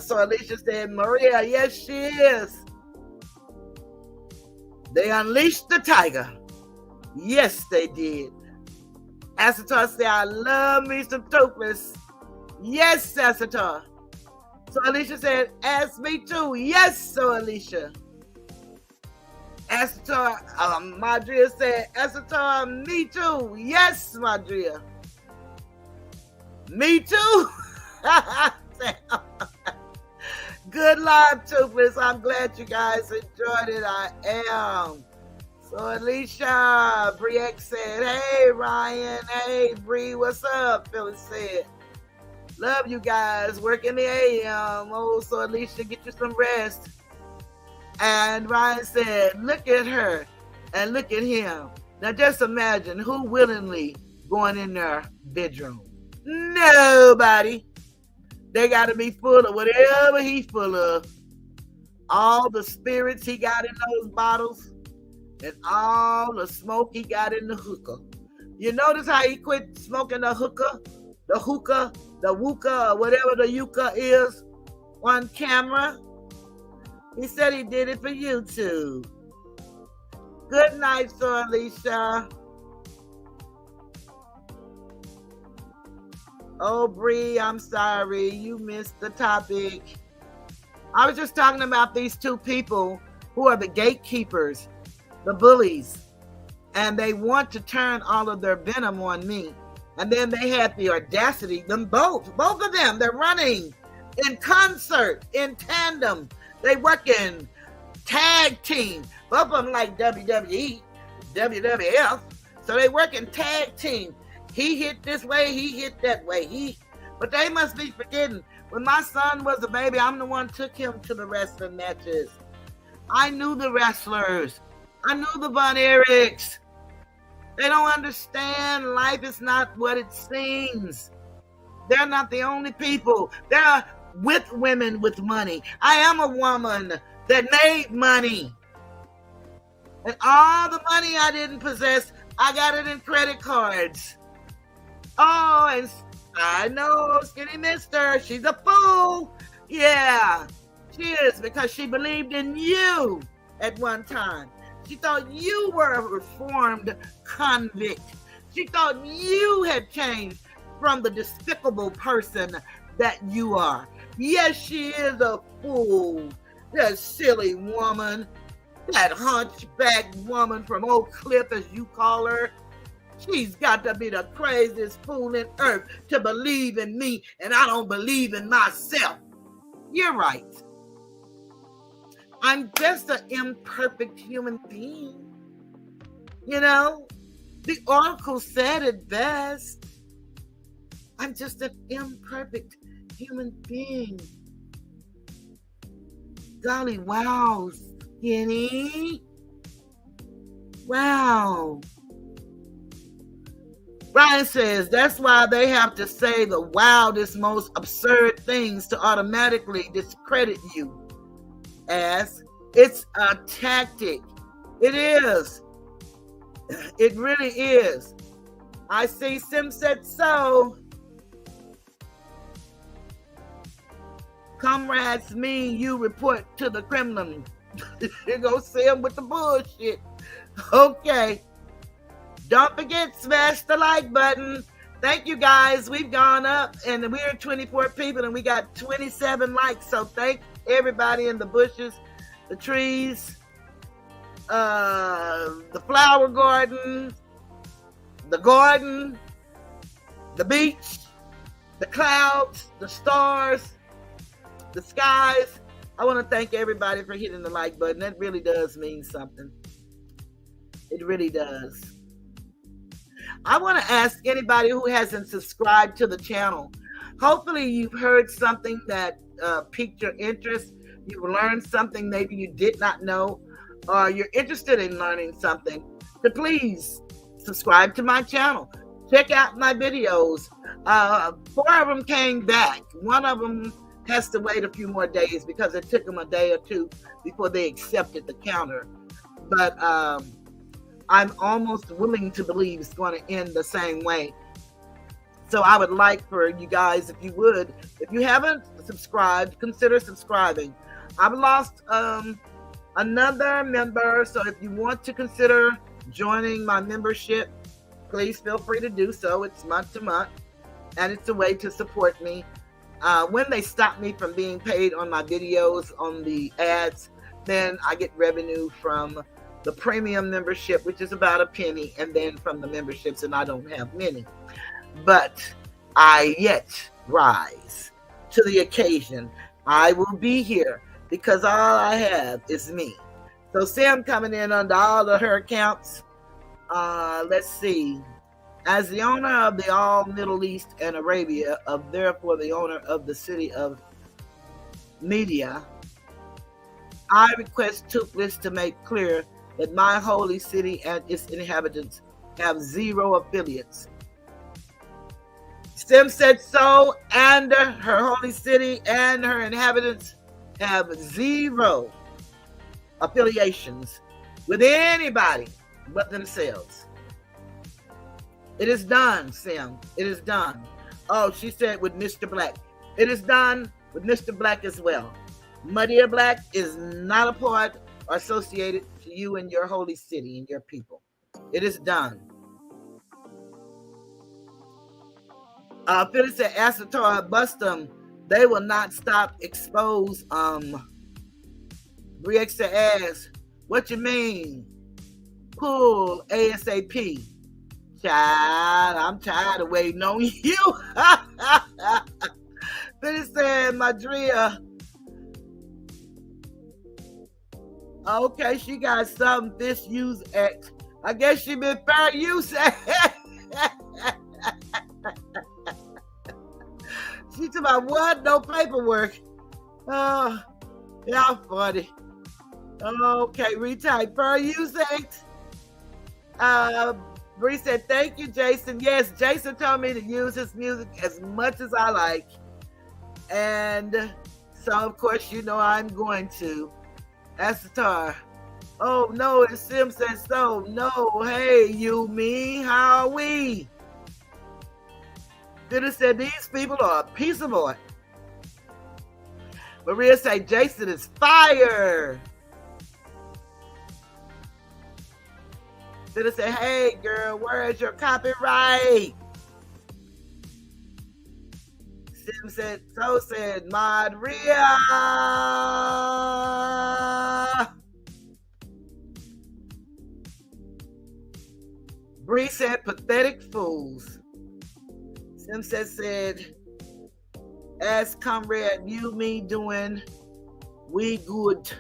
so Alicia said, Maria, yes, she is. They unleashed the tiger. Yes, they did. Asatar said, I love me some Toothless. Yes, Asatar. So Alicia said, ask me too. Yes, so Alicia. Asatar, Madria said, Asatar, me too. Yes, Madria. Me too. Good live, Toothless. I'm glad you guys enjoyed it. I am. So Alicia, Briek said, hey, Ryan. Hey, Bree, what's up? Phyllis said, love you guys. Work in the AM. Oh, so Alicia, get you some rest. And Ryan said, look at her and look at him. Now just imagine who willingly going in their bedroom. Nobody. They got to be full of whatever he's full of. All the spirits he got in those bottles and all the smoke he got in the hookah. You notice how he quit smoking the hookah, the wooka, or whatever the yucca is on camera? He said he did it for YouTube. Good night, Sir Alicia. Oh, Bree, I'm sorry. You missed the topic. I was just talking about these two people who are the gatekeepers, the bullies, and they want to turn all of their venom on me. And then they had the audacity, both of them, they're running in concert, in tandem. They work in tag team. Both of them like WWE, WWF. So they work in tag team. He hit this way, he hit that way. But they must be forgetting. When my son was a baby, I'm the one who took him to the wrestling matches. I knew the wrestlers. I knew the Von Erichs. They don't understand life is not what it seems. They're not the only people. They're with women with money. I am a woman that made money. And all the money I didn't possess, I got it in credit cards. Oh, and I know Skinny Mister, she's a fool. Yeah, she is, because she believed in you at one time. She thought you were a reformed convict. She thought you had changed from the despicable person that you are. Yes, she is a fool. That silly woman, that hunchback woman from Oak Cliff, as you call her. She's got to be the craziest fool in earth to believe in me, and I don't believe in myself. You're right. I'm just an imperfect human being. You know, the Oracle said it best. I'm just an imperfect human being. Golly, wow, Skinny. Wow. Brian says, that's why they have to say the wildest, most absurd things to automatically discredit you. As it's a tactic. It is. It really is. I see Sim said so. Comrades mean you report to the Kremlin. You go see him with the bullshit. Okay. Don't forget, smash the like button. Thank you, guys. We've gone up, and we're 24 people, and we got 27 likes. So thank everybody in the bushes, the trees, the flower garden, the beach, the clouds, the stars, the skies. I want to thank everybody for hitting the like button. That really does mean something. It really does. I want to ask anybody who hasn't subscribed to the channel. Hopefully you've heard something that piqued your interest. You've learned something maybe you did not know, or you're interested in learning something. So please subscribe to my channel. Check out my videos. 4 of them came back. One of them has to wait a few more days because it took them a day or two before they accepted the counter. But I'm almost willing to believe it's going to end the same way. So I would like for you guys, if you would, if you haven't subscribed, consider subscribing. I've lost another member, so if you want to consider joining my membership, please feel free to do so. It's month to month, and it's a way to support me. When they stop me from being paid on my videos, on the ads, then I get revenue from the premium membership, which is about a penny, and then from the memberships, and I don't have many. But I yet rise to the occasion. I will be here because all I have is me. So Sam coming in under all of her accounts. Let's see. As the owner of the All Middle East and Arabia, therefore the owner of the city of Media, I request Toothless to make clear that my holy city and its inhabitants have 0 affiliates. Sim said so, and her holy city and her inhabitants have 0 affiliations with anybody but themselves. It is done, Sim. It is done. Oh, she said with Mr. Black. It is done with Mr. Black as well. Madia Black is not a part or associated to you and your holy city and your people. It is done. Phyllis said, Asator, bust them. They will not stop expose. Briex said, ass. What you mean? Pull ASAP. Child, I'm tired of waiting on you. Phyllis said, Madria. Okay, she got some this use X. I guess she been fair use. She talking about what? No paperwork. Oh, y'all funny. Okay, retype fair use X. Bree said, thank you, Jason. Yes, Jason told me to use his music as much as I like. And so, of course, you know I'm going to. Asatar. Oh, no, and Sim said so. No, hey, you, me, how are we? Then it said, these people are a piece of art. Maria said, Jason is fire. Then it said, hey, girl, where is your copyright? Sim said, so said, Maria. Bree said, pathetic fools. Sim said, as comrade, you, me doing, we good.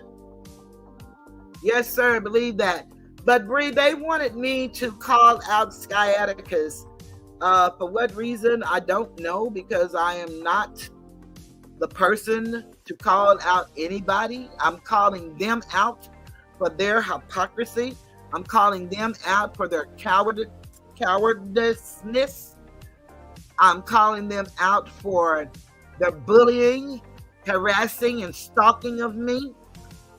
Yes, sir, believe that. But Bree, they wanted me to call out Sciaticus. For what reason, I don't know, because I am not the person to call out anybody. I'm calling them out for their hypocrisy. I'm calling them out for their cowardice. I'm calling them out for their bullying, harassing, and stalking of me.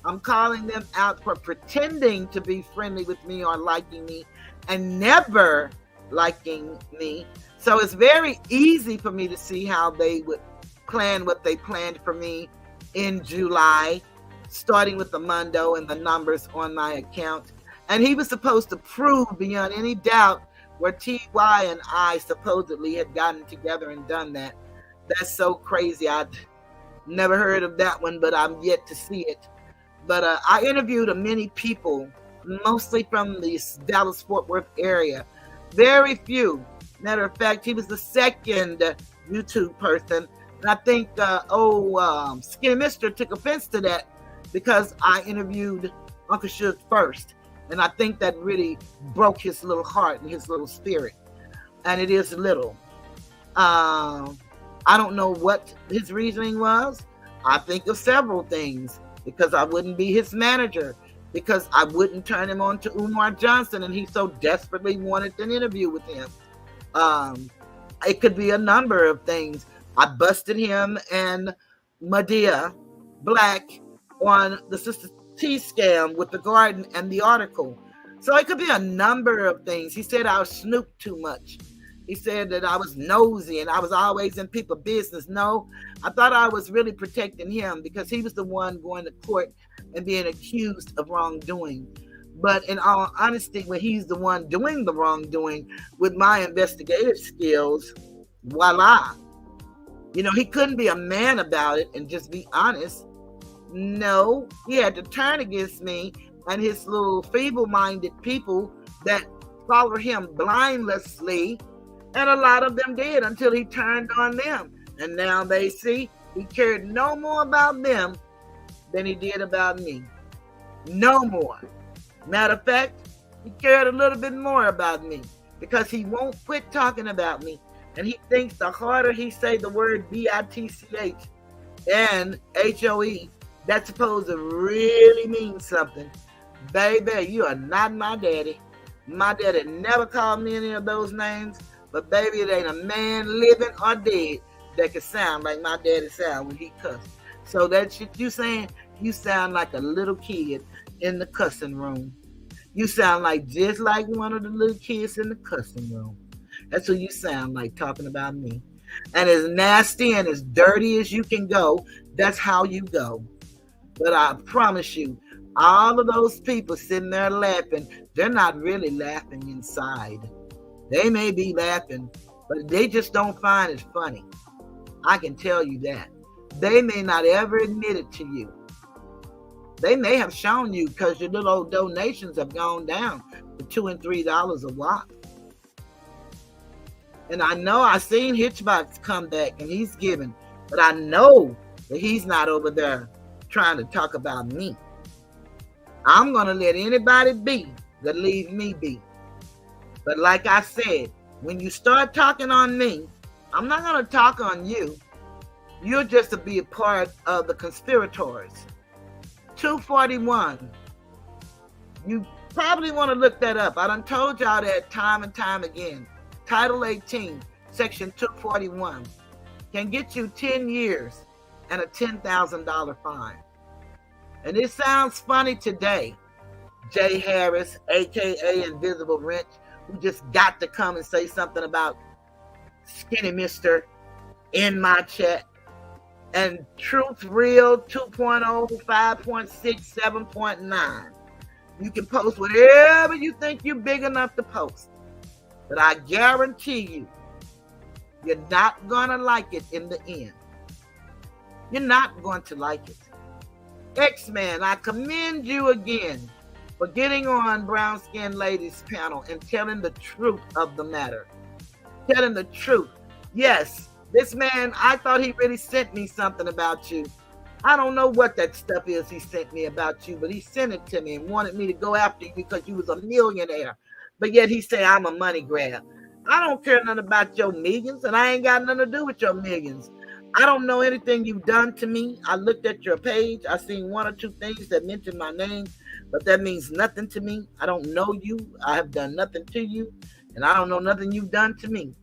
I'm calling them out for pretending to be friendly with me or liking me and never liking me. So it's very easy for me to see how they would plan what they planned for me in July, starting with the Mundo and the numbers on my account. And he was supposed to prove beyond any doubt where TY and I supposedly had gotten together and done that. That's so crazy. I'd never heard of that one, but I'm yet to see it. But I interviewed many people, mostly from the Dallas-Fort Worth area. Very few. Matter of fact, he was the second YouTube person. And I think Skinny Mister took offense to that because I interviewed Uncle Suge first. And I think that really broke his little heart and his little spirit. And it is little. I don't know what his reasoning was. I think of several things. Because I wouldn't be his manager. Because I wouldn't turn him on to Umar Johnson. And he so desperately wanted an interview with him. It could be a number of things. I busted him and Madia Black on the Sister T scam with the garden and the article. So it could be a number of things. He said I snooped too much. He said that I was nosy and I was always in people's business. No, I thought I was really protecting him because he was the one going to court and being accused of wrongdoing. But in all honesty, when he's the one doing the wrongdoing with my investigative skills, voila. You know, he couldn't be a man about it and just be honest. No, he had to turn against me and his little feeble-minded people that follow him blindlessly. And a lot of them did until he turned on them. And now they see he cared no more about them than he did about me. No more. Matter of fact, he cared a little bit more about me because he won't quit talking about me. And he thinks the harder he say the word B-I-T-C-H and H-O-E, that's supposed to really mean something. Baby, you are not my daddy. My daddy never called me any of those names. But baby, it ain't a man living or dead that can sound like my daddy sound when he cussed. So that shit you saying, you sound like a little kid in the cussing room. You sound like just like one of the little kids in the cussing room. That's who you sound like talking about me. And as nasty and as dirty as you can go, that's how you go. But I promise you, all of those people sitting there laughing, they're not really laughing inside. They may be laughing, but they just don't find it funny. I can tell you that. They may not ever admit it to you. They may have shown you because your little old donations have gone down to $2 and $3 a wop. And I know I seen Hitchbox come back and he's giving, but I know that he's not over there trying to talk about me. I'm going to let anybody be that leave me be. But like I said, when you start talking on me, I'm not going to talk on you. You're just to be a part of the conspirators. 241. You probably want to look that up. I done told y'all that time and time again. Title 18, Section 241 can get you 10 years and a $10,000 fine. And it sounds funny today. Jay Harris, aka Invisible Wrench, who just got to come and say something about Skinny Mister in my chat. And Truth Real 2.0, 5.6, 7.9. You can post whatever you think you're big enough to post. But I guarantee you, you're not going to like it in the end. You're not going to like it. X-Man, I commend you again for getting on Brown Skin Ladies panel and telling the truth of the matter. Telling the truth. Yes, this man, I thought he really sent me something about you. I don't know what that stuff is he sent me about you, but he sent it to me and wanted me to go after you because you was a millionaire. But yet he said I'm a money grab. I don't care nothing about your millions, and I ain't got nothing to do with your millions. I don't know anything you've done to me. I looked at your page. I seen one or two things that mentioned my name, but that means nothing to me. I don't know you. I have done nothing to you, and I don't know nothing you've done to me.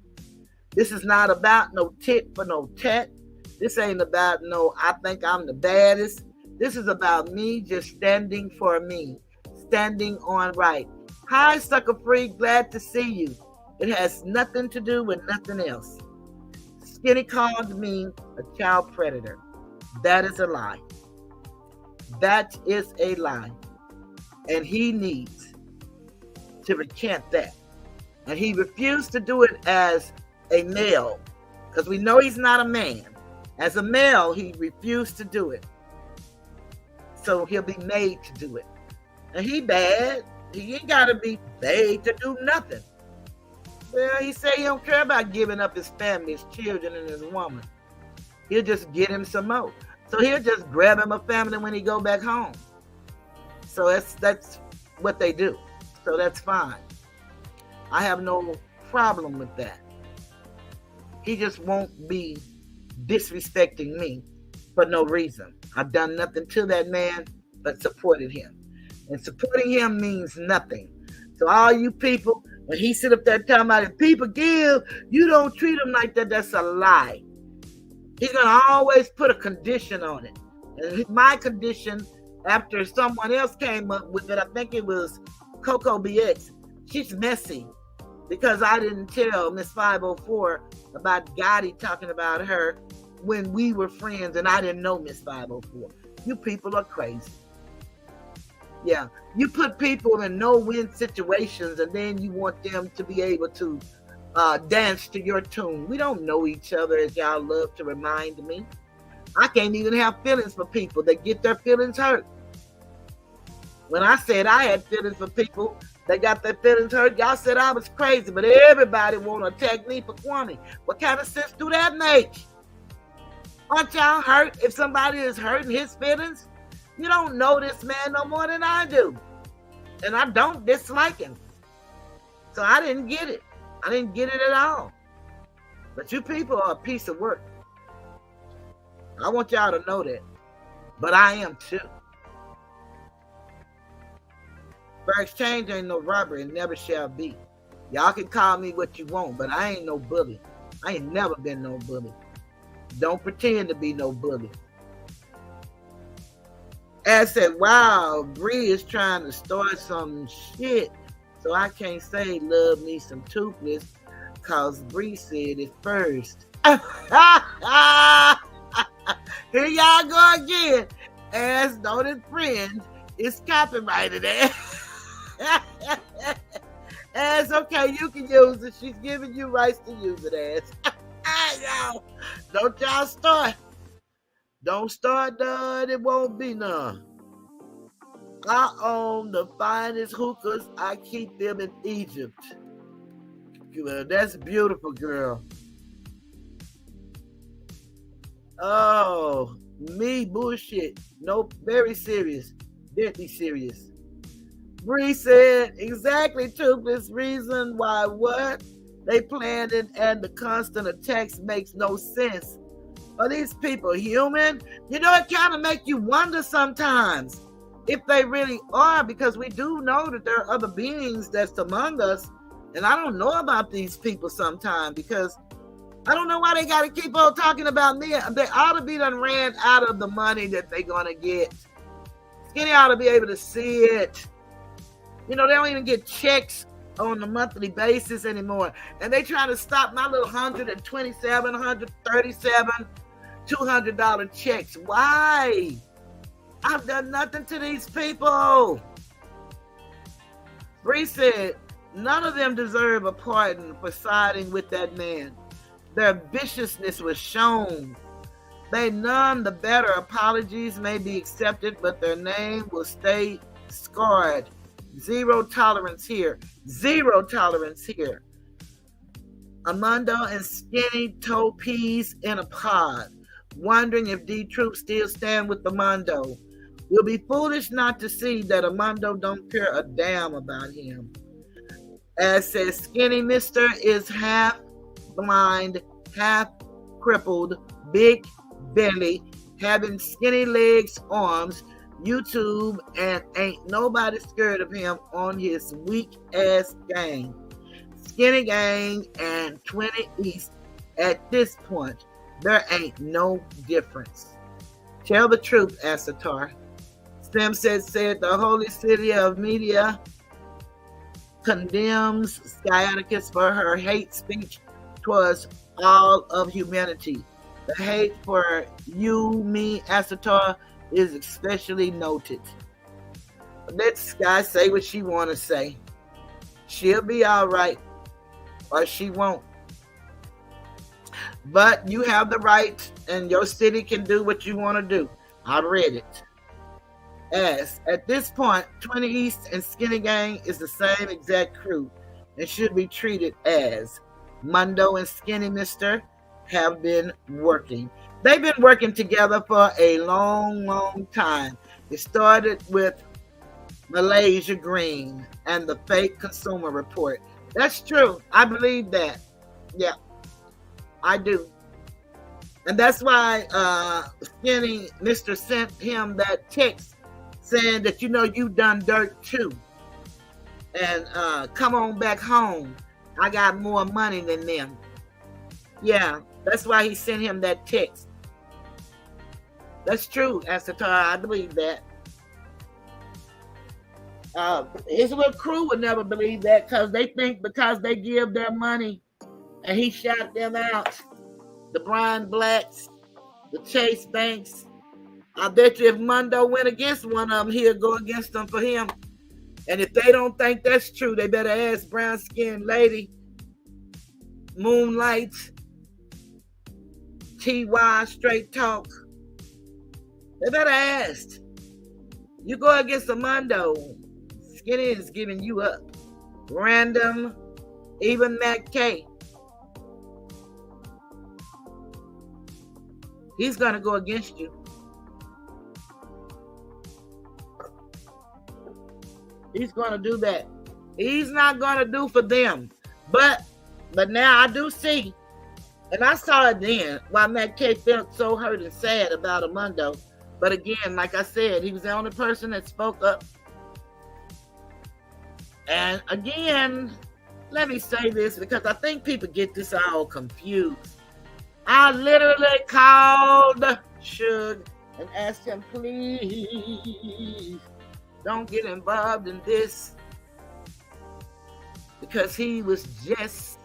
This is not about no tit for no tat. This ain't about no I think I'm the baddest. This is about me just standing for me, standing on right. Hi, Sucker Free. Glad to see you. It has nothing to do with nothing else. Skinny called me a child predator. That is a lie. That is a lie. And he needs to recant that. And he refused to do it as a male, because we know he's not a man. As a male, he refused to do it. So he'll be made to do it. And he bad. He ain't got to be made to do nothing. Well, he say he don't care about giving up his family, his children, and his woman. He'll just get him some more. So he'll just grab him a family when he go back home. So that's what they do. So that's fine. I have no problem with that. He just won't be disrespecting me for no reason. I've done nothing to that man but supported him. And supporting him means nothing. So all you people, when he sit up there talking about if people give, you don't treat them like that, that's a lie. He's going to always put a condition on it. And my condition, after someone else came up with it, I think it was Coco BX, she's messy. Because I didn't tell Miss 504 about Gotti talking about her when we were friends and I didn't know Miss 504. You people are crazy. Yeah, you put people in no-win situations and then you want them to be able to dance to your tune. We don't know each other, as y'all love to remind me. I can't even have feelings for people that get their feelings hurt. When I said I had feelings for people that got their feelings hurt, y'all said I was crazy, but everybody want to attack me for Kwame. What kind of sense do that make? Aren't y'all hurt if somebody is hurting his feelings? You don't know this man no more than I do. And I don't dislike him. So I didn't get it. I didn't get it at all. But you people are a piece of work. I want y'all to know that. But I am too. Fair exchange ain't no robbery and never shall be. Y'all can call me what you want, but I ain't no bully. I ain't never been no bully. Don't pretend to be no bully. As said, wow, Bree is trying to start some shit. So I can't say love me some Toothless. cause Bree said it first. Here y'all go again. As noted friend is copyrighted. As okay, you can use it. She's giving you rights to use it as. Y'all, don't y'all start. Don't start none, it won't be none. I own the finest hookahs. I keep them in Egypt. That's beautiful, girl. Oh, me bullshit. Nope, very serious. Deadly serious. Bree said, exactly, Toothless, reason why what? They planned it and the constant attacks makes no sense. Are these people human? You know, it kind of makes you wonder sometimes if they really are, because we do know that there are other beings that's among us. And I don't know about these people sometimes because I don't know why they got to keep on talking about me. They ought to be done ran out of the money that they're going to get. Skinny ought to be able to see it. You know, they don't even get checks on a monthly basis anymore. And they trying to stop my little $127, $137, $200 checks. Why? I've done nothing to these people. Bree said, none of them deserve a pardon for siding with that man. Their viciousness was shown. They none the better. Apologies may be accepted, but their name will stay scarred. Zero tolerance here. Zero tolerance here. Armando and Skinny toe peas in a pod, wondering if D-Troop still stand with Armando. We'll be foolish not to see that Armando don't care a damn about him. As says, Skinny Mister is half blind, half crippled, big belly, having skinny legs, arms, YouTube, and ain't nobody scared of him on his weak ass gang. Skinny gang and 20 East at this point, there ain't no difference. Tell the truth, Asatar. Stem said the holy city of media condemns Sciaticus for her hate speech towards all of humanity. The hate for you, me, Asatar is especially noted. Let Sky say what she want to say. She'll be all right, or she won't. But you have the right, and your city can do what you want to do. I read it. As at this point, 20 East and Skinny Gang is the same exact crew and should be treated as. Mundo and Skinny Mister have been working. They've been working together for a long, long time. It started with Malaysia Green and the fake Consumer Report. That's true. I believe that. Yeah, I do. And that's why Skinny Mister sent him that text saying that, you know, you done dirt too. And come on back home. I got more money than them. Yeah, that's why he sent him that text. That's true, Asatar. I believe that. His little crew would never believe that because they think because they give their money and he shot them out. The Brian Blacks, the Chase Banks. I bet you if Mundo went against one of them, he'll go against them for him. And if they don't think that's true, they better ask Brown Skin Lady, Moonlight, TY, Straight Talk. They better ask. You go against Armando, Skinny is giving you up. Random, even Matt K. He's going to go against you. He's going to do that. He's not going to do for them. But now I do see, and I saw it then, why Matt K felt so hurt and sad about Armando. But again, like I said, he was the only person that spoke up. And again, let me say this because I think people get this all confused. I literally called Suge and asked him, please don't get involved in this, because he was just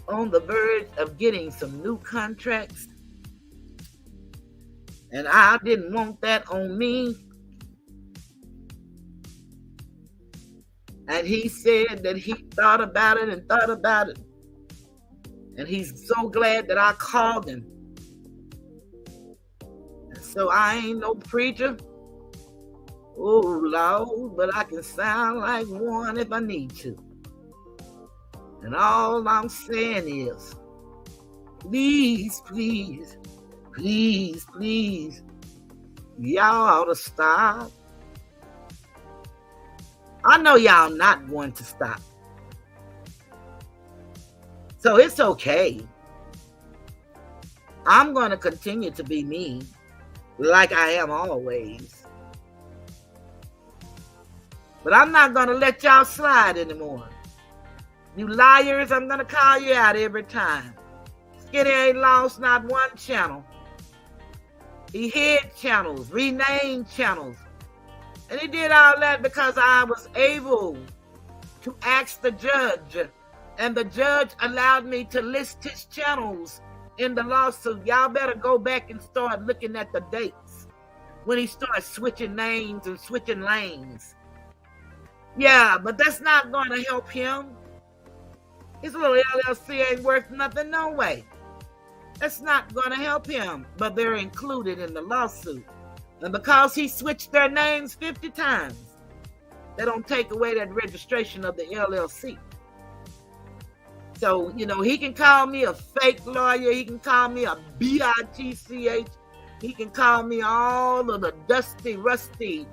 on the verge of getting some new contracts, and I didn't want that on me. And he said that he thought about it and thought about it. And he's so glad that I called him. And so I ain't no preacher. Oh, Lord, but I can sound like one if I need to. And all I'm saying is, please, please, please, please, y'all ought to stop. I know y'all not going to stop. So it's okay. I'm going to continue to be me like I am always. But I'm not going to let y'all slide anymore. You liars, I'm going to call you out every time. Skinny ain't lost not one channel. He hid channels, renamed channels. And he did all that because I was able to ask the judge. And the judge allowed me to list his channels in the lawsuit. Y'all better go back and start looking at the dates when he started switching names and switching lanes. Yeah, but that's not going to help him. His little LLC ain't worth nothing, no way. That's not going to help him, but they're included in the lawsuit. And because he switched their names 50 times, they don't take away that registration of the LLC. So, you know, he can call me a fake lawyer. He can call me a bitch. He can call me all of the dusty, rusty.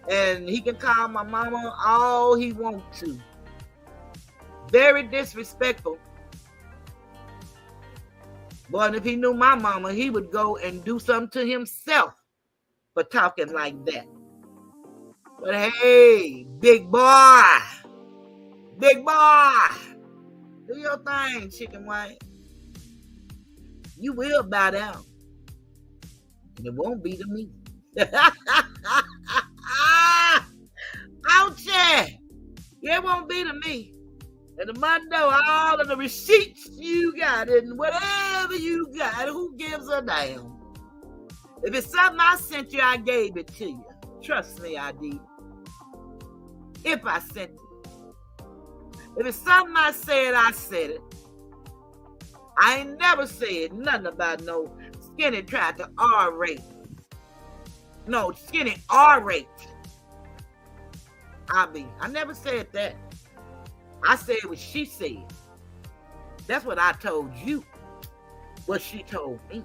And he can call my mama all he wants to. Very disrespectful. But if he knew my mama, he would go and do something to himself for talking like that. But hey, big boy, do your thing, chicken white. You will bow down, and it won't be to me. Ouchie! It won't be to me. And the Mondo, all of the receipts you got and whatever you got, who gives a damn? If it's something I sent you, I gave it to you. Trust me, I did. If I sent it. If it's something I said it. I ain't never said nothing about no Skinny tried to R-rate. No, Skinny R-rate. I never said that. I said what she said. That's what I told you. What she told me.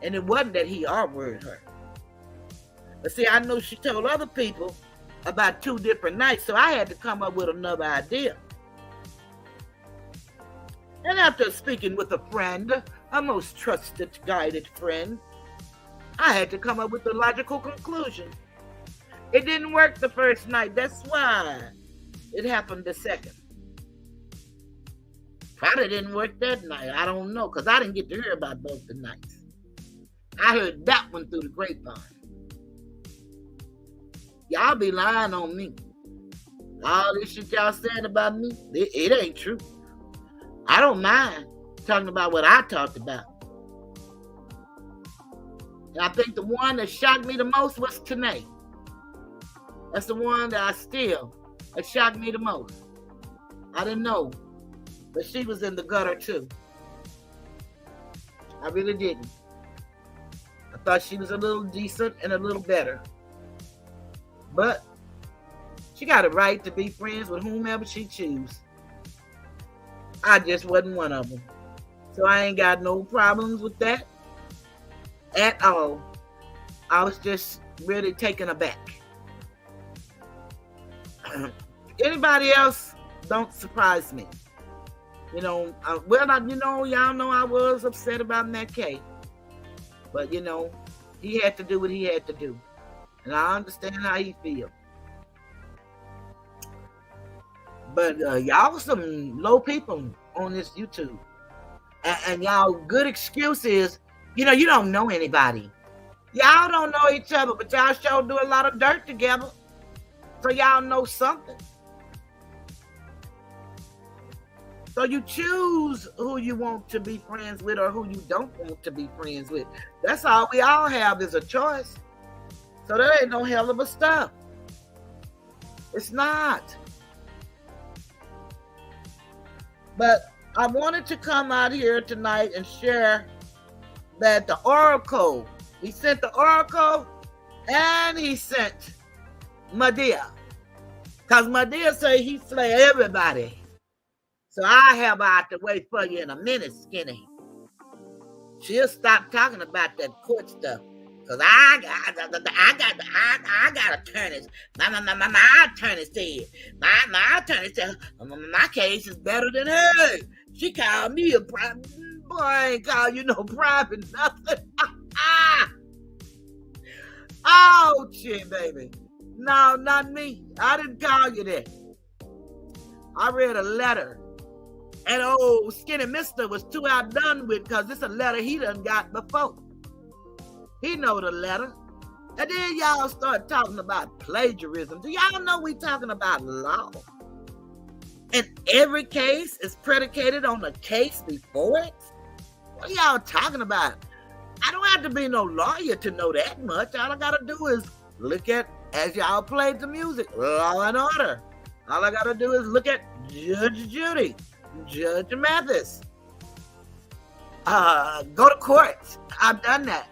And it wasn't that he R-worded her. But see, I know she told other people about 2 different nights, so I had to come up with another idea. And after speaking with a friend, a most trusted, guided friend, I had to come up with a logical conclusion. It didn't work the first night. That's why it happened the second. Probably didn't work that night. I don't know, because I didn't get to hear about both the nights. I heard that one through the grapevine. Y'all be lying on me. All this shit y'all saying about me, it ain't true. I don't mind talking about what I talked about. And I think the one that shocked me the most was Tanae. That's the one that shocked me the most. I didn't know, but she was in the gutter too. I really didn't. I thought she was a little decent and a little better. But she got a right to be friends with whomever she chooses. I just wasn't one of them. So I ain't got no problems with that at all. I was just really taken aback. Anybody else, don't surprise me. Y'all know I was upset about Matt K. But, he had to do what he had to do. And I understand how he feels. But y'all some low people on this YouTube. And y'all good excuse is, you don't know anybody. Y'all don't know each other, but y'all sure do a lot of dirt together. So y'all know something. So you choose who you want to be friends with or who you don't want to be friends with. That's all we all have is a choice. So that ain't no hell of a stuff. It's not. But I wanted to come out here tonight and share that the Oracle, he sent the Oracle and he sent Medea. Because Medea say he slay everybody. So I have out the way for you in a minute, Skinny. She'll stop talking about that court stuff. Cause I got attorneys. My attorney said. My attorney said my case is better than hers. She called me a private. Boy, I ain't call you no private nothing. Oh shit, baby. No, not me. I didn't call you that. I read a letter. And old Skinny Mister was too outdone with because it's a letter he done got before. He know the letter. And then y'all start talking about plagiarism. Do y'all know we talking about law? And every case is predicated on the case before it? What are y'all talking about? I don't have to be no lawyer to know that much. All I gotta do is look at, as y'all played the music, Law and Order. All I gotta do is look at Judge Judy, Judge Mathis. Go to court. I've done that.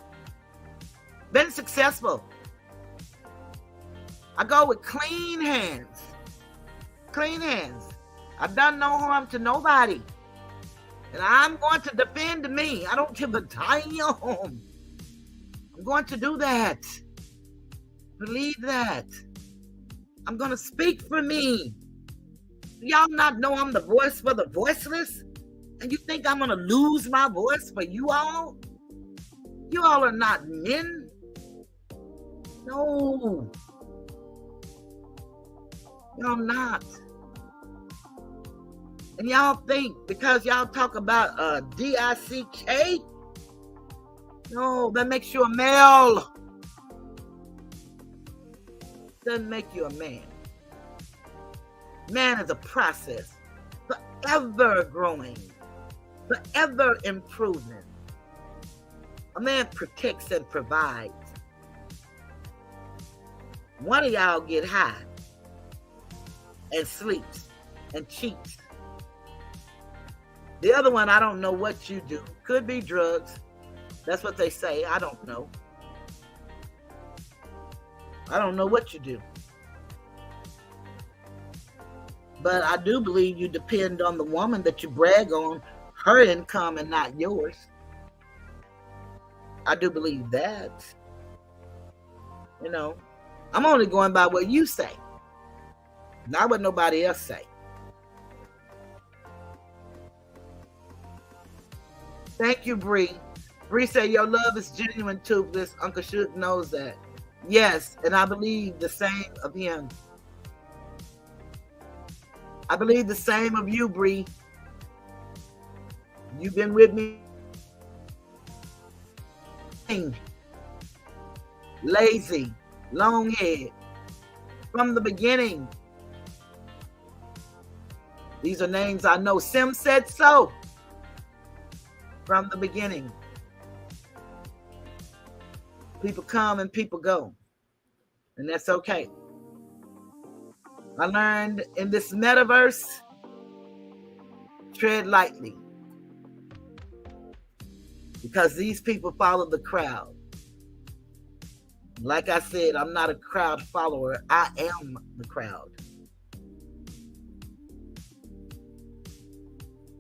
Been successful. I go with clean hands. Clean hands. I've done no harm to nobody. And I'm going to defend me. I don't give a damn. I'm going to do that. Believe that. I'm going to speak for me. Do y'all not know I'm the voice for the voiceless? And you think I'm going to lose my voice for you all? You all are not men. No. Y'all not. And y'all think because y'all talk about DICK, no, that makes you a male. Doesn't make you a man. Man is a process, forever growing, forever improving. A man protects and provides. One of y'all get high and sleeps and cheats. The other one, I don't know what you do. Could be drugs. That's what they say. I don't know. I don't know what you do. But I do believe you depend on the woman that you brag on, her income and not yours. I do believe that. You know, I'm only going by what you say, not what nobody else say. Thank you, Bree. Bree said, your love is genuine, Toothless. Uncle Shook knows that. Yes, and I believe the same of him. I believe the same of you, Bree. You've been with me. Lazy, long head, from the beginning. These are names I know. Sim said so. From the beginning. People come and people go. And that's okay. I learned in this metaverse, tread lightly. Because these people follow the crowd. Like I said, I'm not a crowd follower. I am the crowd.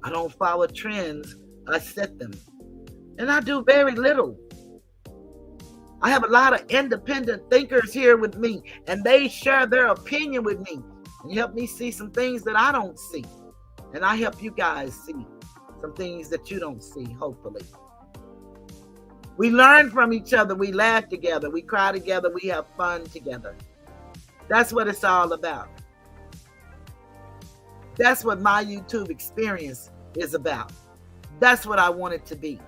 I don't follow trends. I set them. And I do very little. I have a lot of independent thinkers here with me, and they share their opinion with me and help me see some things that I don't see. And I help you guys see some things that you don't see, hopefully. We learn from each other. We laugh together. We cry together. We have fun together. That's what it's all about. That's what my YouTube experience is about. That's what I want it to be.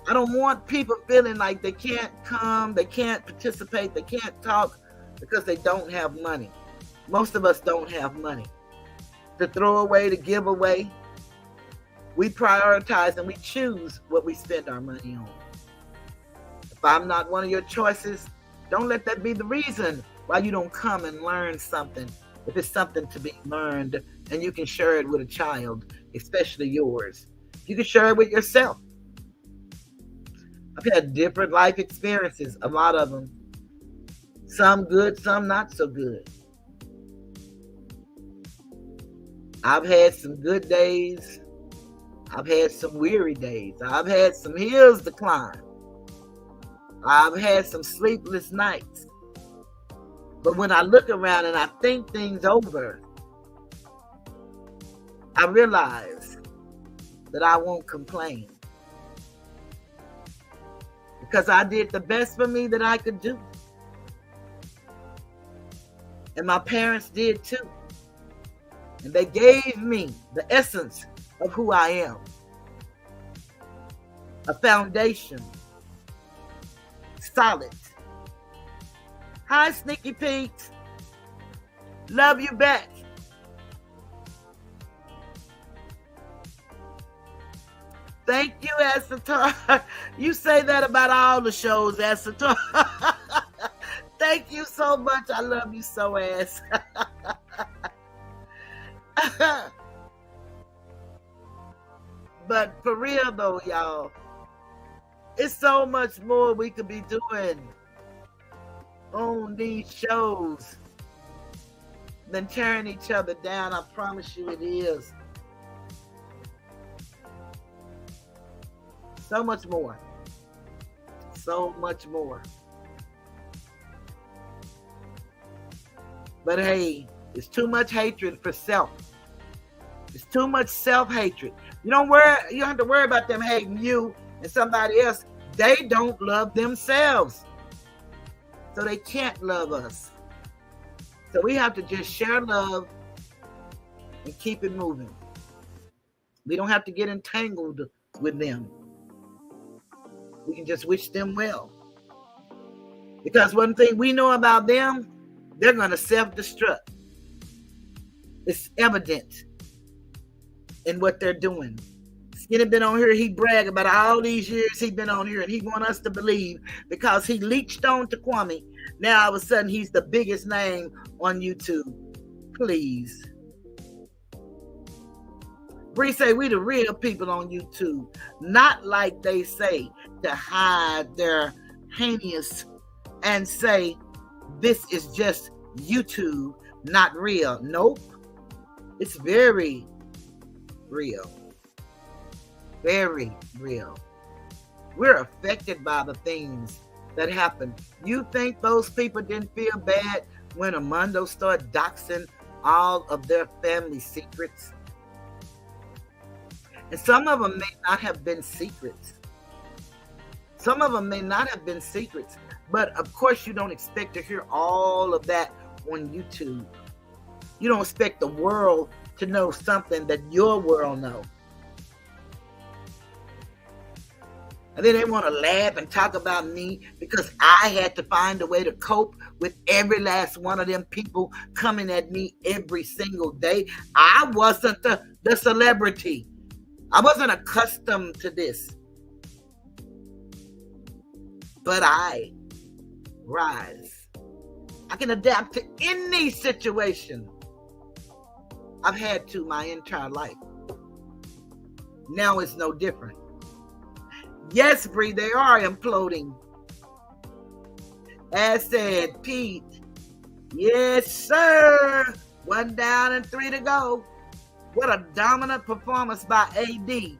I don't want people feeling like they can't come, they can't participate, they can't talk because they don't have money. Most of us don't have money to throw away, to give away. We prioritize and we choose what we spend our money on. If I'm not one of your choices, don't let that be the reason why you don't come and learn something. If it's something to be learned and you can share it with a child, especially yours. You can share it with yourself. I've had different life experiences, a lot of them. Some good, some not so good. I've had some good days. I've had some weary days. I've had some hills to climb. I've had some sleepless nights. But when I look around and I think things over, I realize that I won't complain. Because I did the best for me that I could do. And my parents did too. And they gave me the essence of who I am. A foundation. Solid. Hi, Sneaky Pete. Love you back. Thank you, Asatar. You say that about all the shows, Asatar. Thank you so much. I love you so, ass. But for real though, y'all, it's so much more we could be doing on these shows than tearing each other down. I promise you it is. So much more. So much more. But hey, it's too much hatred for self. It's too much self-hatred. You don't have to worry about them hating you and somebody else. They don't love themselves. So they can't love us. So we have to just share love and keep it moving. We don't have to get entangled with them. We can just wish them well. Because one thing we know about them, they're going to self-destruct. It's evident in what they're doing. Skinny been on here, he brag about all these years he been on here, and he want us to believe because he leached on to Kwame. Now all of a sudden he's the biggest name on YouTube. Please. Bree say we the real people on YouTube, not like they say to hide their heinous and say this is just YouTube, not real. Nope. It's very real. Very real. We're affected by the things that happen. You think those people didn't feel bad when Armando started doxing all of their family secrets? And some of them may not have been secrets. Some of them may not have been secrets. But of course you don't expect to hear all of that on YouTube. You don't expect the world to know something that your world knows. And then they want to laugh and talk about me because I had to find a way to cope with every last one of them people coming at me every single day. I wasn't the celebrity. I wasn't accustomed to this. But I rise. I can adapt to any situation. I've had to my entire life. Now it's no different. Yes, Bree, they are imploding. As said Pete. Yes, sir. 1 down and 3 to go. What a dominant performance by AD.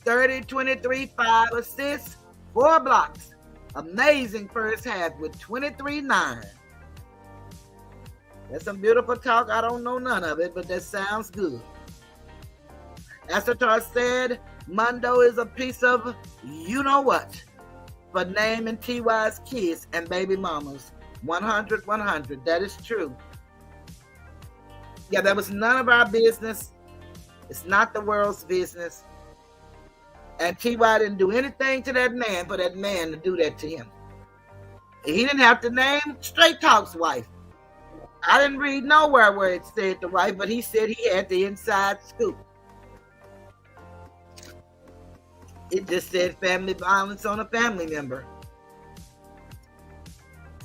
30, 23, 5 assists, 4 blocks. Amazing first half with 23-9. That's some beautiful talk. I don't know none of it, but that sounds good. Asatar said, Mondo is a piece of you-know-what for naming TY's kids and baby mamas. 100, 100. That is true. Yeah, that was none of our business. It's not the world's business. And TY didn't do anything to that man for that man to do that to him. He didn't have to name Straight Talk's wife. I didn't read nowhere where it said the wife, but he said he had the inside scoop. It just said family violence on a family member.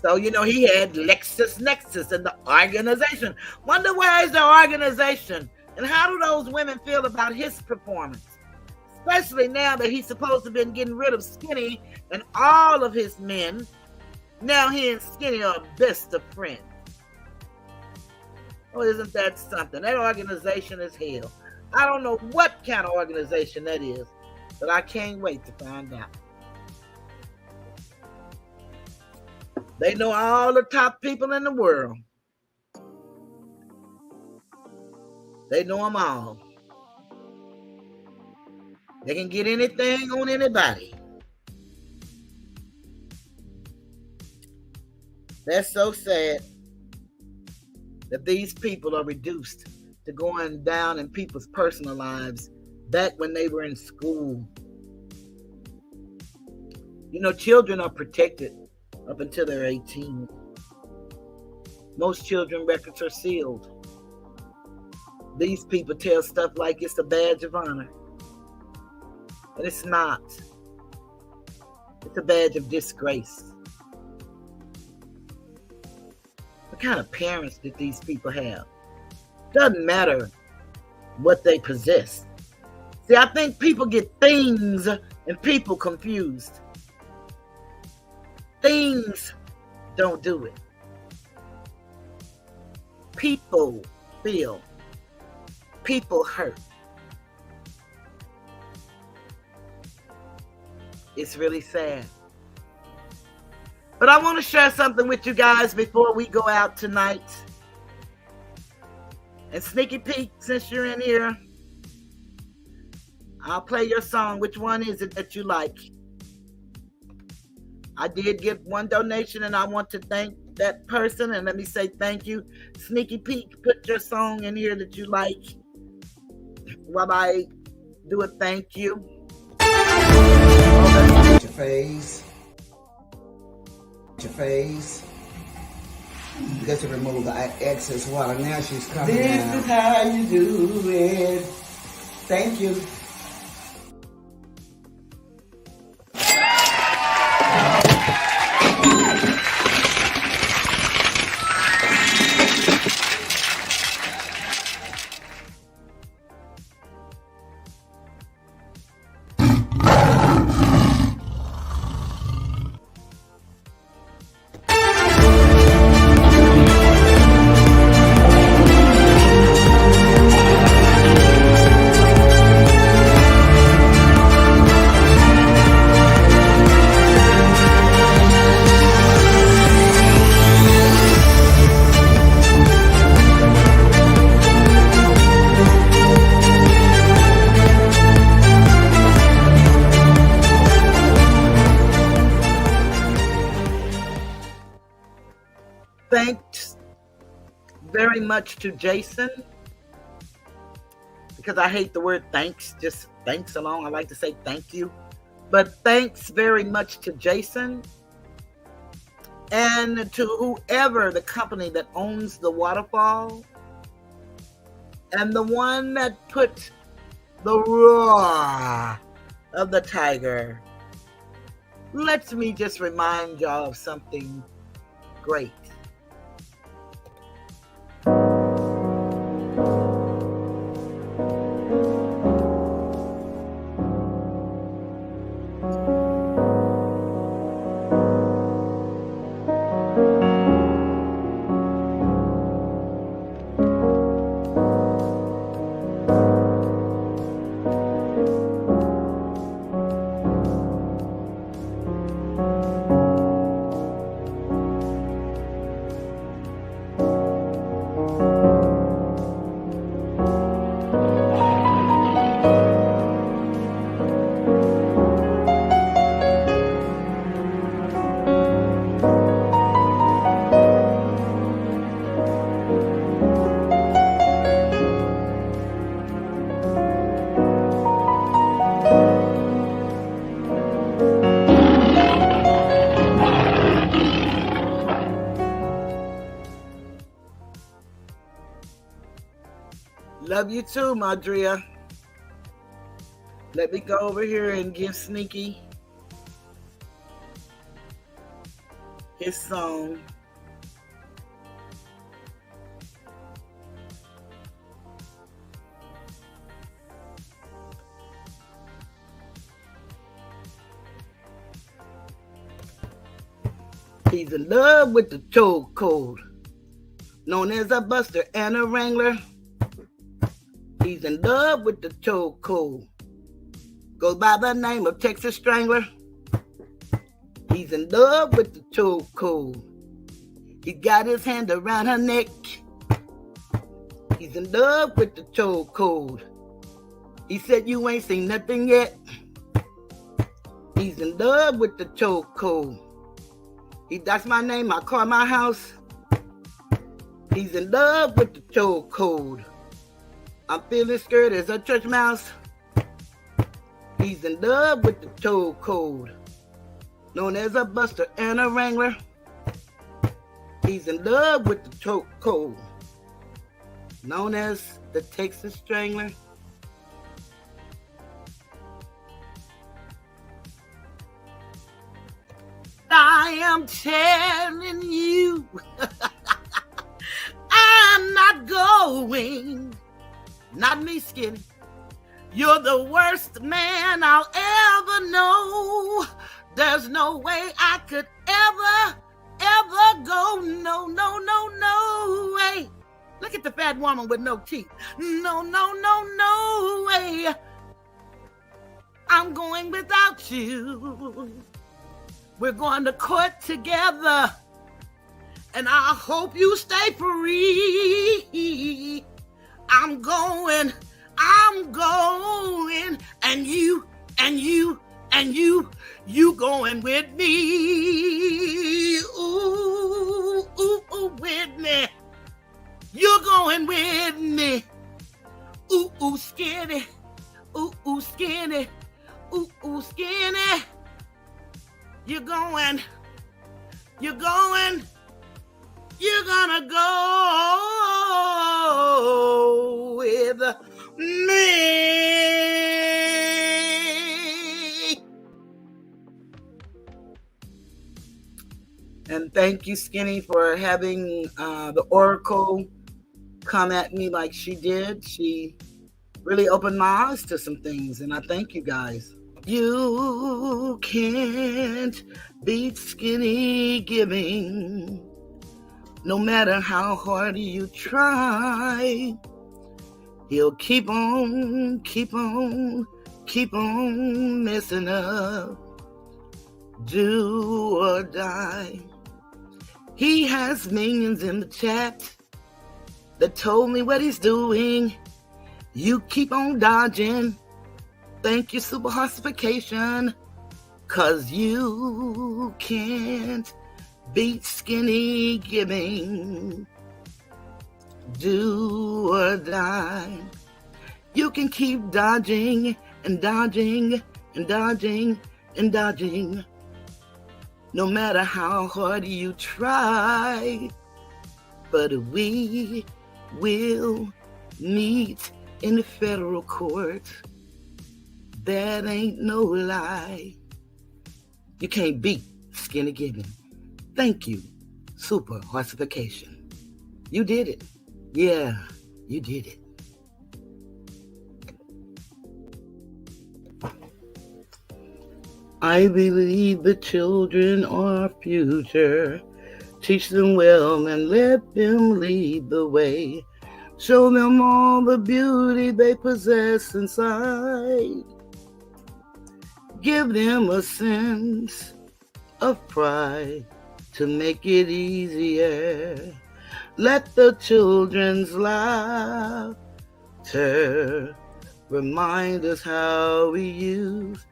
So, you know, he had LexisNexis and the organization. Wonder where is the organization? And how do those women feel about his performance? Especially now that he's supposed to have been getting rid of Skinny and all of his men. Now he and Skinny are best of friends. Oh, isn't that something? That organization is hell. I don't know what kind of organization that is, but I can't wait to find out. They know all the top people in the world. They know them all. They can get anything on anybody. That's so sad that these people are reduced to going down in people's personal lives back when they were in school. You know, children are protected up until they're 18. Most children records are sealed. These people tell stuff like it's a badge of honor. And it's not. It's a badge of disgrace. What kind of parents did these people have? Doesn't matter what they possess. See, I think people get things and people confused. Things don't do it. People feel. People hurt. It's really sad. But I want to share something with you guys before we go out tonight. And sneaky peek, since you're in here, I'll play your song. Which one is it that you like? I did get one donation and I want to thank that person. And let me say thank you. Sneaky peek, put your song in here that you like while I do a thank you. Your face. Your face. You got to remove the excess water. Now she's coming This out. is how you do it. Thank you. Thanks very much to Jason, because I hate the word thanks, just thanks alone. I like to say thank you. But thanks very much to Jason and to whoever the company that owns the waterfall and the one that put the roar of the tiger. Let me just remind y'all of something great. Love you too, Madria. Let me go over here and give Sneaky his song. He's in love with the chokehold, known as a buster and a wrangler. He's in love with the chokehold, goes by the name of Texas Strangler. He's in love with the chokehold. He got his hand around her neck. He's in love with the chokehold. He said you ain't seen nothing yet. He's in love with the chokehold. That's my name, my car, my house. He's in love with the chokehold. I'm feeling scared as a church mouse. He's in love with the chokehold, known as a buster and a wrangler. He's in love with the chokehold, known as the Texas Strangler. I am telling you, I'm not going, not me, Skinny. You're the worst man I'll ever know. There's no way I could ever go. No way. Look at the fat woman with no teeth. No way. I'm going without you. We're going to court together, and I hope you stay free. I'm going, and you going with me. Ooh, with me. You're going with me. Ooh, skinny. Ooh, skinny. Ooh, skinny. You're gonna go with me. And thank you, Skinny, for having the Oracle come at me like she did. She really opened my eyes to some things, and I thank you guys. You can't beat Skinny giving, no matter how hard you try. He'll keep on messing up, do or die. He has minions in the chat that told me what he's doing. You keep on dodging. Thank you, Super Hostification, 'cause you can't beat Skinny giving, do or die. You can keep dodging and dodging and dodging and dodging, no matter how hard you try. But we will meet in the federal court. That ain't no lie. You can't beat Skinny giving. Thank you, Super Hostification. You did it. Yeah, you did it. I believe the children are future. Teach them well and let them lead the way. Show them all the beauty they possess inside. Give them a sense of pride to make it easier. Let the children's laughter remind us how we used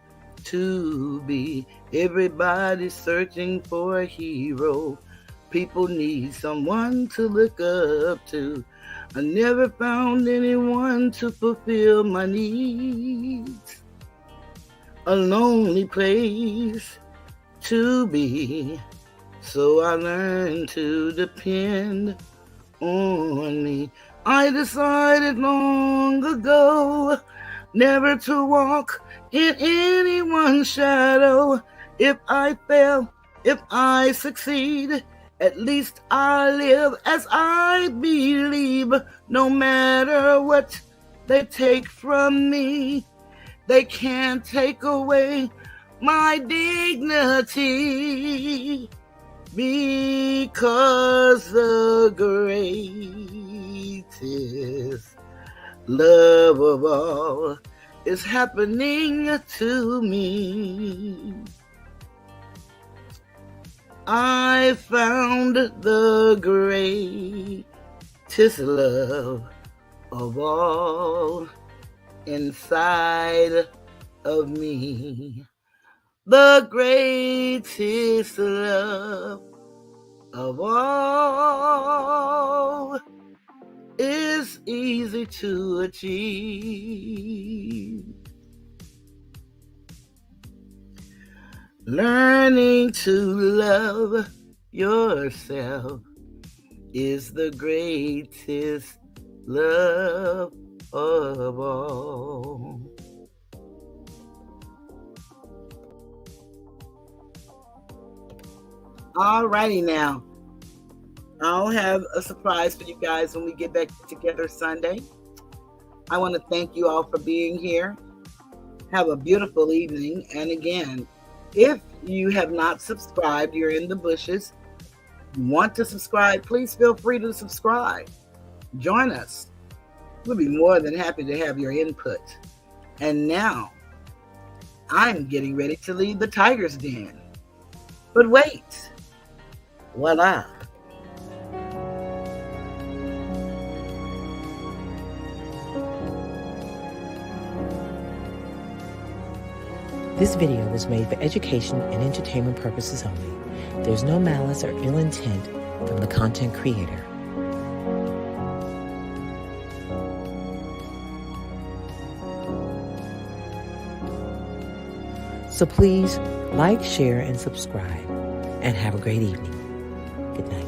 to be. Everybody's searching for a hero. People need someone to look up to. I never found anyone to fulfill my needs. A lonely place to be, so I learned to depend on me. I decided long ago never to walk in anyone's shadow. If I fail, if I succeed, at least I live as I believe. No matter what they take from me, they can't take away my dignity, because the greatest love of all is happening to me. I found the greatest love of all inside of me. The greatest love of all is easy to achieve. Learning to love yourself is the greatest love of all. Alrighty now. I'll have a surprise for you guys when we get back together Sunday. I want to thank you all for being here. Have a beautiful evening. And again, if you have not subscribed, you're in the bushes, you want to subscribe, please feel free to subscribe. Join us. We'll be more than happy to have your input. And now, I'm getting ready to leave the tiger's den. But wait. Voila. This video was made for education and entertainment purposes only. There's no malice or ill intent from the content creator. So please like, share, and subscribe, and have a great evening. Good night.